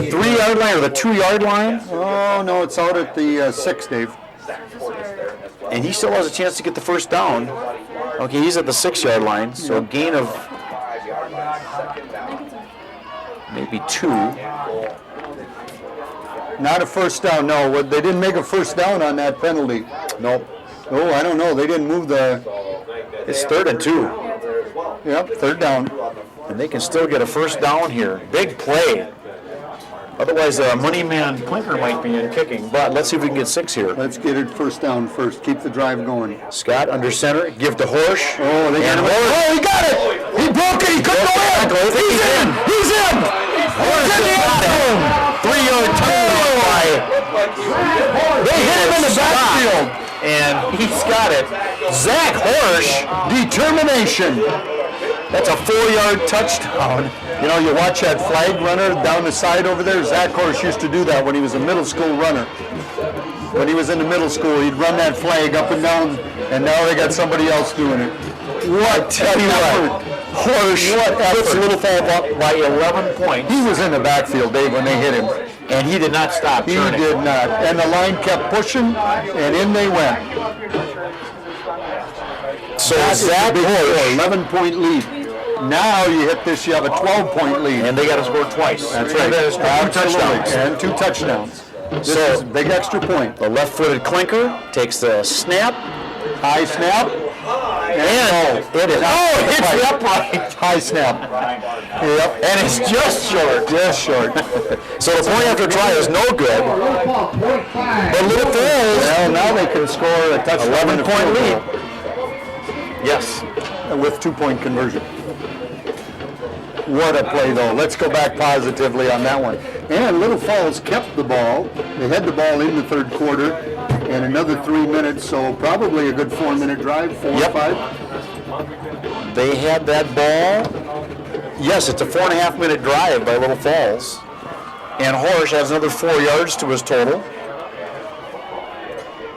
3-yard line or the 2-yard line. Oh, no, it's out at the 6, Dave. And he still has a chance to get the first down. Okay, he's at the 6-yard line, so a gain of maybe 2. Not a first down, no. They didn't make a first down on that penalty. Nope. Oh, I don't know. They didn't move the... It's 3rd and 2. Yep, 3rd down. And they can still get a first down here. Big play. Otherwise, Money Man Clinker might be in kicking, but let's see if we can get 6 here. Let's get it first down first. Keep the drive going. Scott under center, give to Horsch. Oh, they got him. Oh, he got it! He broke it! He couldn't go in! He's in! He's in! Horsch in the end zone! 3-yard touchdown by. They hit him in the backfield. And he's got it. Zach Horsch. Determination. That's a 4-yard touchdown. You know, you watch that flag runner down the side over there. Zach Horsch used to do that when he was a middle school runner. When he was in the middle school, he'd run that flag up and down, and now they got somebody else doing it. What? Tell you what. Horsch puts Little Falls up by 11 points. He was in the backfield, Dave, when they hit him. And he did not stop turning. He did not. And the line kept pushing, and in they went. So Zach Horsch, 11-point lead. Now you hit this, you have a 12-point lead. And they got to score twice. That's right. And 2 touchdowns. And 2 touchdowns. This is a big extra point. The left-footed Clinker takes the snap. High snap. And it is. Oh, it hits the upright. High snap. Yep. And it's just short. Just short. So the point after try is no good. But Little Falls. Well, now they can score a touchdown. 11-point lead. Yes. With 2-point conversion. What a play, though. Let's go back positively on that one. And Little Falls kept the ball. They had the ball in the 3rd quarter. And another 3 minutes, so probably a good 4-minute drive, 4 or 5. They had that ball Yes, it's a 4.5 minute drive by Little Falls. And Horsch has another 4 yards to his total.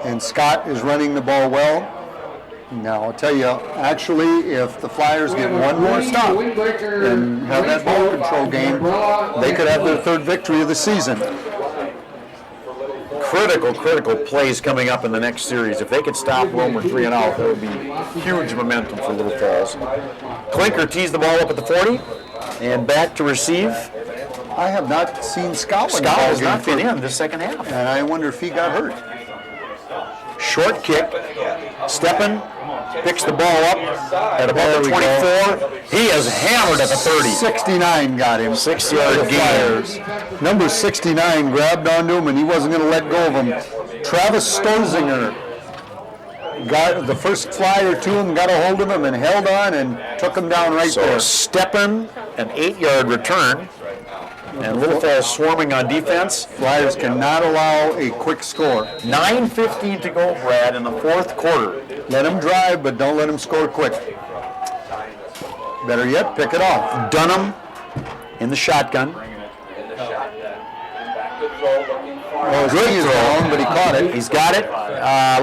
And Scott is running the ball well. Now, I'll tell you, actually, if the Flyers get one more stop and have that ball control game, they could have their 3rd victory of the season. Critical plays coming up in the next series. If they could stop Willmar 3 and out, that would be huge momentum for Little Falls. Klinker tees the ball up at the 40 and back to receive. I have not seen Scott. Scott has not been in this second half. And I wonder if he got hurt. Short kick. Steppen picks the ball up at about the 24. He is hammered at the 30. 69 got him. 6-yard gain. Number 69 grabbed onto him and he wasn't going to let go of him. Travis Storzinger got the first flyer to him, got a hold of him and held on and took him down right there. Steppen, an 8-yard return. And Little Falls swarming on defense. Flyers cannot allow a quick score. 9:15 to go, Brad, in the 4th quarter. Let them drive, but don't let them score quick. Better yet, pick it off. Dunham in the shotgun. Oh, good throw, but he caught it. He's got it.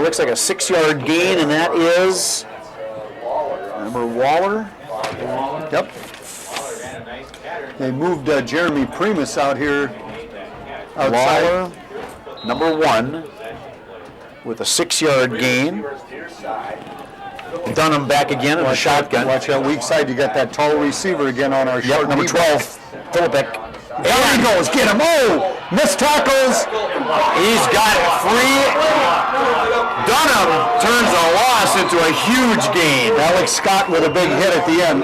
Looks like a 6-yard gain, and that is number Waller. Yep. They moved Jeremy Primus out here outside. Waller, number 1, with a 6-yard gain. Dunham back again in a shotgun. Watch that weak side. You got that tall receiver again on our short. Number 12, Philippek. There he goes. Get him. Oh, missed tackles. He's got it free. Dunham turns a loss into a huge gain. Alex Scott with a big hit at the end.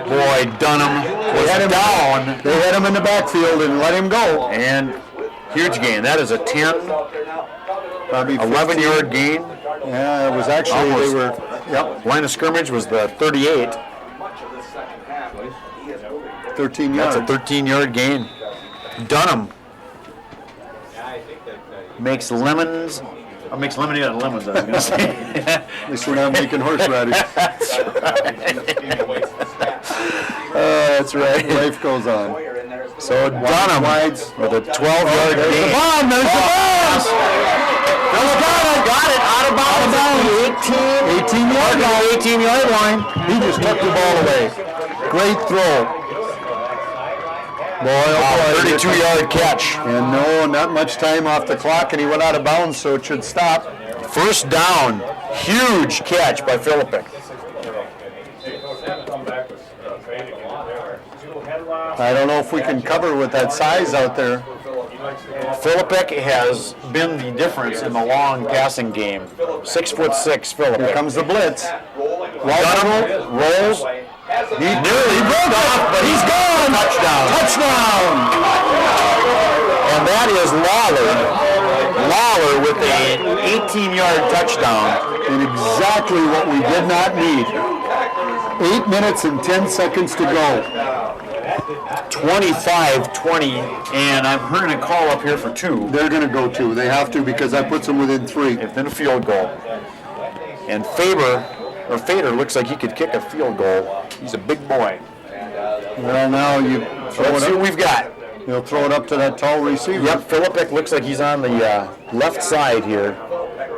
Boy, Dunham was down. They had him in the backfield and let him go. And huge gain. That is a 10, 11-yard gain. Yeah, it was actually, almost. They were, yep. Line of scrimmage was the 38. 13 yards. That's a 13-yard gain. Dunham makes lemons. Makes lemonade out of lemons, I was going to say. At least we're not making horseradish. That's right. Life goes on. So Dunham with a 12-yard gain. There's the bomb. There's the bomb. Got it. Out of bounds. 18-yard line. He just took the ball away. Great throw. Boy, oh boy, 32-yard catch. And no, not much time off the clock, and he went out of bounds, so it should stop. First down. Huge catch by Philippek. I don't know if we can cover with that size out there. Philippek has been the difference in the long passing game. 6'6", Philippek. Here comes the blitz. Dunham rolls. He nearly broke off, but he's gone. Touchdown. And that is Lawler with an 18-yard touchdown. And exactly what we did not need. 8 minutes and 10 seconds to go. 25-20, and I'm hearing a call up here for 2. They're going to go 2. They have to because I put them within 3. Within a field goal. And Fader looks like he could kick a field goal. He's a big boy. Well, now you throw Let's see what we've got. He'll throw it up to that tall receiver. Yep, Philippek looks like he's on the left side here,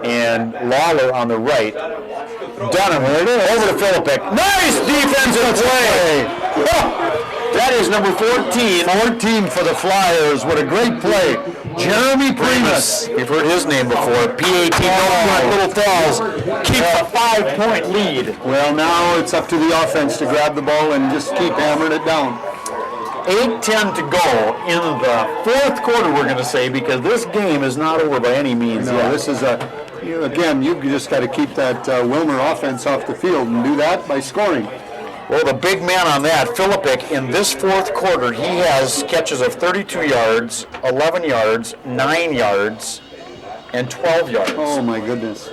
and Lawler on the right. Dunham over to Philippek. Nice defensive play. That is number 14. 14 for the Flyers. What a great play. Jeremy Primus. You've heard his name before. PAT Little Falls keeps a 5-point lead. Well, now it's up to the offense to grab the ball and just keep hammering it down. 8:10 to go in the 4th quarter, we're going to say, because this game is not over by any means yet. This is again, you've just got to keep that Willmar offense off the field and do that by scoring. Well, the big man on that, Philippek, in this 4th quarter, he has catches of 32 yards, 11 yards, 9 yards, and 12 yards. Oh, my goodness.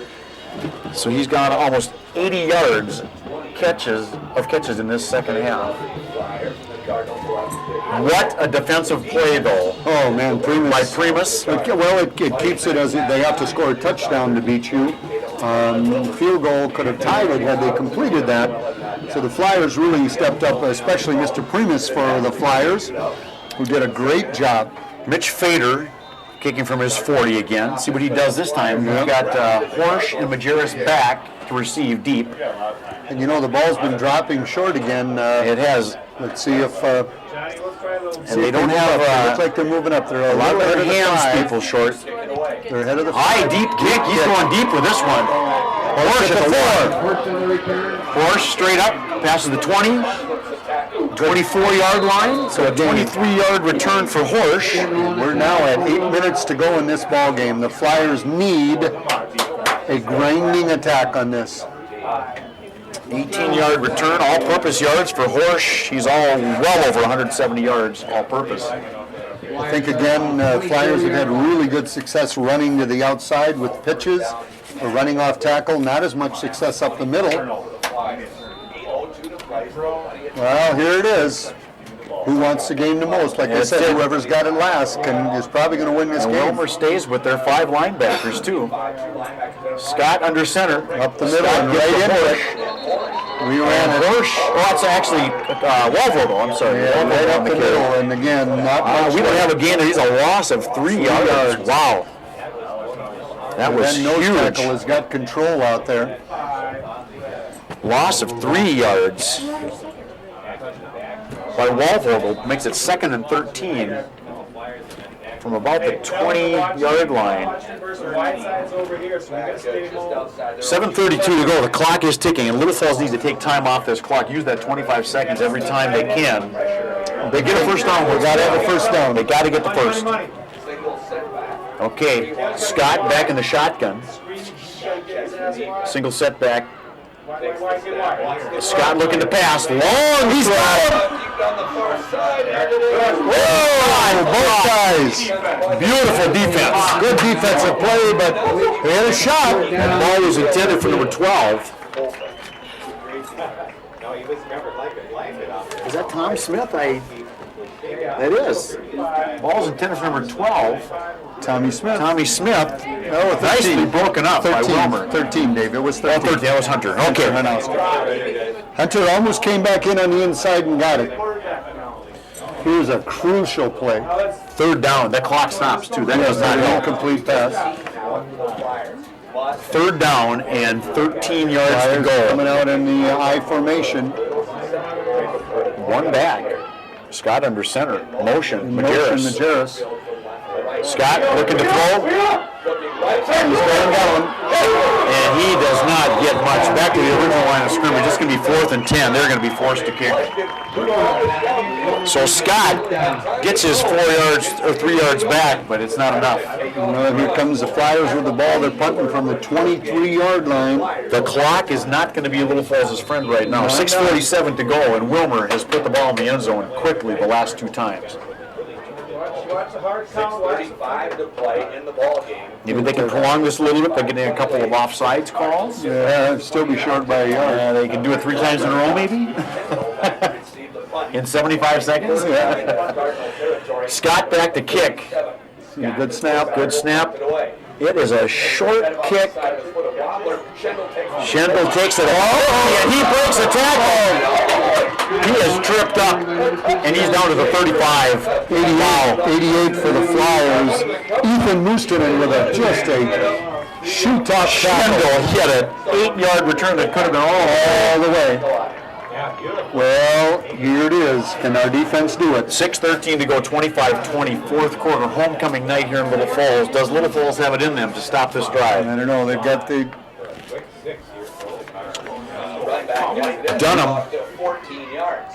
So he's got almost 80 yards catches in this second half. What a defensive play, though. Oh, man, Primus. By Primus. Well, it keeps it as they have to score a touchdown to beat you. Field goal could have tied it had they completed that. So the Flyers really stepped up, especially Mr. Primus for the Flyers, who did a great job. Mitch Fader kicking from his 40 again. See what he does this time. We've got Horsch and Majerus back to receive deep. And you know, the ball's been dropping short again. It has. Let's see if... and they don't have... looks like they're moving up. They're a lot of their hands people short. They're ahead of the... High, deep kick. He's going deep with this one. Horsch at the 4. Horsch straight up, passes the 20. 24-yard line, so a 23-yard return for Horsch. We're now at 8 minutes to go in this ball game. The Flyers need a grinding attack on this. 18-yard return, all-purpose yards for Horsch. He's all well over 170 yards, all-purpose. I think, again, Flyers have had really good success running to the outside with pitches or running off tackle. Not as much success up the middle. Well, here it is. Who wants the game the most? Like I said, whoever's got it last is probably going to win this game. Willmar stays with their 5 linebackers, too. Scott under center. Up the middle and right into it. We ran it. Horsch. Oh, it's actually Walvogel. I'm sorry. Yeah, right up the middle. And again, not much. We don't have a gain. He's a loss of 3 yards. Wow. That was huge. Nose tackle has got control out there. Loss of 3 yards by Walvogel makes it 2nd and 13 from about the 20-yard line. 7:32 to go. The clock is ticking, and Little Falls needs to take time off this clock. Use that 25 seconds every time they can. They get a first down. They got to have a first down. They got to get the first. Okay, Scott back in the shotgun. Single setback. Scott looking to pass. Long. He's got him. Both guys. Beautiful defense. Good defensive play, but they had a shot. The ball was intended for number 12. Is that Tom Smith? That is. Ball's intended for number 12. Tommy Smith. Tommy Smith. Oh, nicely broken up 13, by Willmar. 13, Dave. It was 13. 13. That was Hunter. Okay. Hunter almost came back in on the inside and got it. Here's a crucial play. 3rd down. That clock stops, too. That does not help. Incomplete pass. 3rd down and 13 yards to go. Coming out in the I formation. 1 back. Scott under center. Motion. Majerus. Scott looking to throw. He's going down. And he does not get much. Back to the original line of scrimmage. It's going to be 4th and 10. They're going to be forced to kick. So Scott gets his 4 yards or 3 yards back, but it's not enough. Well, here comes the Flyers with the ball. They're punting from the 23-yard line. The clock is not going to be Little Falls' friend right now. 6:47 to go, and Willmar has put the ball in the end zone quickly the last 2 times. 6:35 to play in the ball game. Maybe they can prolong this a little bit by getting a couple of offsides calls. Yeah, still be short by a yard. They can do it 3 times in a row, maybe. In 75 seconds. Scott back to kick. Good snap. Good snap. It is a short kick. Schendel takes it off, and he breaks the tackle. He is tripped up, and he's down to the 35. 88 for the Flyers. Ethan Mustonen with just a shoot-top tackle. Schendel hit an 8-yard return that could have been all the way. Well, here it is. Can our defense do it? 6:13 to go, 25-20, 4th quarter, homecoming night here in Little Falls. Does Little Falls have it in them to stop this drive? I don't know. They've got the... Dunham. 14 yards.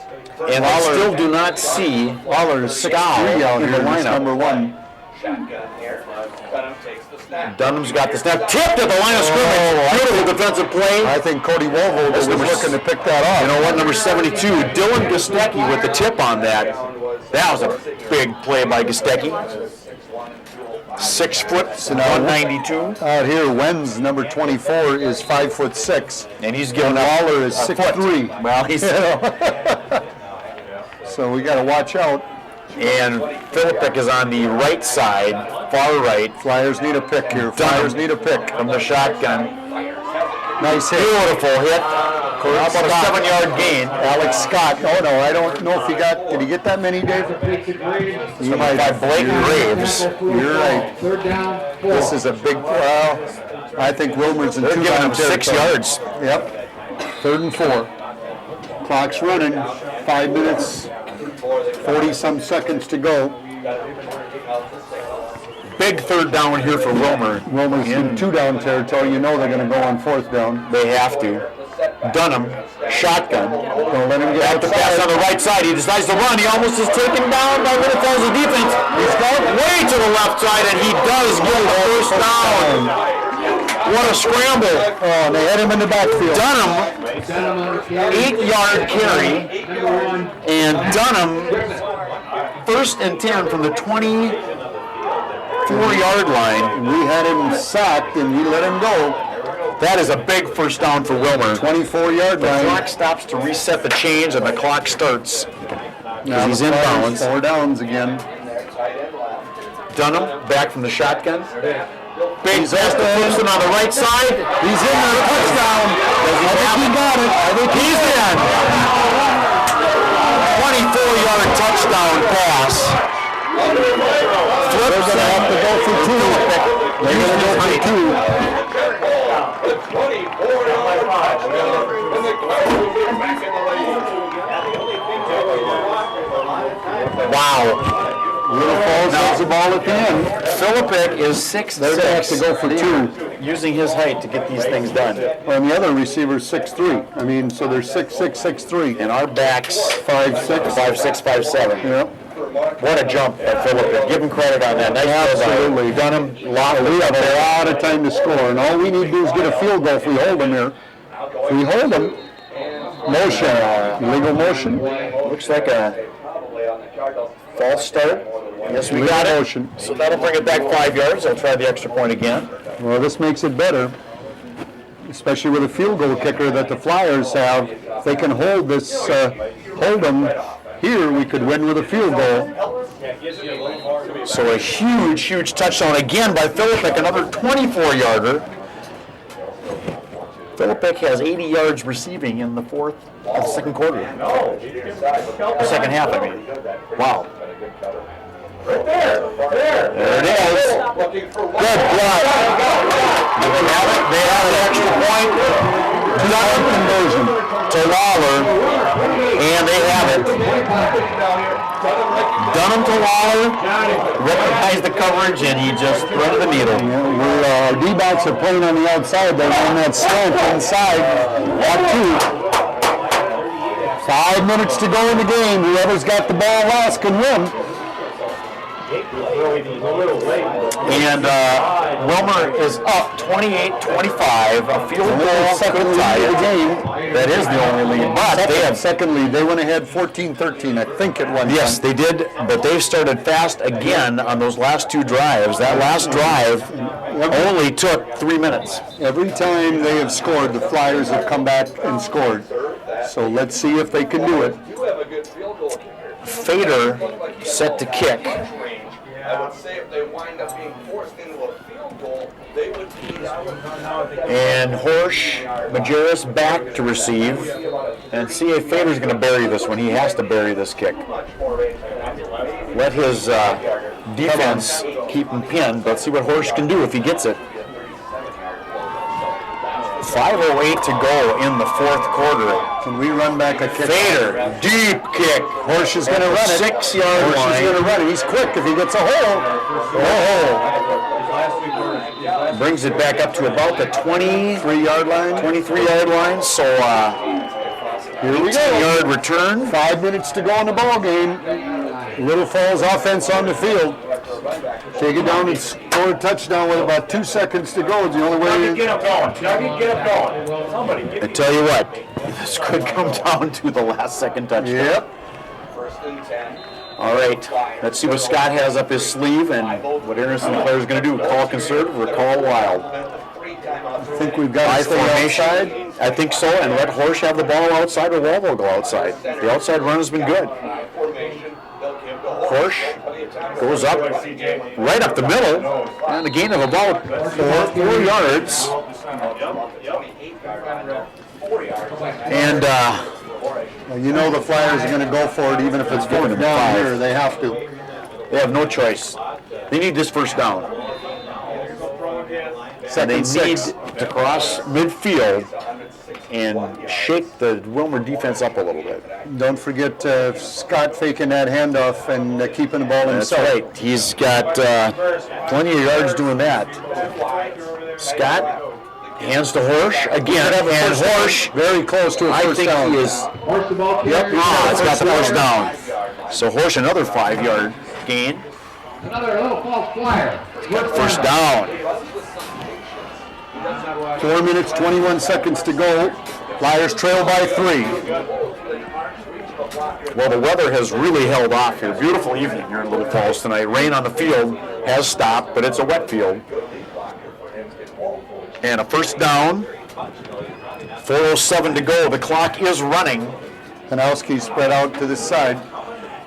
And I still do not see Waller is 6'3" out here in the lineup. Number 1. Shotgun here. Dunham takes the snap. Dunham's got the snap. Tipped at the line of scrimmage. Beautiful defensive play. I think Cody Wolvold was looking to pick that off. You know what, number 72, Dylan Gostecki with the tip on that. That was a big play by Gostecki. 6 foot, 192. Out here, Wenz, number 24, is 5'6", and he's giving Waller is 6'3". Well, he's so we got to watch out. And Philippik is on the right side, far right. Flyers need a pick here. Flyers need a pick from the shotgun. Nice hit. Beautiful hit. How about a 7-yard gain? Alex Scott. Oh no, I don't know if did he get that many, Dave? He might By Blake Graves. You're right. Third down, 4. This is a big, well, I think Willmar's in They're two giving down him 6 territory. yards. Yep. 3rd and 4. Clock's running. 5 minutes, 40-some seconds to go. Big 3rd down here for Willmar. Willmar's in 2 down territory. You know they're going to go on 4th down. They have to. Dunham, shotgun. Don't let him get Back to pass on the right side. He decides to run. He almost is taken down by Winnipeg's defense. He's gone way to the left side, and he does get the first down. What a scramble. Oh, and they had him in the backfield. Dunham, 8-yard carry, and Dunham, 1st and 10 from the 24-yard line. We had him sacked, and we let him go. That is a big first down for Willmar. 24-yard The line. clock stops to reset the chains, and the clock starts. Now He's the in Flyers, bounds. 4 downs again. Dunham back from the shotgun. Big pass to Simpson on the right side. He's in there. Touchdown. Does he have it? got it. I think He's in. 24-yard touchdown pass. They're going to have to go for 2. They're going to go for 2. Wow. Little Falls has the ball at the end. Philippik is 6'6". They're going to have to go for 2. Using his height to get these things done. And the other receiver's 6'3". I mean, so they're 6'6", 6'3". And our backs 5'6". 5'6", 5'7". Yep. What a jump by Philippik. Give him credit on that. Nice Absolutely. Dunham, We have a lot of time to score, and all we need to do is get a field goal if we hold them here. If we hold them, motion, illegal motion. Looks like a false start. Yes, we got it. Motion. So that'll bring it back 5 yards. I'll try the extra point again. Well, this makes it better, especially with a field goal kicker that the Flyers have. If they can hold this, hold them here, we could win with a field goal. So a huge, huge touchdown again by Philippik, another 24-yarder. Philippik has 80 yards receiving in the second quarter. The second half, I mean. Wow. Right there. There it is. Good block. They have an extra point. Dunham conversion to Lawler, and they have it. Dunham to Lawler, recognized the coverage, and he just threaded the needle. Our D-backs are playing on the outside. They run that slant inside. At 2. 5 minutes to go in the game. Whoever's got the ball last can win. And Willmar is up 28-25. A field goal Second could lead tie of the it. game. That is the only lead. But they have Second lead. They went ahead 14-13, I think, at one time. Yes, they did, but they've started fast again on those last 2 drives. That last drive only took 3 minutes. Every time they have scored, the Flyers have come back and scored. So let's see if they can do it. Fader set to kick. I would say if they wind up being forced into a field goal, they would be. And Horsch, Majerus back to receive. And C.A. Fader's going to bury this one. He has to bury this kick. Let his defense keep him pinned. Let's see what Horsch can do if he gets it. 5:08 to go in the fourth quarter. Can we run back a kick? Fader, deep kick. Horsch is going to run it. 6-yard line. Horsch is going to run it. He's quick if he gets a hole. Brings it back up to about the 23-yard line. 23-yard line. So here we go. 18-yard return. 5 minutes to go in the ball game. Little Falls offense on the field. Take it down and score a touchdown with about 2 seconds to go. It's the only way. Get him going. Get him going. Somebody get I tell you what, this could come down to the last second touchdown. Yep. All right, let's see what Scott has up his sleeve and what Anderson player is going to do. Call conservative or call wild? I think we've got to stay outside. I think so, and let Horsch have the ball outside or Wall will go outside. The outside run has been good. Horsch goes up, right up the middle, and a gain of about 4 yards. And Well, you know the Flyers are going to go for it, even if it's fourth down here. They have to. they have no choice. They need this first down. And they need to cross midfield and shake the Willmar defense up a little bit. Don't forget Scott faking that handoff and keeping the ball That's himself. right. He's got plenty of yards doing that. Scott hands to Horsch again, and Horsch very close to a first down. I think he is. It's got the first down. So Horsch another 5-yard gain. Another little false flyer. First down. 4 minutes, 21 seconds to go. Flyers trail by 3. Well, the weather has really held off here. Beautiful evening here in Little Falls tonight. Rain on the field has stopped, but it's a wet field. And a first down. 4:07 to go. The clock is running. Kanowski spread out to this side.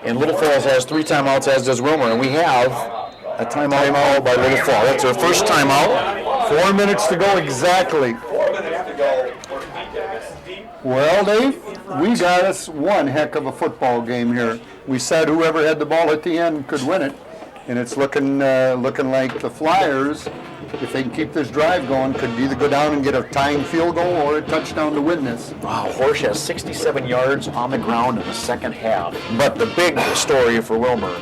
And Little Falls has 3 timeouts, as does Willmar. And we have a timeout by Little Falls. That's our first timeout. 4 minutes to go exactly. Well, Dave, we got us one heck of a football game here. We said whoever had the ball at the end could win it, and it's looking like the Flyers, if they can keep this drive going, could either go down and get a tying field goal or a touchdown to win this. Wow, Horsch has 67 yards on the ground in the second half. But the big story for Willmar,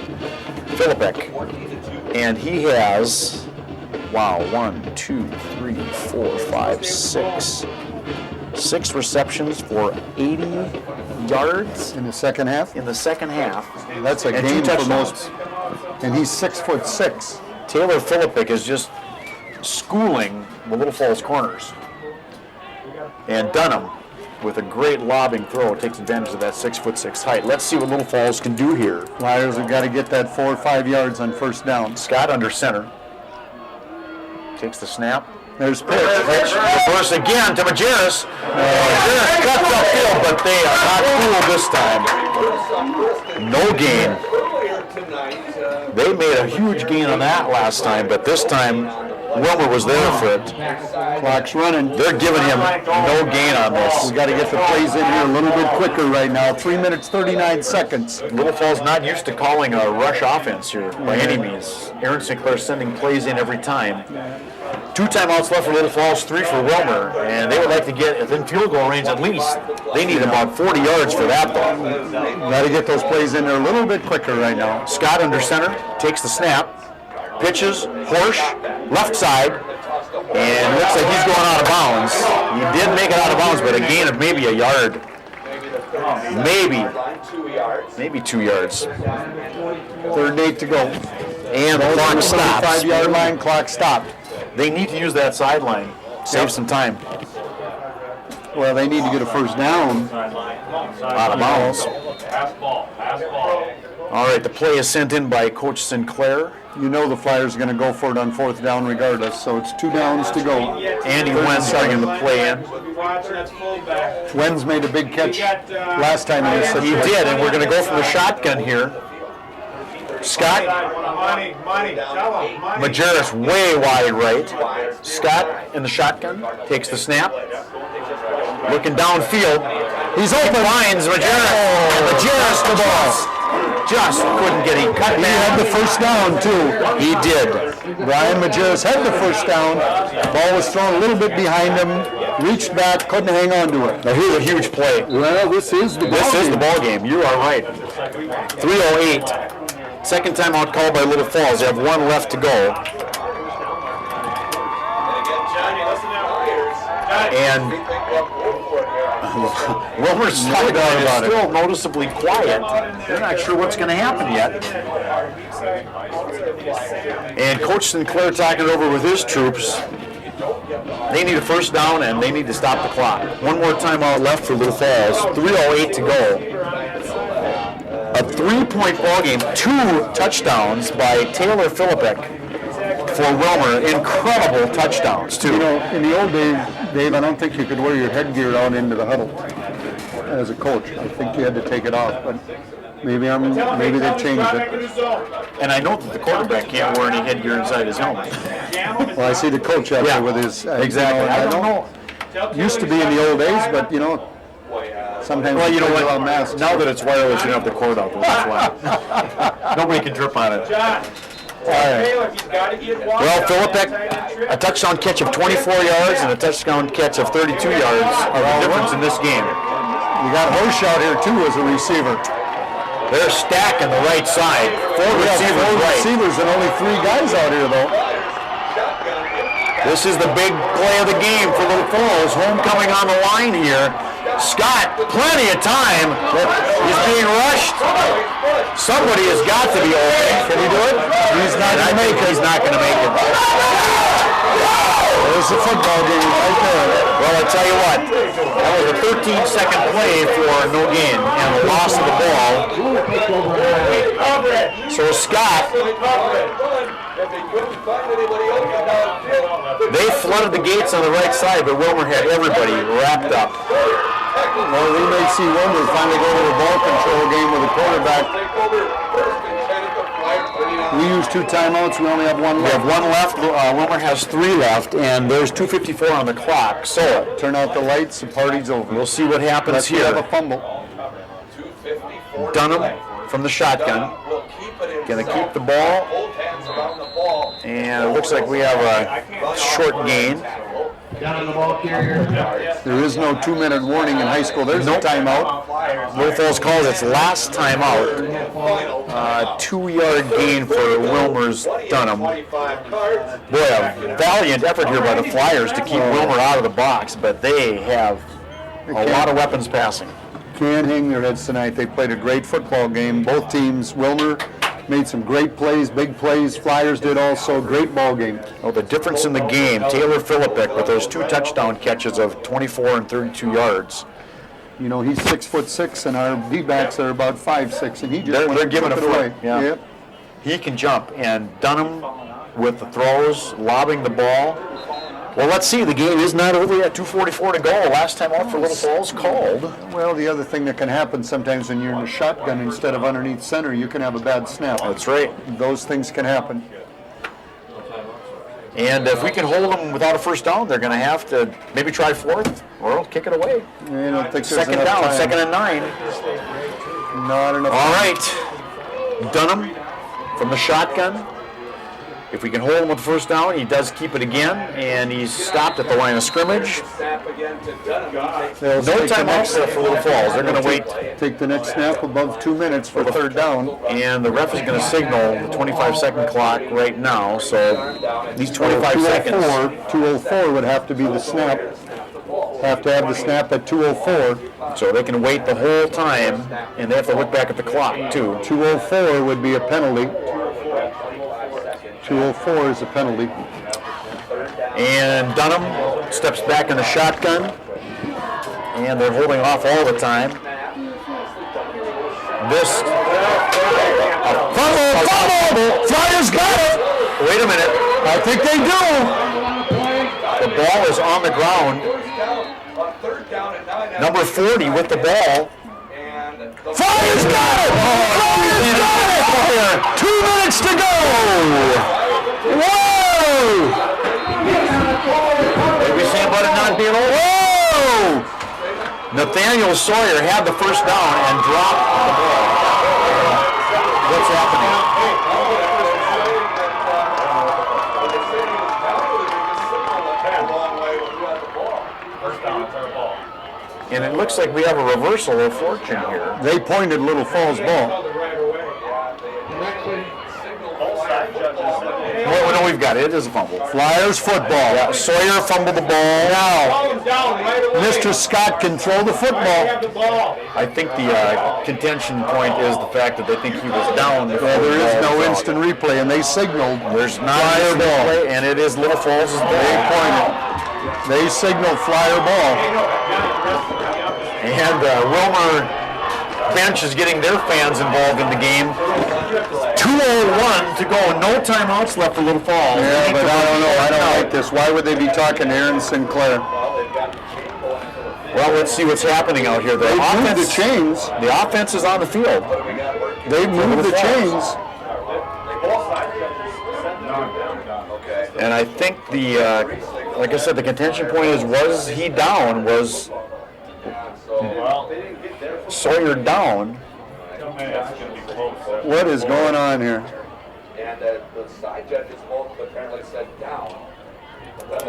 Philippek, and he has, 6 receptions for 80 yards in the second half. That's a game for most. And he's 6'6". Taylor Philippek is just schooling the Little Falls corners. And Dunham, with a great lobbing throw, takes advantage of that 6'6" height. Let's see what Little Falls can do here. Flyers have got to get that 4 or 5 yards on first down. Scott under center. Takes the snap. There's pitch. Reverse again to Majerus. Majerus cuts upfield, but they are not cool this time. No gain. They made a huge gain on that last time, but this time Willmar was there for it. Clock's running. They're giving him no gain on this. We got to get the plays in here a little bit quicker right now. 3 minutes, 39 seconds. Little Falls not used to calling a rush offense here by any means. Aaron Sinclair sending plays in every time. 2 timeouts left for Little Falls, 3 for Willmar, and they would like to get within field goal range at least. They need about 40 yards for that, though. Got to get those plays in there a little bit quicker right now. Scott under center, takes the snap, pitches, Horsch, left side, and looks like he's going out of bounds. He did make it out of bounds, but a gain of maybe a yard. Maybe 2 yards. 3rd and 8 to go. And the clock stops. 5-yard line, clock stopped. They need to use that sideline. Save some time. Well, they need to get a first down. Out of bounds. All right, the play is sent in by Coach Sinclair. You know the Flyers are going to go for it on 4th down regardless, so it's 2 downs to go. Andy Wenz bringing the play in. Wenz made a big catch last time in this situation. He did, and we're going to go from the shotgun here. Scott, Majerus way wide right. Scott in the shotgun, takes the snap. Looking downfield. He's open. Finds Majerus. And Majerus the ball. Just couldn't get it. Cut He had the first down, too. He did. Brian Majerus had the first down. Ball was thrown a little bit behind him. Reached back, couldn't hang on to it. Now here's a huge play. Well, this is the ball game. You are right. 3:08. Second timeout called by Little Falls. They have 1 left to go. And Willmar's sideline is still noticeably quiet. They're not sure what's going to happen yet. And Coach Sinclair talking it over with his troops. They need a first down and they need to stop the clock. 1 more timeout left for Little Falls. 3:08 to go. A 3-point ball game, 2 touchdowns by Taylor Philippek for Willmar. Incredible touchdowns, too. You know, in the old days, Dave, I don't think you could wear your headgear out into the huddle as a coach. I think you had to take it off, but maybe they've changed it. And I know that the quarterback can't wear any headgear inside his helmet. Well, I see the coach out there with his... exactly. I don't know. used to be in the old days, but you know, sometimes Well, you know without what? masks. Now that it's wireless, you don't have the cord out there. That's why. Nobody can drip on it. Well, Philippek, a touchdown catch of 24 yards and a touchdown catch of 32 yards are the difference in this game. You got Horsch out here too as a receiver. They're stacking the right side. Four receivers and only 3 guys out here though. This is the big play of the game for Little Falls. Homecoming on the line here. Scott, plenty of time. He's being rushed. Somebody has got to be open. Can he do it? He's not going to make it. He's not going to make it. There's the football game right there. Well, I tell you what, that was a 13-second play for no gain and the loss of the ball. So Scott, they flooded the gates on the right side, but Willmar had everybody wrapped up. Well, we may see Willmar finally go to the ball control game with a quarterback. We use 2 timeouts. We only have 1 left. We have 1 left. Willmar has 3 left, and there's 2:54 on the clock. So turn out the lights. The party's over. We'll see what happens here. We have a fumble. Dunham from the shotgun. Going to keep the ball. And it looks like we have a short gain. There is no 2-minute warning in high school. There's no timeout. Little Falls calls its last timeout. 2-yard gain for Willmar's Dunham. Boy, a valiant effort here by the Flyers to keep Willmar out of the box, but they have a lot of weapons passing. Can't hang their heads tonight. They played a great football game. Both teams, Willmar made some great plays, big plays. Flyers did also. Great ball game. Oh, the difference in the game, Taylor Philippek with those 2 touchdown catches of 24 and 32 yards. You know, he's 6'6", and our D-backs are about 5'6", and he just they're giving it away. Yeah. Yep. He can jump, and Dunham with the throws, lobbing the ball. Well, let's see. The game is not over yet. 2:44 to go. Last time out for Little Falls called. Well, the other thing that can happen sometimes when you're in a shotgun instead of underneath center, you can have a bad snap. That's right. Those things can happen. And if we can hold them without a first down, they're going to have to maybe try 4th or kick it away. I don't think there's second enough down, time. 2nd and 9. Not enough. All right. Dunham from the shotgun. If we can hold him with the first down, he does keep it again, and he's stopped at the line of scrimmage. No timeouts left for Little Falls. They're going to wait. Take the next snap above 2 minutes for 3rd down. And the ref is going to signal the 25-second clock right now. So these 25 seconds. 2:04 would have to be the snap. Have to have the snap at 2:04. So they can wait the whole time, and they have to look back at the clock, too. 2:04 would be a penalty. 2:04 is a penalty. And Dunham steps back in the shotgun, and they're holding off all the time. This fumble! Flyers got it! Wait a minute. I think they do. The ball is on the ground. Number 40 with the ball. Flyers got it! Flyers got it! 2 minutes to go! Whoa! Maybe saying about it not being over. Whoa! Nathaniel Sawyer had the first down and dropped the ball. What's happening? And it looks like we have a reversal of fortune here. They pointed Little Falls ball. Well, no, we've got it. It is a fumble. Flyers football. Yeah, Sawyer fumbled the ball. Now, Mr. Scott can throw the football. I think the contention point is the fact that they think he was down. Well, there is no instant replay, and they signaled there's not flyer ball, and it is Little Falls' ball. They pointed. They signaled flyer ball. And Willmar bench is getting their fans involved in the game. 2:01 to go, no timeouts left for Little Falls. Yeah, but I don't know. I don't like this. Why would they be talking to Aaron Sinclair? Well, let's see what's happening out here. They moved the chains. The offense is on the field. They moved the chains. And I think the like I said, the contention point is, was he down? Was Sawyer down? What is going on here? And the side judges both apparently said down.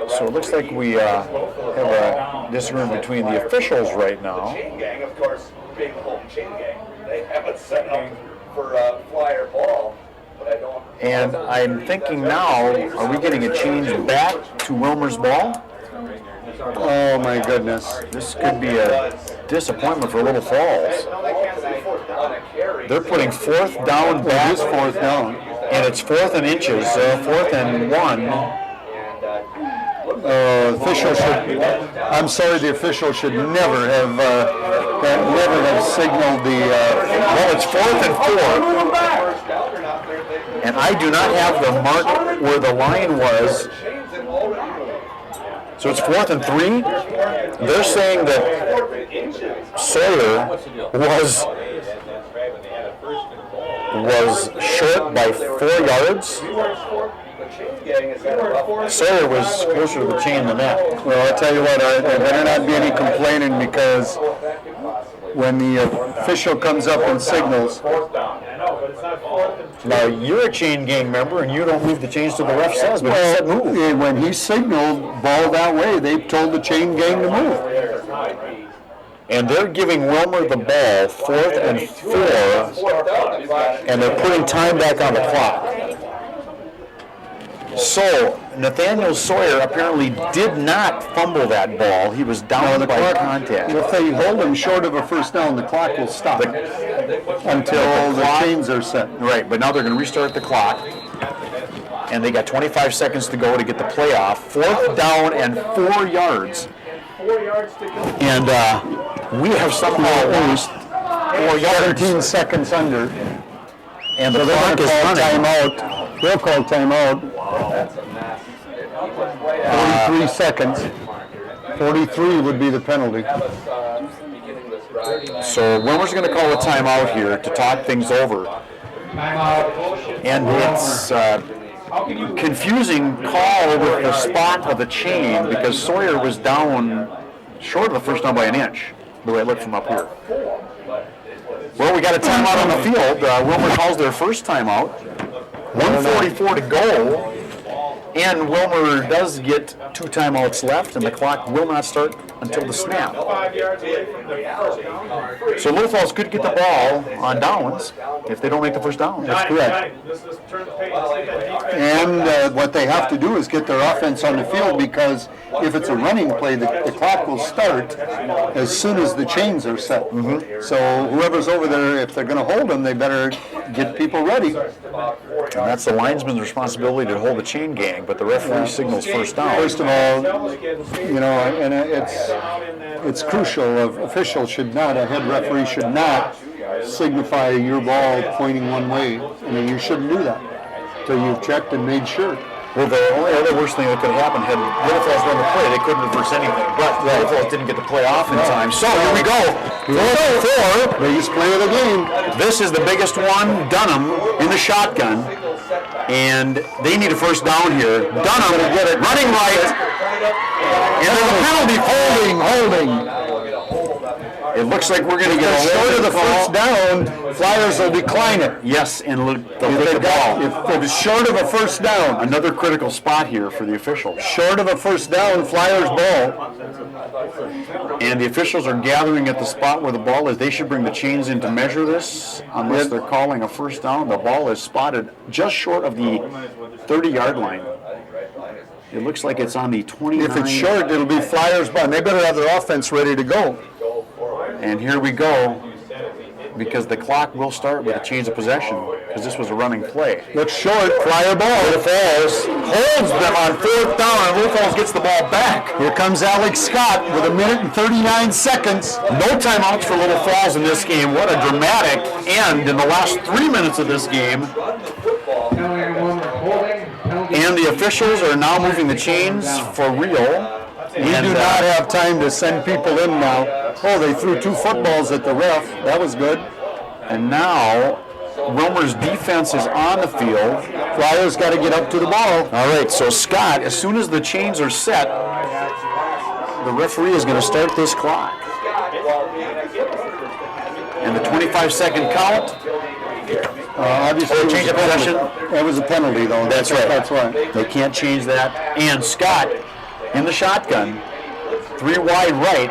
So it looks like we have a disagreement between the officials right now. The chain gang, of course, being the home chain gang, they haven't set up for a flyer ball, but I don't. And I'm thinking now, are we getting a change back to Willmar's ball? Oh my goodness. This could be a disappointment for Little Falls. They're putting 4th down back. It is 4th down. And it's 4th and inches, 4th and 1. Official should. I'm sorry, the official should never have signaled the. Well, it's 4th and 4, and I do not have the mark where the line was. So it's 4th and 3. They're saying that Sawyer was short by 4 yards. Sawyer was closer to the chain than that. Well, I'll tell you what, there better not be any complaining, because when the official comes up and signals. Now, you're a chain gang member and you don't move the chains till the ref says, but he said move. When he signaled ball that way, they told the chain gang to move. And they're giving Willmar the ball, 4th and 4, and they're putting time back on the clock. So, Nathaniel Sawyer apparently did not fumble that ball. He was down by contact. If they hold him short of a first down, the clock will stop until the chains are set. Right, but now they're going to restart the clock. And they got 25 seconds to go to get the play off. 4th down and 4 yards. And we have somehow lost 4 yards. 17 seconds under. And the clock is running. Timeout. They'll call timeout. 43 seconds. 43 would be the penalty. So Willmar's going to call a timeout here to talk things over. And it's confusing call with the spot of the chain, because Sawyer was down short of the first down by an inch, the way it looked from up here. Well, we got a timeout on the field. Willmar calls their first timeout. 1:44 to go. And Willmar does get 2 timeouts left, and the clock will not start until the snap. So Little Falls could get the ball on downs if they don't make the first down. That's correct. And what they have to do is get their offense on the field, because if it's a running play, the clock will start as soon as the chains are set. So whoever's over there, if they're going to hold them, they better get people ready. And that's the linesman's responsibility to hold the chain gang, but the referee signals first down. First of all, you know, and it's crucial. An official should not, a head referee should not signify your ball pointing one way. I mean, you shouldn't do that until you've checked and made sure. Well, the only other worst thing that could have happened had Little Falls run the play, they couldn't reverse anything. But Little Falls didn't get the play off in time. So here we go. 4-4. Biggest play of the game. This is the biggest one. Dunham in the shotgun. And they need a first down here. Dunham running right. And there's a penalty. Holding. It looks like we're going to get a short of the first down. Flyers will decline it. Yes, and they'll take the ball. If it's short of a first down. Another critical spot here for the officials. Short of a first down, Flyers ball. And the officials are gathering at the spot where the ball is. They should bring the chains in to measure this, unless they're calling a first down. The ball is spotted just short of the 30-yard line. It looks like it's on the 29. If it's short, it'll be Flyers ball. And they better have their offense ready to go. And here we go, because the clock will start with a change of possession, because this was a running play. Looks short, Flyer ball. Little Falls holds them on 4th down, and Little Falls gets the ball back. Here comes Alex Scott with 1 minute and 39 seconds. No timeouts for Little Falls in this game. What a dramatic end in the last 3 minutes of this game. And the officials are now moving the chains for real. We do not have time to send people in now. Oh, they threw 2 footballs at the ref. That was good. And now Willmar's defense is on the field. Flyers got to get up to the ball. All right, so Scott, as soon as the chains are set, the referee is going to start this clock. And the 25-second count. Obviously, Change of possession. That was a penalty, though. That's right. That's right. They can't change that. And Scott in the shotgun, 3 wide right.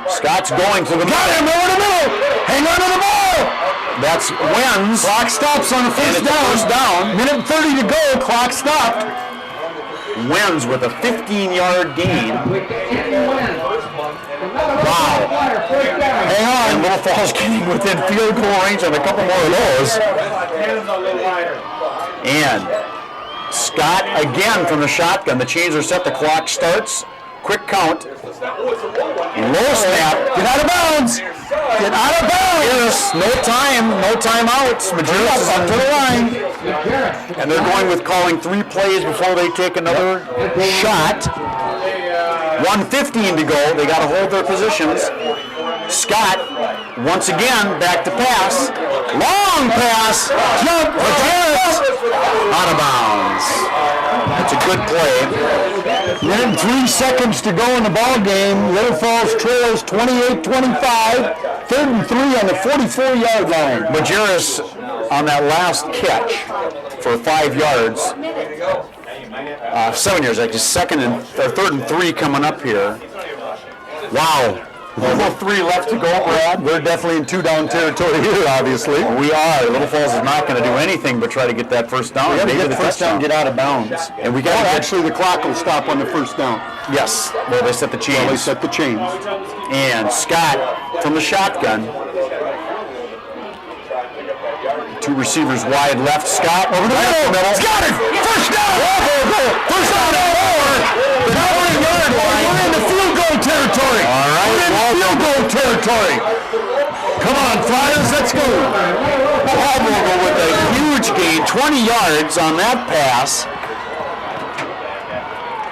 Scott's going to the middle. Got him over the middle. Hang on to the ball. That's Wenz. Clock stops on the first down. Minute 30 to go. Clock stopped. Wenz with a 15-yard gain. Wow. Hang on. And Little Falls getting within field goal range on a couple more of those. And Scott again from the shotgun. The chains are set. The clock starts. Quick count. Low snap. Get out of bounds. Get out of bounds. Yes. No time. No timeouts. Majerus is up to the line. And they're going with calling 3 plays before they take another shot. 1:15 to go. They got to hold their positions. Scott, once again, back to pass. Long pass. Jump. Majerus. Out of bounds. That's a good play. Minute 3 seconds to go in the ball game. Little Falls trails 28-25. 3rd and 3 on the 44-yard line. Majerus on that last catch for 5 yards. 7 yards, actually. 3rd and 3 coming up here. Wow. 3 left to go, Brad. We're definitely in 2-down territory here, obviously. We are. Little Falls is not going to do anything but try to get that first down. We got to get the first down, get out of bounds. And we got actually the clock will stop on the first down. Yes. Well, they set the chains. Well, they set the chains. And Scott from the shotgun. 2 receivers wide left. Scott over the middle. Got it! First down! First down and 4. The 40-yard line. We're in the field goal territory. All right. We're in the field goal territory. Come on, Flyers, let's go. Vogel with a huge gain, 20 yards on that pass.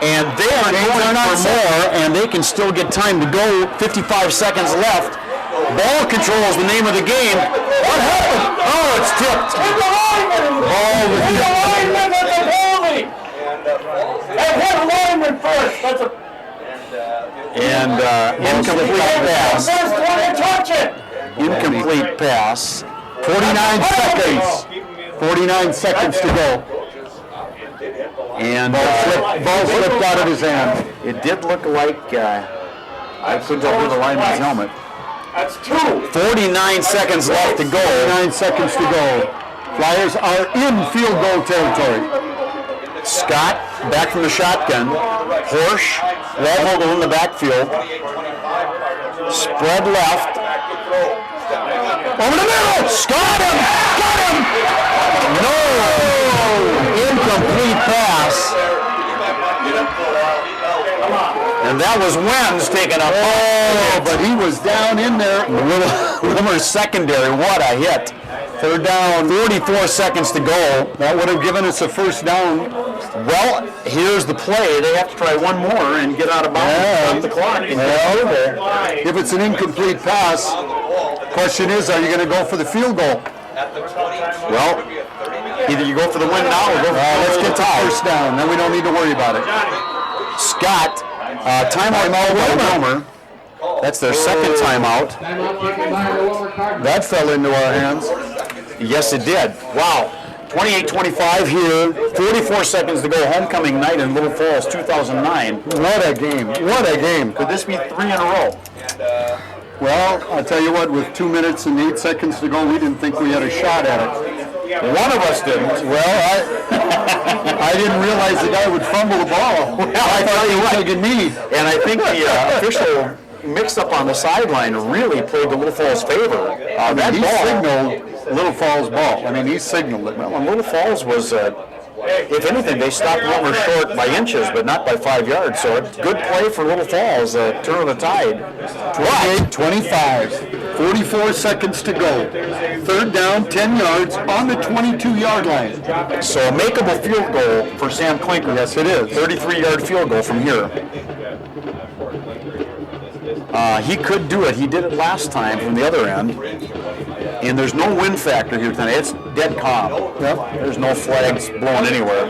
And they are going for more, and they can still get time to go. 55 seconds left. Ball control is the name of the game. What happened? Oh, it's tipped. Ball with the lineman at the goalie. And hit a lineman first. That's a incomplete pass. Incomplete pass. 49 seconds. 49 seconds to go. And ball slipped out of his hand. It did look like I couldn't tell who the lineman's helmet. That's 2. 49 seconds left to go. 49 seconds to go. Flyers are in field goal territory. Scott back from the shotgun. Horsch, Vogel in the backfield. Spread left. Over the middle. Scott him. Got him. No. Incomplete pass. And that was Wenz taking a but he was down in there. Willmar's secondary, what a hit. 3rd down, 44 seconds to go. That would have given us a first down. Well, here's the play. They have to try one more and get out of bounds. Stop the clock. If it's an incomplete pass, question is, are you going to go for the field goal? Well, either you go for the win now or go for let's get the first down. Then we don't need to worry about it. Scott, timeout by Willmar. That's their second timeout. That fell into our hands. Yes, it did. Wow. 28-25 here. 44 seconds to go. Homecoming night in Little Falls, 2009. What a game. What a game. Could this be 3 in a row? Well, I'll tell you what, with 2 minutes and 8 seconds to go, we didn't think we had a shot at it. One of us didn't. Well, I didn't realize the guy would fumble the ball. Well, I tell you what. Taking me. And I think the official mix-up on the sideline really played the Little Falls' favor. He signaled Little Falls' ball. I mean, he signaled it. Well, and Little Falls was, if anything, they stopped Willmar short by inches, but not by 5 yards. So a good play for Little Falls, turn of the tide. 28-25. 44 seconds to go. 3rd down, 10 yards on the 22-yard line. So a makeable field goal for Sam Klinker. Yes, it is. 33-yard field goal from here. He could do it. He did it last time from the other end. And there's no wind factor here tonight. It's dead calm. Yep. There's no flags blowing anywhere.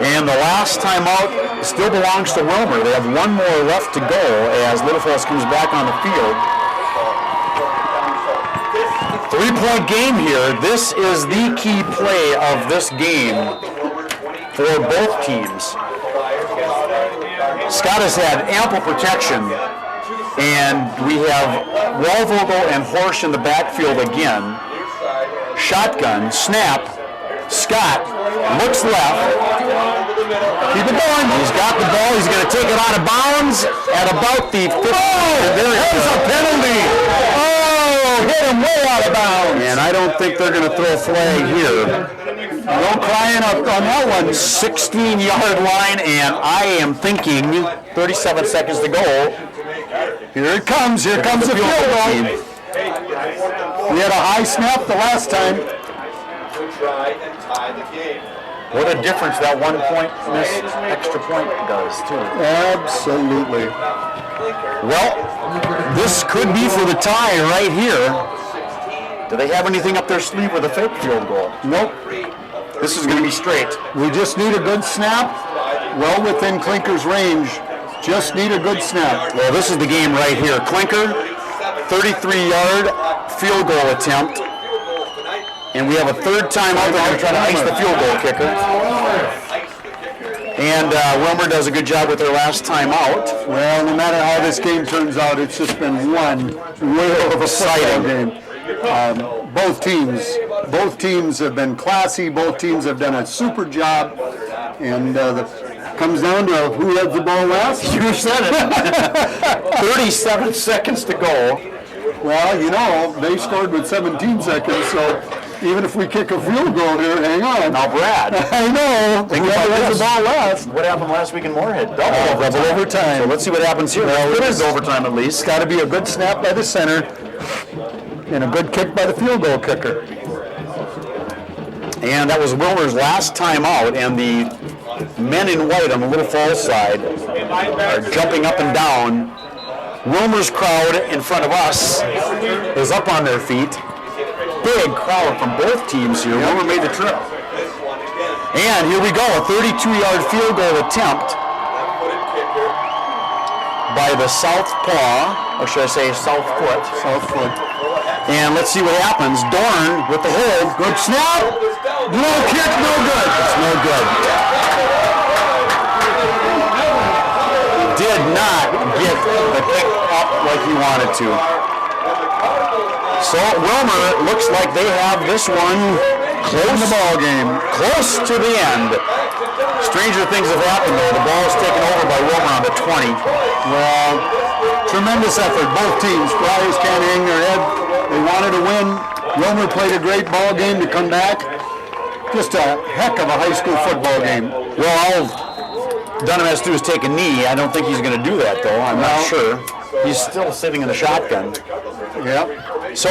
And the last time out still belongs to Willmar. They have one more left to go as Little Falls comes back on the field. 3-point game here. This is the key play of this game for both teams. Scott has had ample protection, and we have Walvogel and Horsch in the backfield again. Shotgun, snap, Scott looks left. Keep it going. He's got the ball. He's going to take it out of bounds at about the 50. There's a penalty. Oh, hit him way out of bounds. And I don't think they're going to throw a flag here. No crying up on that one. 16-yard line, and I am thinking 37 seconds to go. Here it comes. Here comes the field goal. We had a high snap the last time. What a difference that 1 point missed extra point does, too. Absolutely. Well, this could be for the tie right here. Do they have anything up their sleeve with a fake field goal? Nope. This is going to be straight. We just need a good snap, well within Klinker's range. Just need a good snap. Well, this is the game right here. Klinker, 33-yard field goal attempt. And we have a third time out. They're going to try to ice the field goal kicker. And Willmar does a good job with their last time out. Well, no matter how this game turns out, it's just been one whale of a football game. Both teams have been classy. Both teams have done a super job. And comes down to who has the ball last. You said it. 37 seconds to go. Well, you know, they scored with 17 seconds, so even if we kick a field goal here, hang on. Now, Brad. I know. Think about has the ball last. What happened last week in Moorhead? Double overtime. So let's see what happens here. Well, it is overtime at least. It's got to be a good snap by the center and a good kick by the field goal kicker. And that was Willmar's last time out, and the men in white on the Little Falls side are jumping up and down. Willmar's crowd in front of us is up on their feet. Big crowd from both teams here. Willmar made the trip. And here we go, a 32-yard field goal attempt by the south paw, or should I say south foot. South foot. And let's see what happens. Dorn with the hold. Good snap. No kick, no good. It's no good. Did not get the kick up like he wanted to. So Willmar looks like they have this one close in the ball game. Close to the end. Stranger things have happened though. The ball is taken over by Willmar on the 20. Well, tremendous effort. Both teams. Flyers can't hang their head. They wanted to win. Willmar played a great ball game to come back. Just a heck of a high school football game. Well, all Dunham has to do is take a knee. I don't think he's going to do that, though. I'm not sure. He's still sitting in the shotgun. Yep. So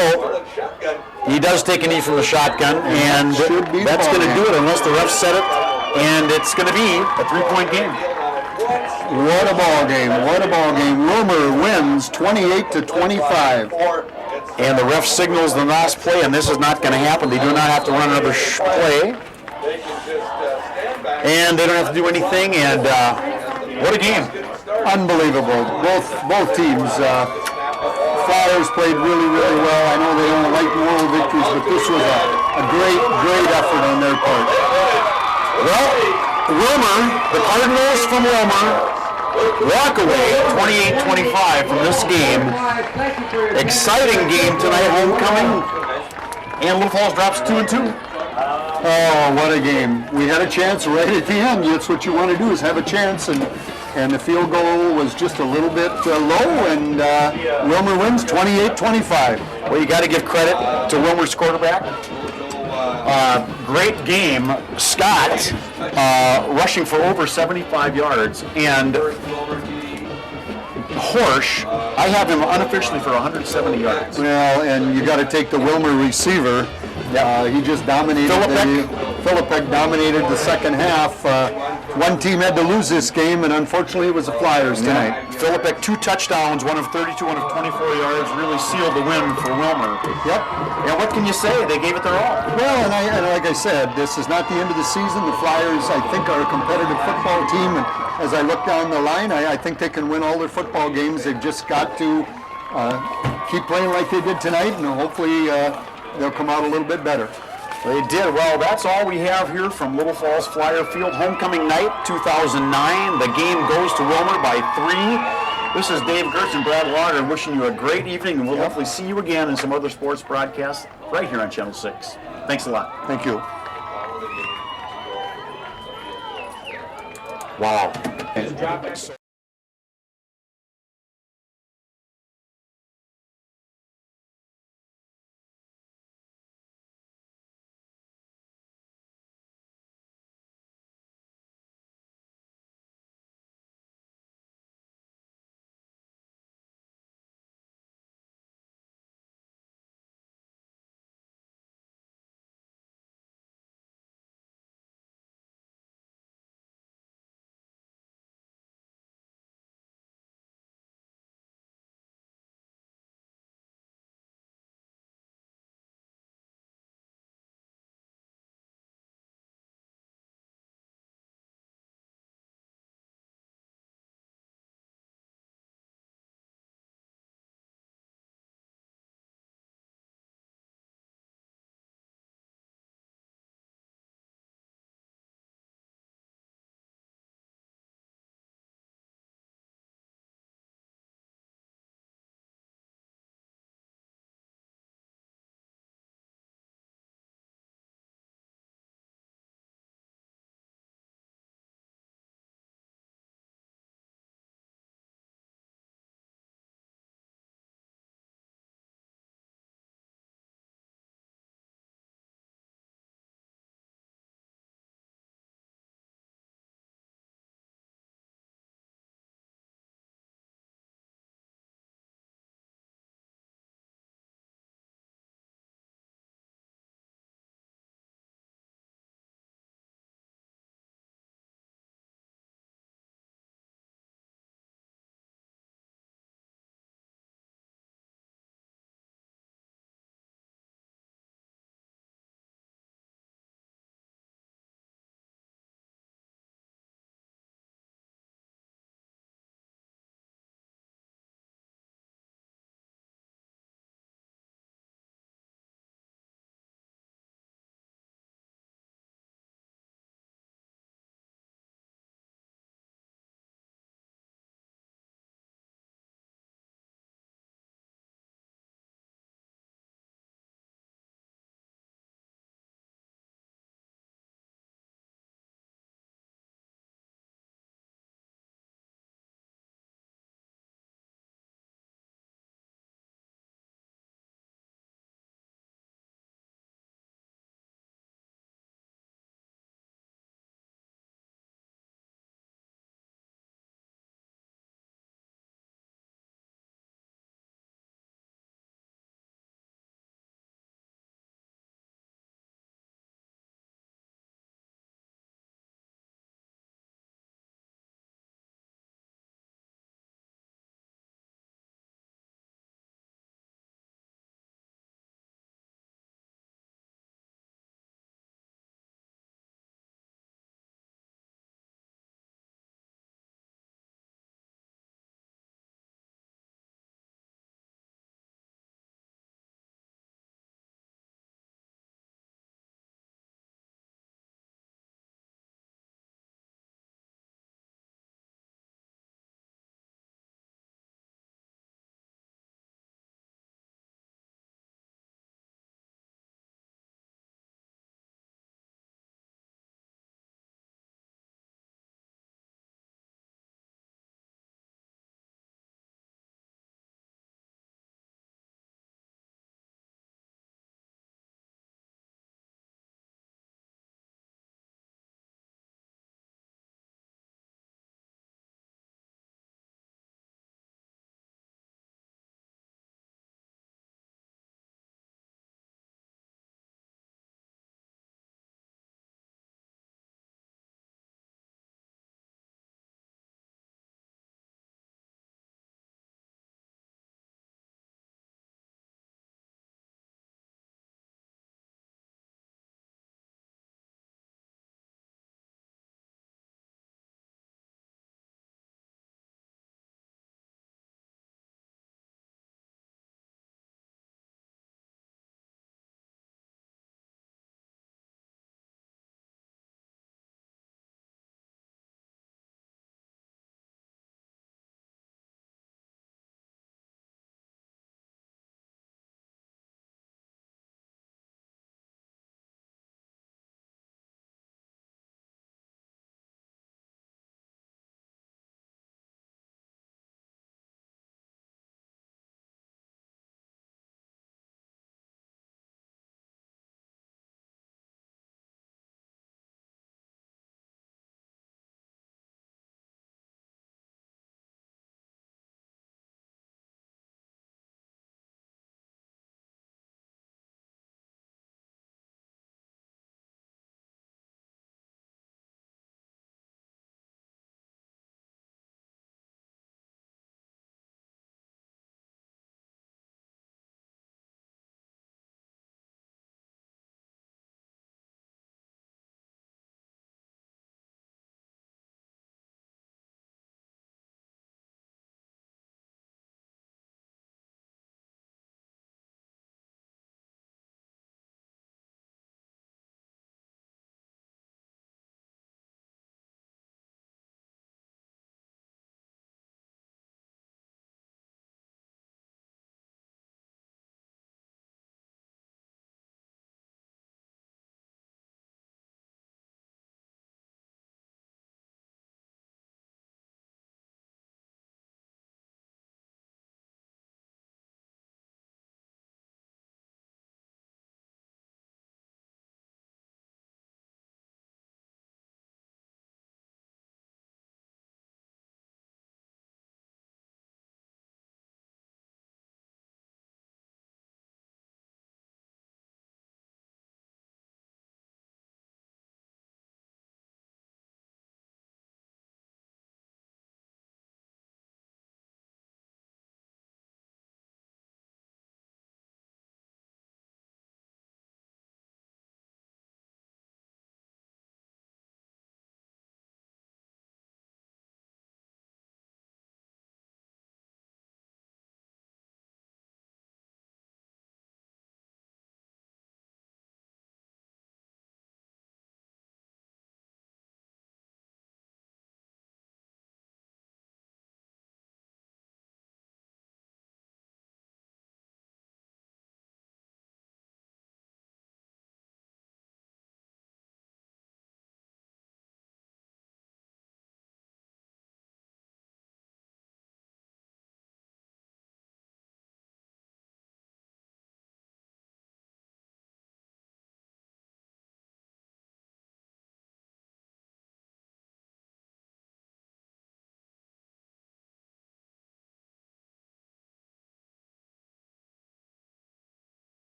he does take a knee from the shotgun, and that's going to do it unless the refs set it, and it's going to be a 3-point game. What a ball game. What a ball game. Willmar wins 28-25. And the ref signals the last play, and this is not going to happen. They do not have to run another play. And they don't have to do anything, and what a game. Unbelievable. Both teams. Flyers played really, really well. I know they don't like moral victories, but this was a great effort on their part. Well, Willmar, the Cardinals from Willmar, walk away 28-25 from this game. Exciting game tonight, homecoming. And Little Falls drops 2-2. Oh, what a game. We had a chance right at the end. That's what you want to do, is have a chance. And the field goal was just a little bit low, and Willmar wins 28-25. Well, you got to give credit to Willmar's quarterback. Great game. Scott rushing for over 75 yards, and Horsch, I have him unofficially for 170 yards. Well, and you got to take the Willmar receiver. He just dominated. Philippek Dominated the second half. one team had to lose this game, and unfortunately it was the Flyers tonight. Phillip at 2 touchdowns, one of 32, one of 24 yards, really sealed the win for Willmar. Yep. And what can you say? They gave it their all. Well, and like I said, this is not the end of the season. The Flyers, I think, are a competitive football team, and as I look down the line, I think they can win all their football games. They've just got to keep playing like they did tonight, and hopefully they'll come out a little bit better. They did. Well, that's all we have here from Little Falls Flyer Field. Homecoming night 2009. The game goes to Willmar by 3. This is Dave Gertz and Brad Lauder wishing you a great evening, and we'll hopefully see you again in some other sports broadcasts right here on Channel 6. Thanks a lot. Thank you. Wow.